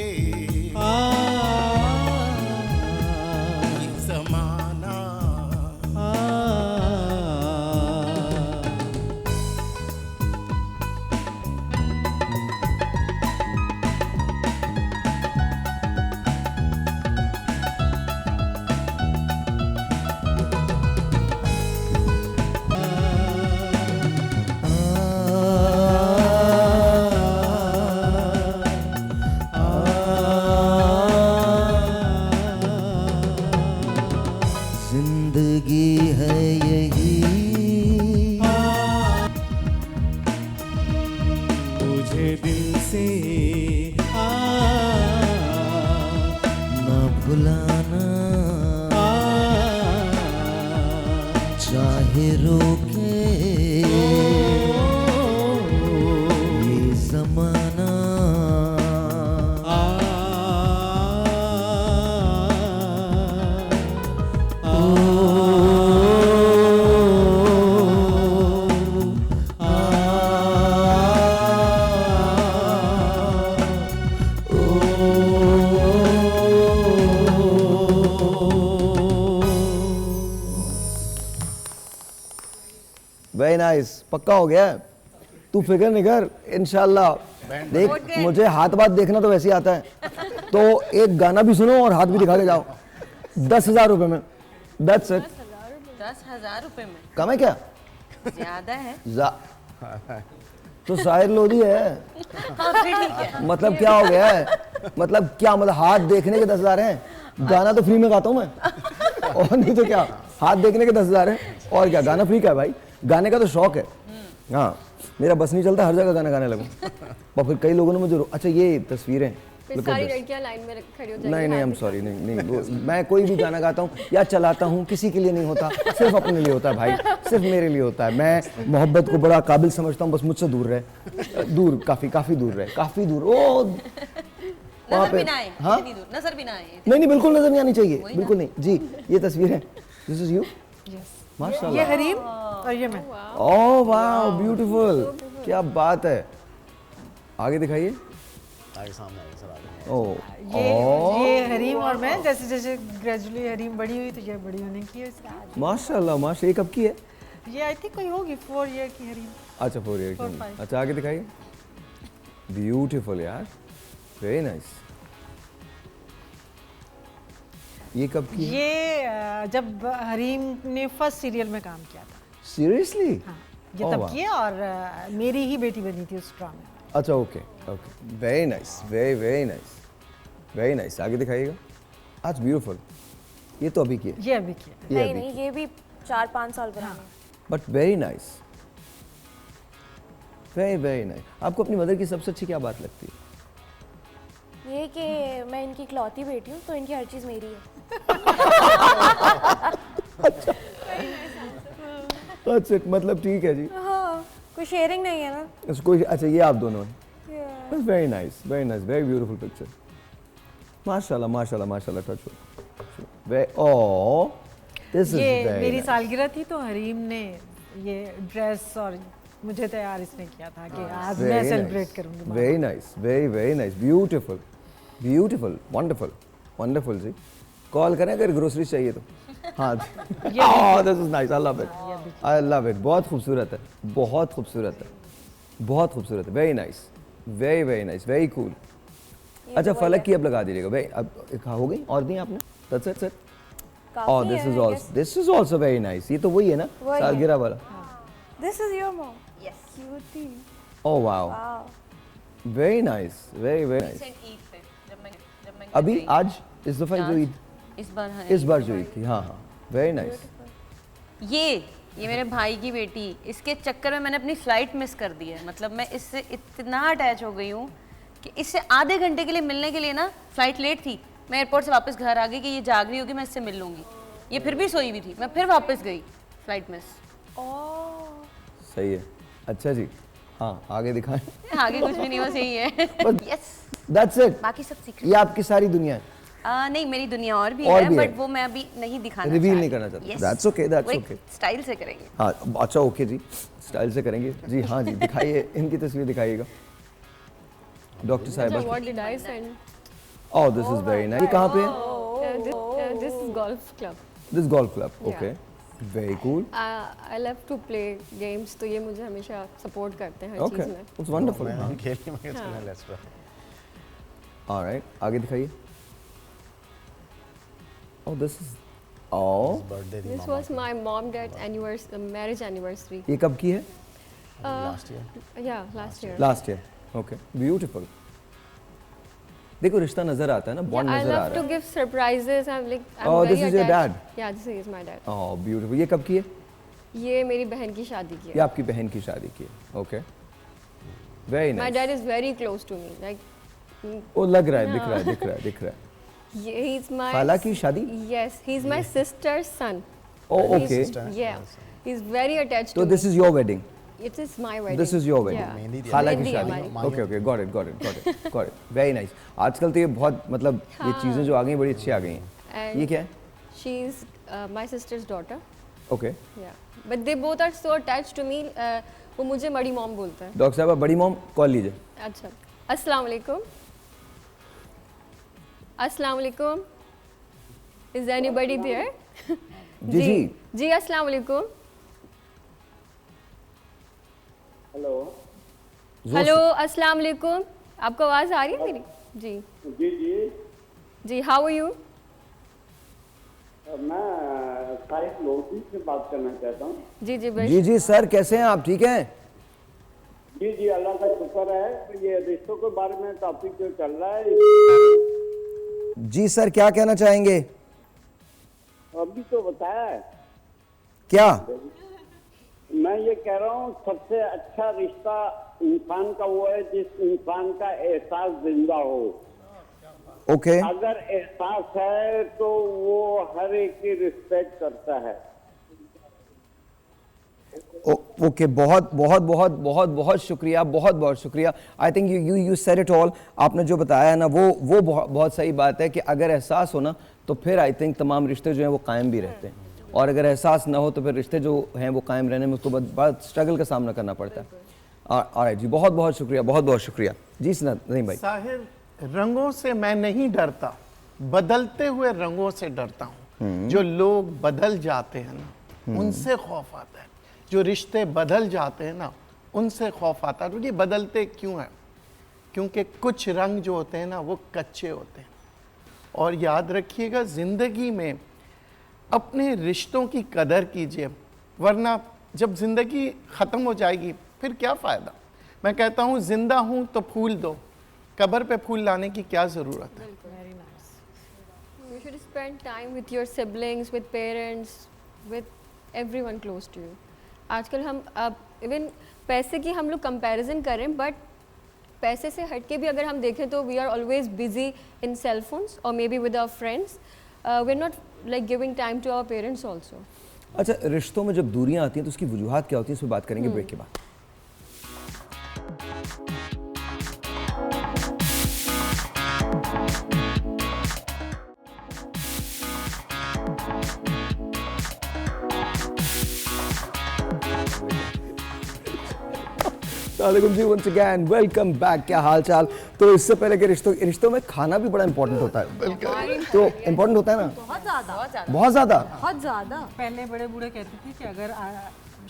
I: ये ज़माना। जिंदगी है यही, मुझे दिल से ना भुलाना, चाहे रोके ये ज़माना।
A: पक्का हो गया है, तू फिक्र नहीं कर, इंशाल्लाह। देख मुझे हाथ बात देखना तो वैसे ही आता है, तो एक गाना भी सुनो और हाथ भी दिखा के जाओ। 10,000 रुपए में, that's it।
C: 10,000 रुपए में
A: कम है क्या?
C: ज्यादा है।
A: तो शायर लोधी है।
C: हाँ, फिर ठीक है।
A: मतलब क्या हो गया है, मतलब क्या, मतलब हाथ देखने के 10,000 हैं, गाना तो फ्री में गाता हूँ मैं, और नहीं तो क्या, हाथ देखने के 10,000 हैं, और क्या, गाना फ्री का है भाई, गाने का तो शौक है। हाँ, मेरा बस नहीं चलता, हर जगह गाना गाने लगूं। और फिर कई लोगों ने मुझे, अच्छा ये तस्वीरें,
F: फिर सारी लड़कियां लाइन में खड़ी हो जाएंगी।
A: नहीं नहीं, I'm sorry, नहीं, मैं कोई भी गाना गाता हूँ या चलाता हूँ, किसी के लिए नहीं होता, सिर्फ अपने लिए होता है भाई, सिर्फ मेरे लिए होता है। मैं मोहब्बत को बड़ा काबिल समझता हूँ, बस मुझसे दूर रहे, दूर, काफी दूर रहे, काफी दूर। ओ वहाँ पे, हाँ
C: नजर भी ना आए।
A: नहीं, बिल्कुल नजर नहीं आनी चाहिए, बिल्कुल नहीं जी। ये तस्वीर है, दिस इज यू, माशाल्लाह।
V: ये हरीम और ये मैं।
A: ओह वाह, ब्यूटीफुल, क्या बात है। आगे दिखाइए,
M: आगे सामने आगे सर, आगे।
A: ओह,
V: ये हरीम और मैं, जैसे जैसे ग्रेजुअली हरीम बड़ी हुई तो ये बड़ी होने की है इसकी।
A: माशाल्लाह माशाल्लाह। ये कब की है?
V: ये आई थिंक कोई होगी 4 ईयर की हरीम।
A: अच्छा 4 ईयर की। अच्छा आगे दिखाइए, ब्यूटीफुल यार, वेरी नाइस। ये कब की है?
V: ये जब हरीम ने फर्स्ट सीरियल में काम किया था।
A: सीरियसली?
V: हाँ, ये तब किया, और मेरी ही बेटी बनी थी उस ड्रामे में।
A: अच्छा okay okay, very nice, very nice, very nice. आगे दिखाइएगा, आज ब्यूटीफुल। ये तो अभी की है?
V: ये अभी की है।
G: नहीं, ये भी 4-5 साल पुरानी है।
A: But very nice, very nice. आपको अपनी मदर की सबसे अच्छी क्या बात लगती है?
G: ये कि मैं इनकी इकलौती बेटी हूँ, तो इनकी हर चीज़ मेरी है।
A: अच्छा, मतलब ठीक है जी।
G: हाँ, कोई शेयरिंग नहीं है ना।
A: कोई, अच्छा ये आप दोनों हैं। Very nice, very beautiful picture. माशाल्लाह माशाल्लाह माशाल्लाह, touch oh, this is very.
V: मेरी सालगिरह थी तो हरीम ने ये ड्रेस और मुझे तैयार इसने किया था कि आज मैं सेलिब्रेट करूंगी।
A: Very nice, very nice, beautiful, wonderful जी। कॉल करें अगर ग्रोसरी चाहिए तो। हाँ this is nice, I love it. बहुत खूबसूरत है, बहुत खूबसूरत है, बहुत खूबसूरत है। Very nice, very nice, very cool. अच्छा फलक की अब लगा दीजिएगा भाई, अब हो गई और दी आपने, that's it sir. Oh this is also very nice. ये तो वही है ना सालगिरह वाला।
G: This is your mom. Yes, cutie.
A: Oh wow, very nice, very nice. अभी आज इस दफा जो ईद, इस बार जो ईद थी, हाँ, वेरी नाइस।
C: ये मेरे भाई की बेटी, इसके चक्कर में मैंने अपनी फ्लाइट मिस कर दी है। मतलब मैं इससे इतना अटैच हो गई हूँ कि इससे आधे घंटे के लिए मिलने के लिए ना, फ्लाइट लेट थी, मैं एयरपोर्ट से वापस घर आ गई कि ये जाग रही होगी, मैं इससे मिल लूँगी। ये फिर भी सोई हुई थी, मैं फिर वापस गई, फ्लाइट मिस।
A: सही है, अच्छा जी। हाँ आगे दिखाएं।
C: आगे कुछ भी नहीं, बस यही है।
A: Yes, that's it.
C: बाकी सब सीख।
A: ये आपकी सारी दुनिया है?
C: नहीं, मेरी दुनिया और भी है, बट वो मैं अभी नहीं दिखाना,
A: रिवील नहीं करना चाहता। That's okay, that's okay.
C: Style से करेंगे।
A: हाँ अच्छा ओके जी, स्टाइल से करेंगे जी। हाँ जी, दिखाइए, इनकी तस्वीर दिखाइएगा डॉक्टर साहिबा।
F: What did I send?
A: Oh, this is very nice. ये कहाँ पे है?
F: This is golf club.
A: This golf club, okay. Very cool.
F: I love to play games, तो ये मुझे हमेशा सपोर्ट करते हैं हर चीज़ में।
A: It's wonderful.
M: मैं खेलने में अच्छा नहीं लगता।
A: All right, आगे दिखाइए। Oh, this is. Oh.
F: This was my mom dad's anniversary, marriage anniversary.
A: ये कब की है?
M: Last year.
F: Yeah, last year.
A: Last year. Okay, beautiful. देखो रिश्ता नजर आता है ना, बॉन्ड नजर आ रहा है।
F: I love to give surprises. I'm like, I'm
A: Oh,
F: very
A: this is your dad.
F: Yeah, this is my dad.
A: Oh, beautiful. ये कब की है?
F: ये मेरी बहन की शादी की है।
A: ये आपकी बहन की शादी की है। Okay. Very nice.
F: My dad is very close to me. Like.
A: ओ लग रहा है, दिख रहा है, दिख रहा है, दिख रहा है।
F: He's my.
A: खाला की शादी?
F: Yes, he's my sister's son.
A: Oh, okay.
F: Yeah, he's very attached to
A: So
F: me.
A: this is your wedding.
F: It is my wedding.
A: This is your wedding.
F: Yeah.
A: खाला की शादी। Okay, okay, got it. Very nice. आजकल तो ये बहुत मतलब ये चीजें जो आ गई बड़ी अच्छी आ गई हैं। ये क्या है?
F: She is my sister's daughter.
A: Okay.
F: Yeah, but they both are so attached to me. वो मुझे बड़ी मॉम बोलते हैं।
A: डॉक्टर साहब बड़ी मॉम कॉल लीजिए।
F: अच्छा, अस्सलाम वालेकुम। अस्सलाम वालेकुम। Is anybody there?
A: जी।
F: जी अस्सलाम वालेकुम।
D: हेलो
F: हेलो, अस्सलाम वालेकुम। आपको आवाज़ आ रही है मेरी? जी
D: जी जी
F: जी, हाउ आर यू?
D: मैं साहिब लोधी से बात करना चाहता हूँ।
F: जी जी
A: जी जी सर, कैसे हैं आप? ठीक हैं?
D: जी जी, अल्लाह का शुक्र है। तो ये रिश्तों के बारे में टॉपिक जो चल रहा है,
A: जी सर, क्या कहना चाहेंगे?
D: अभी तो बताया है।
A: क्या?
D: मैं ये कह रहा हूँ सबसे अच्छा रिश्ता इंसान का वो है जिस इंसान का एहसास जिंदा हो।
A: ओके।
D: अगर एहसास है तो वो हर एक की रिस्पेक्ट करता है।
A: ओके, बहुत बहुत बहुत बहुत बहुत शुक्रिया, बहुत बहुत शुक्रिया। I think you said it all. आपने जो बताया है ना, वो बहुत सही बात है कि अगर एहसास हो ना तो फिर आई थिंक तमाम रिश्ते जो हैं वो कायम भी रहते हैं, और अगर एहसास ना हो तो फिर रिश्ते जो हैं वो कायम रहने में उसको बहुत स्ट्रगल का सामना करना पड़ता है। ऑलराइट जी, बहुत बहुत शुक्रिया, बहुत बहुत शुक्रिया जी। नहीं भाई
E: साहिर, रंगों से मैं नहीं डरता, बदलते हुए रंगों से डरता हूँ। जो लोग बदल जाते हैं ना, उनसे खौफ आता है। जो रिश्ते बदल जाते हैं ना, उनसे खौफ आता है। ये बदलते क्यों हैं? क्योंकि कुछ रंग जो होते हैं ना वो कच्चे होते हैं। और याद रखिएगा, ज़िंदगी में अपने रिश्तों की कदर कीजिए, वरना जब ज़िंदगी ख़त्म हो जाएगी फिर क्या फ़ायदा। मैं कहता हूँ ज़िंदा हूँ तो फूल दो, कब्र पे फूल लाने की क्या ज़रूरत है।
F: You should spend time with your siblings, with parents, with everyone close to you. आजकल हम अब इवन पैसे की हम लोग कंपैरिजन करें, बट पैसे से हटके भी अगर हम देखें तो we are always busy in cell phones और maybe with our friends. We are not like giving time to our parents also.
A: अच्छा, रिश्तों में जब दूरियां आती हैं तो उसकी वजूहात क्या होती है, इस पर बात करेंगे ब्रेक के बाद। वालेकुम जी, वंस अगेन वेलकम बैक। क्या हाल चाल? तो इससे पहले के रिश्तों में खाना भी बड़ा इंपॉर्टेंट होता है। तो इम्पोर्टेंट होता है ना,
V: बहुत ज़्यादा
A: बहुत ज़्यादा।
V: बहुत ज़्यादा। पहले बड़े बूढ़े कहते थे कि अगर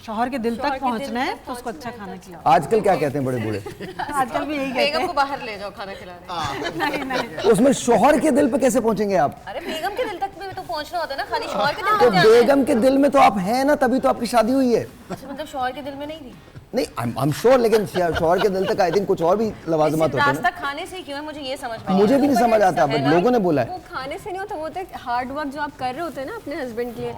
V: शौहर के दिल तक पहुंचना है तो उसको अच्छा खाना खिलाओ।
A: आजकल क्या कहते हैं बड़े बूढ़े?
V: आजकल भी यही कहते हैं।
C: बेगम को बाहर ले जाओ खाना खिलाने।
V: नहीं।
A: उसमें शौहर के दिल पे कैसे पहुंचेंगे आप?
C: अरे बेगम के दिल तक भी तो पहुंचना होता है ना, खाली शौहर के दिल
A: तो
C: में जाना है।
A: बेगम के दिल में तो आप हैं ना, तभी तो आपकी शादी हुई है।
C: अच्छा, मतलब शौहर के दिल में नहीं थी?
A: नहीं, आई एम श्योर, लेकिन शौहर के दिल तक आई थिंक कुछ और भी लवाजमात होते हैं
C: रास्ता खाने से क्यों है, मुझे ये समझ में नहीं
A: मुझे भी नहीं समझ आता, बट लोगों ने बोला है।
F: वो खाने से नहीं होता, वो तो हार्ड वर्क जो आप कर रहे होते हैं ना अपने हस्बैंड के लिए,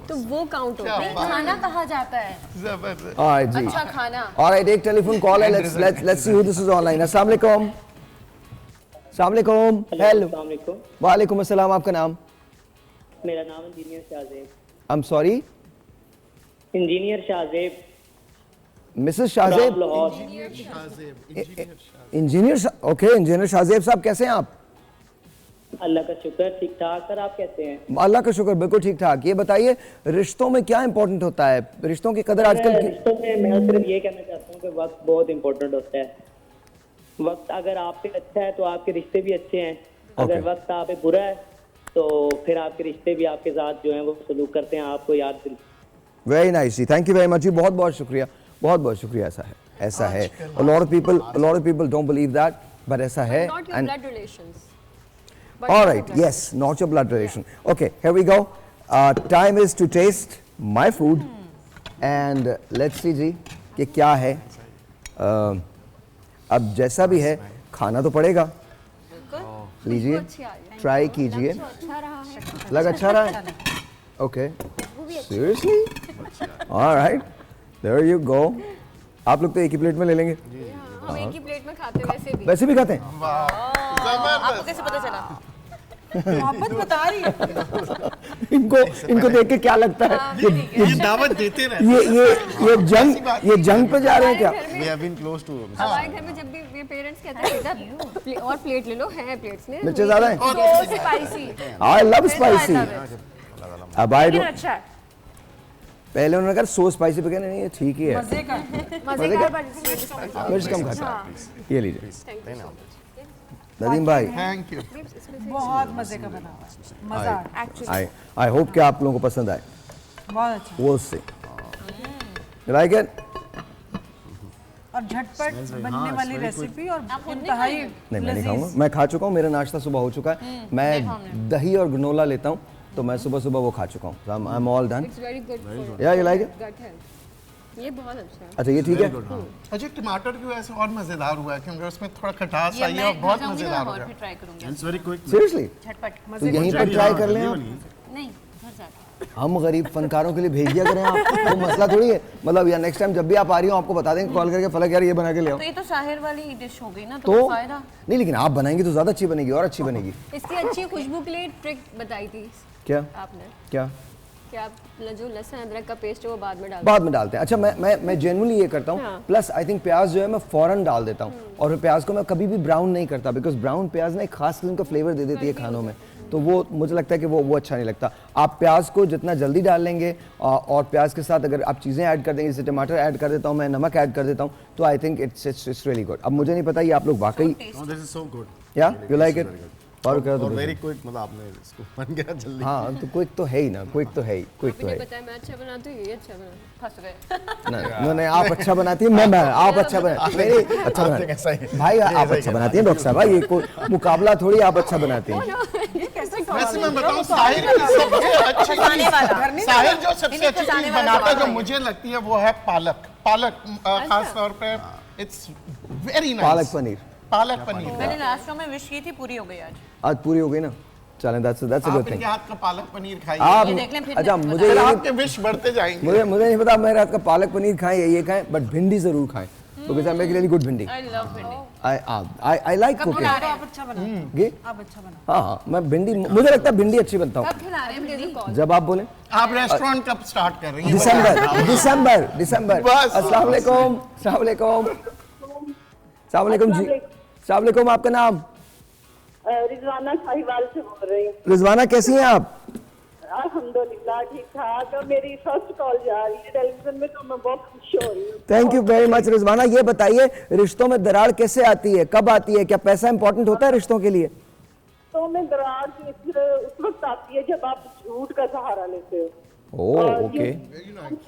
F: तो वो काउंट होता है।
C: खाना कहा जाता है
E: जबरदस्त।
A: ऑलराइट जी,
C: अच्छा खाना।
A: ऑलराइट, एक टेलीफोन कॉल है। Let's see who this is online. अस्सलाम वालेकुम। अस्सलाम वालेकुम। हेलो। वालेकुम अस्सलाम। आपका नाम?
N: मेरा नाम engineer Shahzeb.
A: I am sorry?
N: Engineer Shahzeb.
A: Mrs Shahzeb? Engineer. Okay, engineer Shahzeb साहब, कैसे हैं आप?
N: अल्लाह का शुक्र, ठीक ठाक। सर आप कैसे हैं?
A: अल्लाह का शुक्र, बिल्कुल ठीक ठाक। ये बताइए, रिश्तों में क्या इंपॉर्टेंट होता है? रिश्तों की कदर आजकल की?
N: रिश्तों में मैं सिर्फ ये कहना चाहता हूँ कि वक्त बहुत इंपॉर्टेंट होता है। वक्त अगर आप पे अच्छा है तो आपके रिश्ते भी अच्छे हैं, अगर वक्त आप पे बुरा है तो फिर आपके रिश्ते भी आपके साथ जो है वो सलूक करते हैं, आपको याद।
A: वेरी नाइस जी, थैंक यू वेरी मच जी, बहुत बहुत शुक्रिया, बहुत बहुत शुक्रिया। ऐसा है, ऐसा है। A lot of people don't believe that, but ऐसा है।
F: Not your blood relations.
A: All right, yes, not your blood relation. Okay, here we go. Time is to taste my food, and let's see जी कि क्या है। अब जैसा भी है खाना तो पड़ेगा। लीजिए, ट्राई कीजिए। लग अच्छा रहा है? Okay. Seriously? All right. There you go. आप लोग तो एक ही प्लेट में ले लेंगे।
F: हम एक ही प्लेट में खाते हैं,
A: वैसे भी खाते हैं।
C: आपको कैसे पता चला?
V: मोहब्बत बता रही है।
A: इनको देख के क्या लगता है?
E: ये दावत देते रहे।
A: ये जंग पे जा रहे हैं क्या?
M: We have been close to.
F: हमारे घर में जब भी ये पेरेंट्स कहते हैं और प्लेट ले लो, है प्लेट्स में
A: मिर्चे ज़्यादा हैं?
F: स्पाइसी।
A: I love spicy. अब आई डोंट।
F: अच्छा है।
A: पहले उन्होंने कहा सो स्पाइसी पे, कहने नहीं, ये ठीक ही है।
F: मजे का
A: मिर्च कम खाता है। ये लीजिए नदीम भाई।
E: Thank you.
V: बहुत मजे का बना हुआ है, मजा।
A: आई होप कि आप लोगों को पसंद आए।
V: बहुत अच्छा।
A: वो से लाइक इट।
V: और झटपट बनने वाली रेसिपी और इंतहाई
A: नहीं, मैं नहीं खाऊंगा, मैं खा चुका हूँ, मेरा नाश्ता सुबह हो चुका है। मैं दही और ग्रानोला लेता हूँ, तो मैं सुबह सुबह वो खा चुका हूँ। आई am all done.
F: It's very good for
A: या you like it?
F: gut health. ये बहुत अच्छा है।
A: अच्छा, ये ठीक है।
E: अजय, टमाटर क्यों ऐसे और मजेदार हुआ है, क्योंकि उसमें थोड़ा खटास आई है और बहुत मजेदार हो गया।
C: ट्राई करूंगी।
M: It's very quick.
A: सीरियसली?
C: झटपट।
A: तो यहीं पर ट्राई कर लें आप।
C: नहीं, घर जाके।
A: हम गरीब फनकारों के लिए भेज दिया करें आप, तो मसला थोड़ी है। मतलब या नेक्स्ट टाइम जब भी आप आ रही हो आपको बता देंगे कॉल करके, फलक यार ये बना के ले आओ।
C: तो ये तो साहिर वाली डिश हो गई ना,
A: तो
C: फायदा
A: नहीं, लेकिन आप बनाएंगे तो ज्यादा अच्छी बनेगी और अच्छी बनेगी।
F: इसकी अच्छी खुशबू के लिए ट्रिक बताई थी
A: क्या
F: आपने,
A: क्या
F: कि आप जो लहसुन अदरक का पेस्ट है वो बाद में
A: डालते हैं। अच्छा, मैं जेन्युइनली ये करता हूँ।
F: हाँ।
A: प्लस आई थिंक प्याज जो है मैं फौरन डाल देता हूँ, और प्याज को मैं कभी भी ब्राउन नहीं करता, बिकॉज ब्राउन प्याज ना एक खास किस्म का फ्लेवर दे देती है खानों में, तो वो मुझे लगता है कि वो अच्छा नहीं लगता। आप प्याज को जितना जल्दी डाल लेंगे और प्याज के साथ अगर आप चीज़ें ऐड कर देंगे, जैसे टमाटर ऐड कर देता हूँ मैं, नमक ऐड कर देता हूँ, तो I think it's really good. अब मुझे नहीं पता ये आप लोग वाकई या यू लाइक इट और
M: वेरी क्विक, मतलब आपने इसको बन गया जल्दी।
A: हाँ, तो क्विक तो है ही ना, क्विक तो है ही, क्विक तो है।
F: पता है मैं अच्छा बनाती हूँ, ये अच्छा बना
C: फंस गए।
A: नहीं, आप अच्छा बनाती हैं, मैं आप अच्छा बनाती हैं, मेरी अच्छा बनाती भाई, आप अच्छा बनाती हैं डॉक्टर साहब, भाई ये कोई मुकाबला थोड़ी, आप अच्छा बनाती हैं।
E: वैसे मैं बताऊं, साहिर जो सबसे अच्छी चीज बनाता है जो मुझे लगती है वो है पालक खास तौर पे। It's very nice. Palak paneer
C: मैंने लास्ट में विश की थी, पूरी हो गई
A: आज पूरी हो गई ना। चलें, that's a good thing।
E: आपके हाथ का पालक पनीर खाइए।
A: आप अच्छा, मुझे
E: आपके विश बढ़ते जाएंगे।
A: मुझे नहीं पता मेरे हाथ का पालक पनीर खाएं या ये खाएं, बट भिंडी जरूर खाएं, because I make really good भिंडी।
C: आई लव भिंडी।
A: I like cooking.
V: आप अच्छा बनाते हैं, आप अच्छा बनाते
A: हैं। हाँ, मैं भिंडी, मुझे लगता है भिंडी अच्छी बनता हूँ।
C: कब खिला रहे हैं भिंडी?
A: जब आप बोले।
E: आप रेस्टोरेंट कब स्टार्ट कर रही हैं? दिसंबर।
A: अस्सलाम वालेकुम। अस्सलाम वालेकुम। अस्सलाम वालेकुम जी। अस्सलाम वालेकुम, आपका नाम?
B: रिजवाना साहिवाल से बोल रही हूँ।
A: रिजवाना, कैसी हैं आप?
B: अल्हम्दुलिल्लाह ठीक ठाक। और मेरी फर्स्ट कॉल जा रही है टेलीविजन में, तो मैं बहुत खुश हो रही हूँ।
A: Thank you very much Rizwana. ये बताइए, रिश्तों में दरार कैसे आती है, कब आती है, क्या पैसा इंपॉर्टेंट होता है रिश्तों के लिए?
B: तो में दरार उस वक्त आती है जब आप झूठ का सहारा लेते हो।
A: ओके।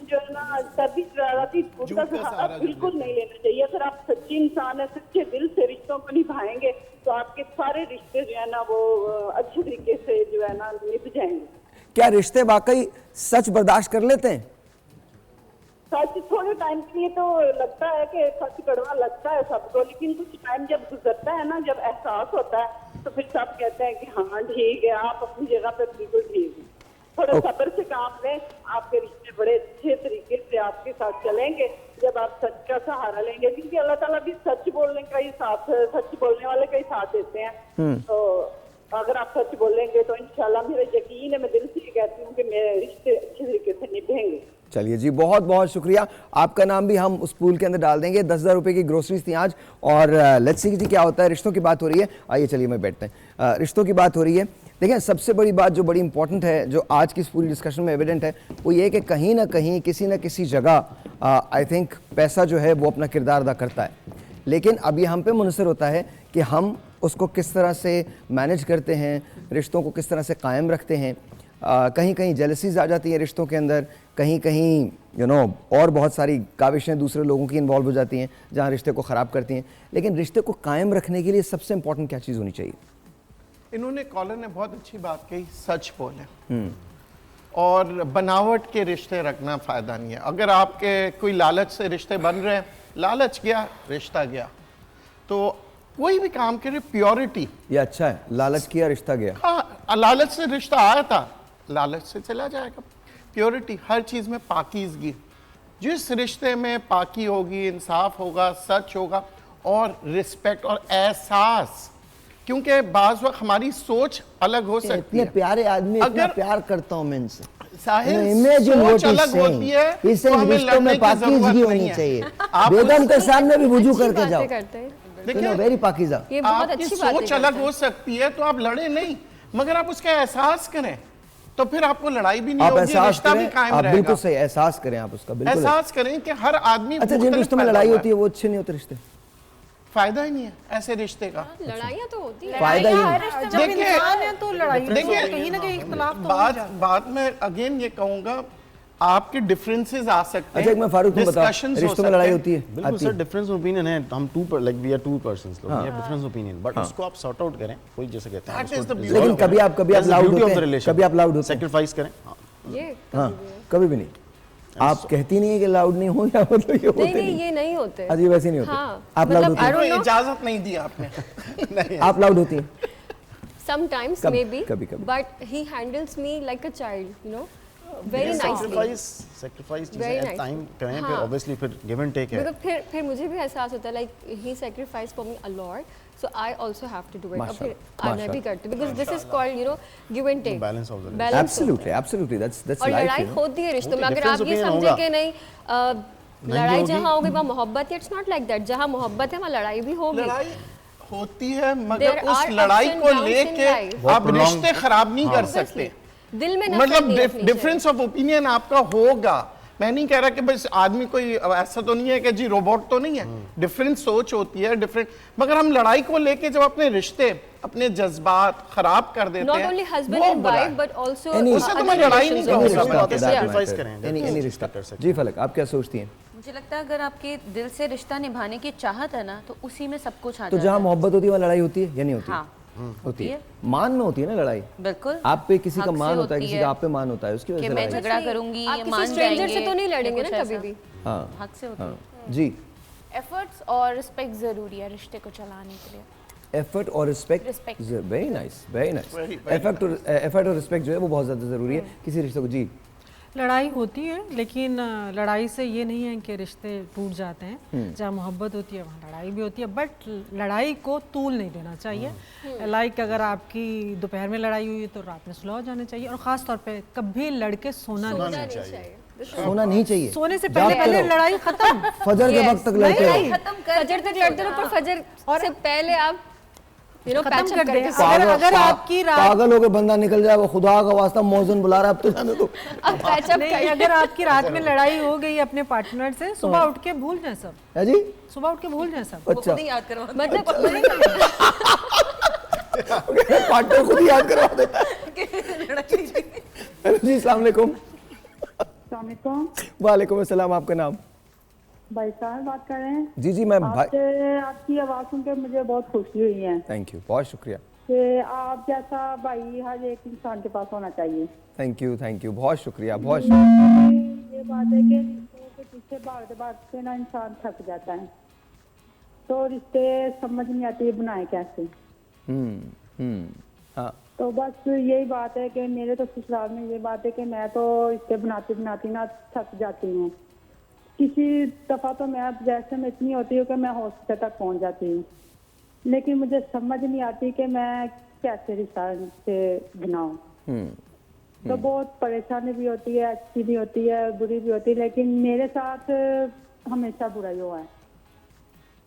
B: जो है ना, तभी झूठ का सहारा बिल्कुल नहीं लेना चाहिए। अगर आप सच्ची इंसान है, सच्चे दिल से रिश्तों को निभाएंगे, तो आपके सारे रिश्ते जो है ना वो अच्छे तरीके से जो है ना निभ जाएंगे।
A: क्या रिश्ते वाकई सच बर्दाश्त कर लेते हैं?
B: सच थोड़े टाइम के लिए तो लगता है कि सच कड़वा लगता है सबको, लेकिन कुछ टाइम जब गुजरता है ना, जब एहसास होता है, तो फिर सब कहते हैं कि हाँ ठीक है, आप अपनी जगह पे बिल्कुल ठीक है। थोड़ा सब्र से काम लें, आपके रिश्ते बड़े अच्छे तरीके से आपके साथ चलेंगे जब आप सच का सहारा लेंगे, क्योंकि अल्लाह ताला भी सच बोलने का ही साथ, सच बोलने वाले का ही साथ देते हैं। तो अगर आप सच बोलेंगे तो इंशाल्लाह, मेरा यकीन है, मैं दिल से ये कहती हूँ कि मेरे रिश्ते अच्छे तरीके से निभेंगे।
A: चलिए जी, बहुत बहुत शुक्रिया। आपका नाम भी हम उस पूल के अंदर डाल देंगे। 10,000 रुपये की ग्रोसरीज थी आज, और लेट्स सी जी क्या होता है। रिश्तों की बात हो रही है, आइए चलिए मैं बैठते हैं। रिश्तों की बात हो रही है। देखिए, सबसे बड़ी बात जो बड़ी इंपॉर्टेंट है, जो आज की इस पूरी डिस्कशन में एविडेंट है, वो ये कि कहीं ना कहीं किसी न किसी जगह आई थिंक पैसा जो है वो अपना किरदार अदा करता है, लेकिन अब ये हम पे मुनसर होता है कि हम उसको किस तरह से मैनेज करते हैं, रिश्तों को किस तरह से कायम रखते हैं। कहीं कहीं जेलसीज आ जाती हैं रिश्तों के अंदर, कहीं कहीं और बहुत सारी काविशें दूसरे लोगों की इन्वॉल्व हो जाती हैं जहाँ रिश्ते को ख़राब करती हैं। लेकिन रिश्ते को कायम रखने के लिए सबसे इम्पोर्टेंट क्या चीज़ होनी चाहिए?
E: इन्होंने, कॉलर ने बहुत अच्छी बात कही, सच बोले। और बनावट के रिश्ते रखना फ़ायदा नहीं है। अगर आपके कोई लालच से रिश्ते बन रहे हैं, लालच गया रिश्ता गया, तो कोई भी काम करे प्योरिटी।
A: ये अच्छा है, लालच किया रिश्ता गया।
E: हाँ, लालच से रिश्ता आया था, लालच से चला जाएगा। प्योरिटी, हर चीज़ में पाकीज़गी। जिस रिश्ते में पाकी होगी, इंसाफ होगा, सच होगा और रिस्पेक्ट और एहसास, क्योंकि बाज़ वक्त हमारी सोच अलग हो सकती है।
A: इतने प्यारे आदमी, इतना प्यार करता हूँ मैं इनसे।
E: सोच अलग होती है,
A: तो हमें रिश्तों में पाकीज़गी होनी चाहिए। बेगम के सामने भी वुजू करके जाओ। देखिए, वेरी पाकीज़ा।
E: आपकी सोच अलग हो सकती है, तो आप लड़े नहीं, मगर आप उसका एहसास करें, तो फिर आपको लड़ाई भी नहीं होगी, रिश्ता भी कायम रहेगा।
A: बिल्कुल सही, एहसास करें आप उसका, बिल्कुल
E: एहसास करें कि हर आदमी।
A: अच्छा, जिन रिश्तों में लड़ाई होती है वो अच्छे नहीं होते रिश्ते,
E: फायदा ही नहीं है ऐसे रिश्ते का।
F: लड़ाइयाँ तो होती है,
A: फायदा ही नहीं।
V: देखिए, तो लड़ाई कहीं ना कहीं इख्तिलाफ तो
E: बात में अगेन ये कहूँगा, आपके डिफरेंसेस आ सकते हैं।
A: अच्छा एक मैं फारूक तुम बताओ,
E: discussions हो
A: रिश्तों में
E: सकते
A: लड़ाई
E: हैं।
A: होती है?
M: बिल्कुल
A: आती
M: सर,
A: है?
M: डिफरेंस ओपिनियन है, हम वी आर टू पर्संस लोग,
A: हाँ।
M: We have difference opinion, but
A: हाँ।
M: उसको आप सॉर्ट आउट करें, कोई जैसे कहते हैं
E: That is
M: उसको
E: the
M: resolve
A: लेकिन
M: करें।
A: कभी आप
M: That's the
A: loud
M: beauty of
A: होते
M: the
A: हैं,
M: relation.
A: कभी आप लाउड होते हैं?
M: Sacrifice करें।
F: ये
A: हाँ कभी भी नहीं। आप कहती नहीं है कि लाउड नहीं हो, या मतलब ये होते
F: नहीं नहीं, ये नहीं होते।
A: अच्छा, ये वैसे नहीं होते।
F: हाँ,
A: आप लाउड होती
E: आपको
A: हैं?
E: इजाजत नहीं दी आपने।
A: आप लाउड होती हैं?
F: Sometimes
A: कभी-
F: maybe,
A: कभी-कभी।
F: but he handles me like a child, you know, very nicely.
M: Sacrifice
F: Very
M: चीजें
F: nicely.
M: टाइम करें, फिर
F: हाँ।
M: ऑब्वियसली फिर गिव एंड टेक है।
F: मतलब फिर मुझे भी एहसास होता है like he sacrificed for me a lot, so I also have to do it. और फिर मैं भी करती हूँ because this is called, you know, give and take.
M: Balance of the
F: Balance
A: Absolutely, absolutely. That's
F: और
A: life.
F: लड़ाई
A: you know?
F: होती है रिश्तों में,
M: होती है,
F: अगर आप
M: difference
F: ये
M: opinion
F: समझे
M: होगा।
F: कि नहीं लड़ाई
M: होगी।
F: जहाँ होगी वहाँ मोहब्बत है, इट्स नॉट लाइक दैट। जहाँ मोहब्बत है वहाँ लड़ाई भी होगी।
E: लड़ाई होती है,
F: There
E: मगर
F: are
E: उस
F: ups
E: लड़ाई
F: and
E: को
F: downs in
E: लेके
F: life.
E: आप रिश्ते खराब नहीं कर
F: Obviously.
E: सकते।
F: दिल में नफरत
E: मतलब
F: नहीं रखनी
E: डिफरेंस ऑफ ओपिनियन आपका होगा। मैं नहीं कह रहा कि बस आदमी कोई ऐसा तो नहीं है कि जी रोबोट तो नहीं है, डिफरेंट सोच होती है, डिफरेंट, मगर हम लड़ाई को लेके जब अपने रिश्ते, अपने जज्बात खराब कर देते
F: Not
E: हैं,
F: only husband
E: वो
F: and
E: बुरा
F: wife,
E: है।
F: but also
E: उससे तो मैं
F: other
E: लड़ाई नहीं
F: relations
E: कहूँगा।
F: also.
M: sacrifice करें,
A: any रिश्ता। जी फलक, आप क्या सोचती हैं?
C: मुझे लगता है अगर आपके दिल से रिश्ता निभाने की चाहत है ना, तो उसी में सब कुछ आ
A: तो
C: जाता
A: जहाँ
C: है।
A: मोहब्बत होती है वहाँ लड़ाई होती है या नहीं होती?
C: हाँ,
A: होती है। मान में होती है ना लड़ाई।
C: बिल्कुल।
A: आप पे किसी
C: हक
A: का
C: से
A: मान होता है,
C: होती
A: किसी का आप पे मान होता है, उसकी वजह
C: कि
A: से
C: मैं
A: लड़ाई।
C: झगड़ा करूंगी,
F: आप
C: ये
F: किसी
C: मान
F: stranger
C: जाएंगे,
F: से तो नहीं
C: या
F: लड़ेंगे
C: कुछ
F: ना
C: ऐसा।
F: कभी भी।
A: हाँ
C: हक से होती
A: हाँ
C: है।
A: जी।
G: एफर्ट्स और रिस्पेक्ट ज़रूरी है रिश्ते को चलाने के लिए।
A: एफर्ट और respect,
G: Respect.
A: Very nice, very nice.
E: Very, very
A: effort और रिस्पेक्ट जो है वो बहुत ज़्यादा ज़रूरी है किसी रिश्ते को। जी
V: लड़ाई होती है, लेकिन लड़ाई से ये नहीं है कि रिश्ते टूट जाते हैं। जहाँ मोहब्बत होती है वहाँ लड़ाई भी होती है, बट लड़ाई को तूल नहीं देना चाहिए। लाइक अगर आपकी दोपहर में लड़ाई हुई है तो रात में सुलह हो जाना चाहिए, और ख़ास तौर पे कभी लड़के सोना नहीं चाहिए।
A: सोना नहीं चाहिए,
V: सोने से पहले लड़ाई खत्म।
A: फजर के वक्त तक लड़ते रहो।
F: फजर तक लड़ते रहो, पर फजर से पहले आप
V: खत्म कर दें।
A: अगर आपकी पागल होकर बंदा निकल जाए, वो खुदा का वास्ता मौजन बुला रहा है, अब तो जाने दो।
V: नहीं, अगर आपकी रात में लड़ाई हो गई अपने पार्टनर से, सुबह उठ के भूल जाए सब।
A: है जी,
V: सुबह उठ के भूल जाए सब।
A: अच्छा।
C: याद करवा
F: मतलब
A: पार्टनर खुद ही याद करवा देता है। जी अस्सलाम वालेकुम। वालेकुम अस्सलाम, आपका नाम?
H: भाई साहब बात कर रहे हैं?
A: जी जी मैं भाई।
H: आपकी आवाज़ सुनकर मुझे बहुत खुशी हुई है।
A: थैंक यू, बहुत शुक्रिया।
H: कि आप जैसा भाई हर एक इंसान के पास होना चाहिए।
A: थैंक यू, बहुत शुक्रिया, बहुत शुक्रिया।
H: ये बात है कि रिश्तों के पीछे भागते भागते ना इंसान थक जाता है, तो रिश्ते समझ नहीं आती बनाए कैसे।
A: हाँ
H: तो बस यही बात है कि मेरे तो ससुराल में ये बात है कि मैं तो रिश्ते बनाती बनाती ना थक जाती हूँ। किसी दफ़ा तो मैं जैसे में इतनी होती हूँ कि मैं हॉस्पिटल तक पहुँच जाती हूँ, लेकिन मुझे समझ नहीं आती कि मैं कैसे रिश्ता से बनाऊँ। तो बहुत परेशानी भी होती है, अच्छी भी होती है, बुरी भी होती है, लेकिन मेरे साथ हमेशा बुरा ही हुआ है,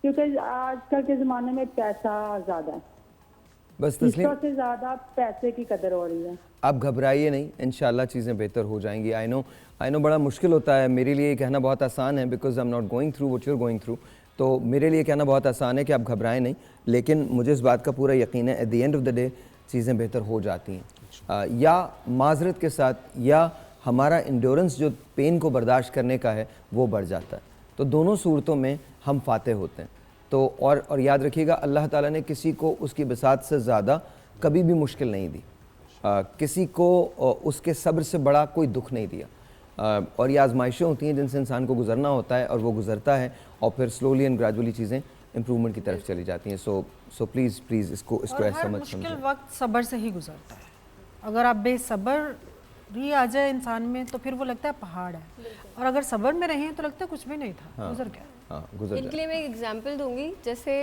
H: क्योंकि आजकल के ज़माने में पैसा ज़्यादा है,
A: बस तस्लीम,
H: रिश्तों से ज़्यादा पैसे की कदर हो रही है।
A: आप घबराइए नहीं, इंशाल्लाह चीज़ें बेहतर हो जाएंगी। आई नो बड़ा मुश्किल होता है, मेरे लिए कहना बहुत आसान है, because I am not going through what you are going through. तो मेरे लिए कहना बहुत आसान है कि आप घबराएं नहीं, लेकिन मुझे इस बात का पूरा यकीन है at the end of the day चीज़ें बेहतर हो जाती हैं। या माजरत के साथ, या हमारा इंड्योरेंस जो पेन को बर्दाश्त करने का है वो बढ़ जाता है। तो दोनों सूरतों में हम फातेह होते हैं। तो और याद रखिएगा, अल्लाह ताला ने किसी को उसकी बसात से ज़्यादा कभी भी मुश्किल नहीं दी, किसी को उसके सब्र से बड़ा कोई दुख नहीं दिया। और ये आजमाइशें होती हैं जिनसे इंसान को गुजरना होता है, और वो गुजरता है, और फिर स्लोली एंड ग्रेजुअली चीज़ें इम्प्रूवमेंट की तरफ चली जाती हैं। सो प्लीज़ इसको ऐसा मत
V: मुश्किल
A: समझें।
V: वक्त सब्र से ही गुजरता है। अगर आप बेसब्र भी आ जाए इंसान में तो फिर वो लगता है पहाड़ है, और अगर सब्र में रहें तो लगता है कुछ भी नहीं था, गुजर गया।
A: हाँ, गुजर
F: इनके लिए मैं एक एग्जांपल दूंगी। जैसे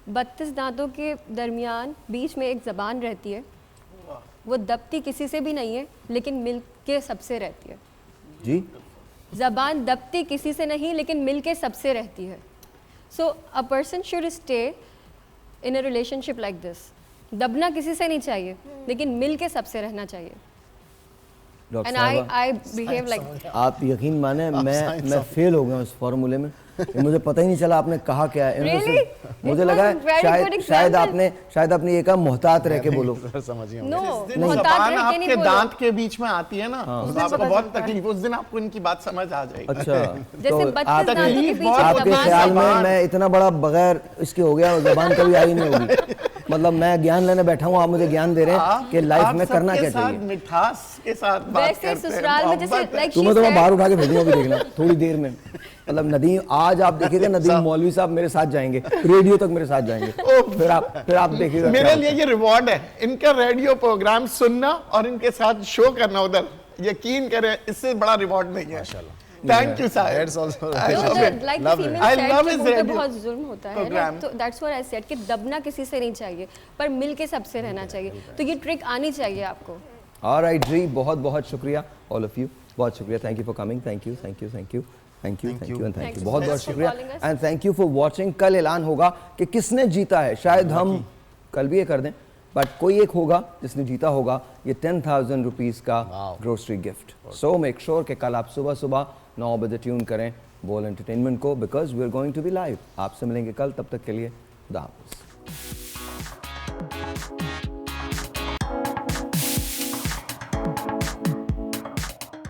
F: 32 दांतों के दरमियान बीच में एक ज़बान रहती है, वो दबती किसी से भी नहीं है, लेकिन मिल के सबसे रहती है।
A: जी,
F: ज़बान दबती किसी से नहीं, लेकिन मिल के सबसे रहती है। So a person should stay in a relationship like this. दबना किसी से नहीं चाहिए, लेकिन मिल के सबसे रहना चाहिए।
A: डॉक्टर
F: एंड
A: साहबा,
F: आई बिहेव लाइक
A: आप यकीन माने मैं फेल हो गया उस फार्मूले में। मुझे पता ही नहीं चला आपने कहा क्या है। इनमें से
F: Really?
A: मुझे
F: It
A: लगा
F: was very good
A: शायद
F: example.
A: शायद आपने ये कहा मोहतात रह के बोलो।
M: समझिए
F: नो
E: जबान आपके दांत के बीच में आती है ना, उस दिन आपको
F: पता
E: बहुत
F: चलता है।
E: तकलीफ, उस दिन आपको इनकी बात समझ आ जाएगी।
A: अच्छा
F: जैसे
A: तो
F: 32
A: आप-
F: दांतों के बीच
A: आपके
F: जबान
A: ख्याल में
E: जबान।
A: मैं इतना बड़ा बगैर इसके हो गया, जबान कभी आई नहीं होगी। मतलब मैं ज्ञान लेने बैठा हूँ, आप मुझे ज्ञान दे रहे हैं कि लाइफ में करना क्या चाहिए।
E: मिठास के साथ बात
F: वैसे
E: करते हैं,
F: ससुराल में जैसे
E: मोहब्बत है।
F: like she
A: तुम्हें तो मैं
F: said-
A: बाहर उठा के भेजूंगा, भी देखना थोड़ी देर में। मतलब नदीम, आज आप देखिएगा नदीम मौलवी साहब मेरे साथ जाएंगे, रेडियो तक मेरे साथ जाएंगे, फिर आप देखिएगा
E: मेरे
A: क्या
E: लिए ये रिवॉर्ड है, इनका रेडियो प्रोग्राम सुनना और इनके साथ शो करना उधर। यकीन करें इससे बड़ा रिवॉर्ड नहीं है। Thank you Sahir.
M: That's also
F: No, like the female
E: I
F: said
E: love
F: कि
E: his
F: मुझ पे
E: radio
F: बहुत जुल्म होता है ना,
E: program.
F: तो that's what I said कि दबना किसी से नहीं चाहिए, पर मिल के सबसे रहना चाहिए। तो ये ट्रिक आनी चाहिए आपको।
A: ऑलराइट जी, बहुत बहुत शुक्रिया ऑल ऑफ यू, बहुत शुक्रिया। Thank you for coming, thank you thank you thank you thank you thank you and thank you, बहुत बहुत शुक्रिया and thank you for watching. कल ऐलान होगा कि किसने जीता है, शायद हम कल भी ये कर दें, बट कोई एक होगा जिसने जीता होगा ये 10,000 रुपीज़ का grocery gift. So make sure कि कल आप सुबह सुबह 9 बजे ट्यून करें बोल एंटरटेनमेंट को, because we are going to be live. आपसे मिलेंगे कल, तब तक के लिए खुदा हाफिज़।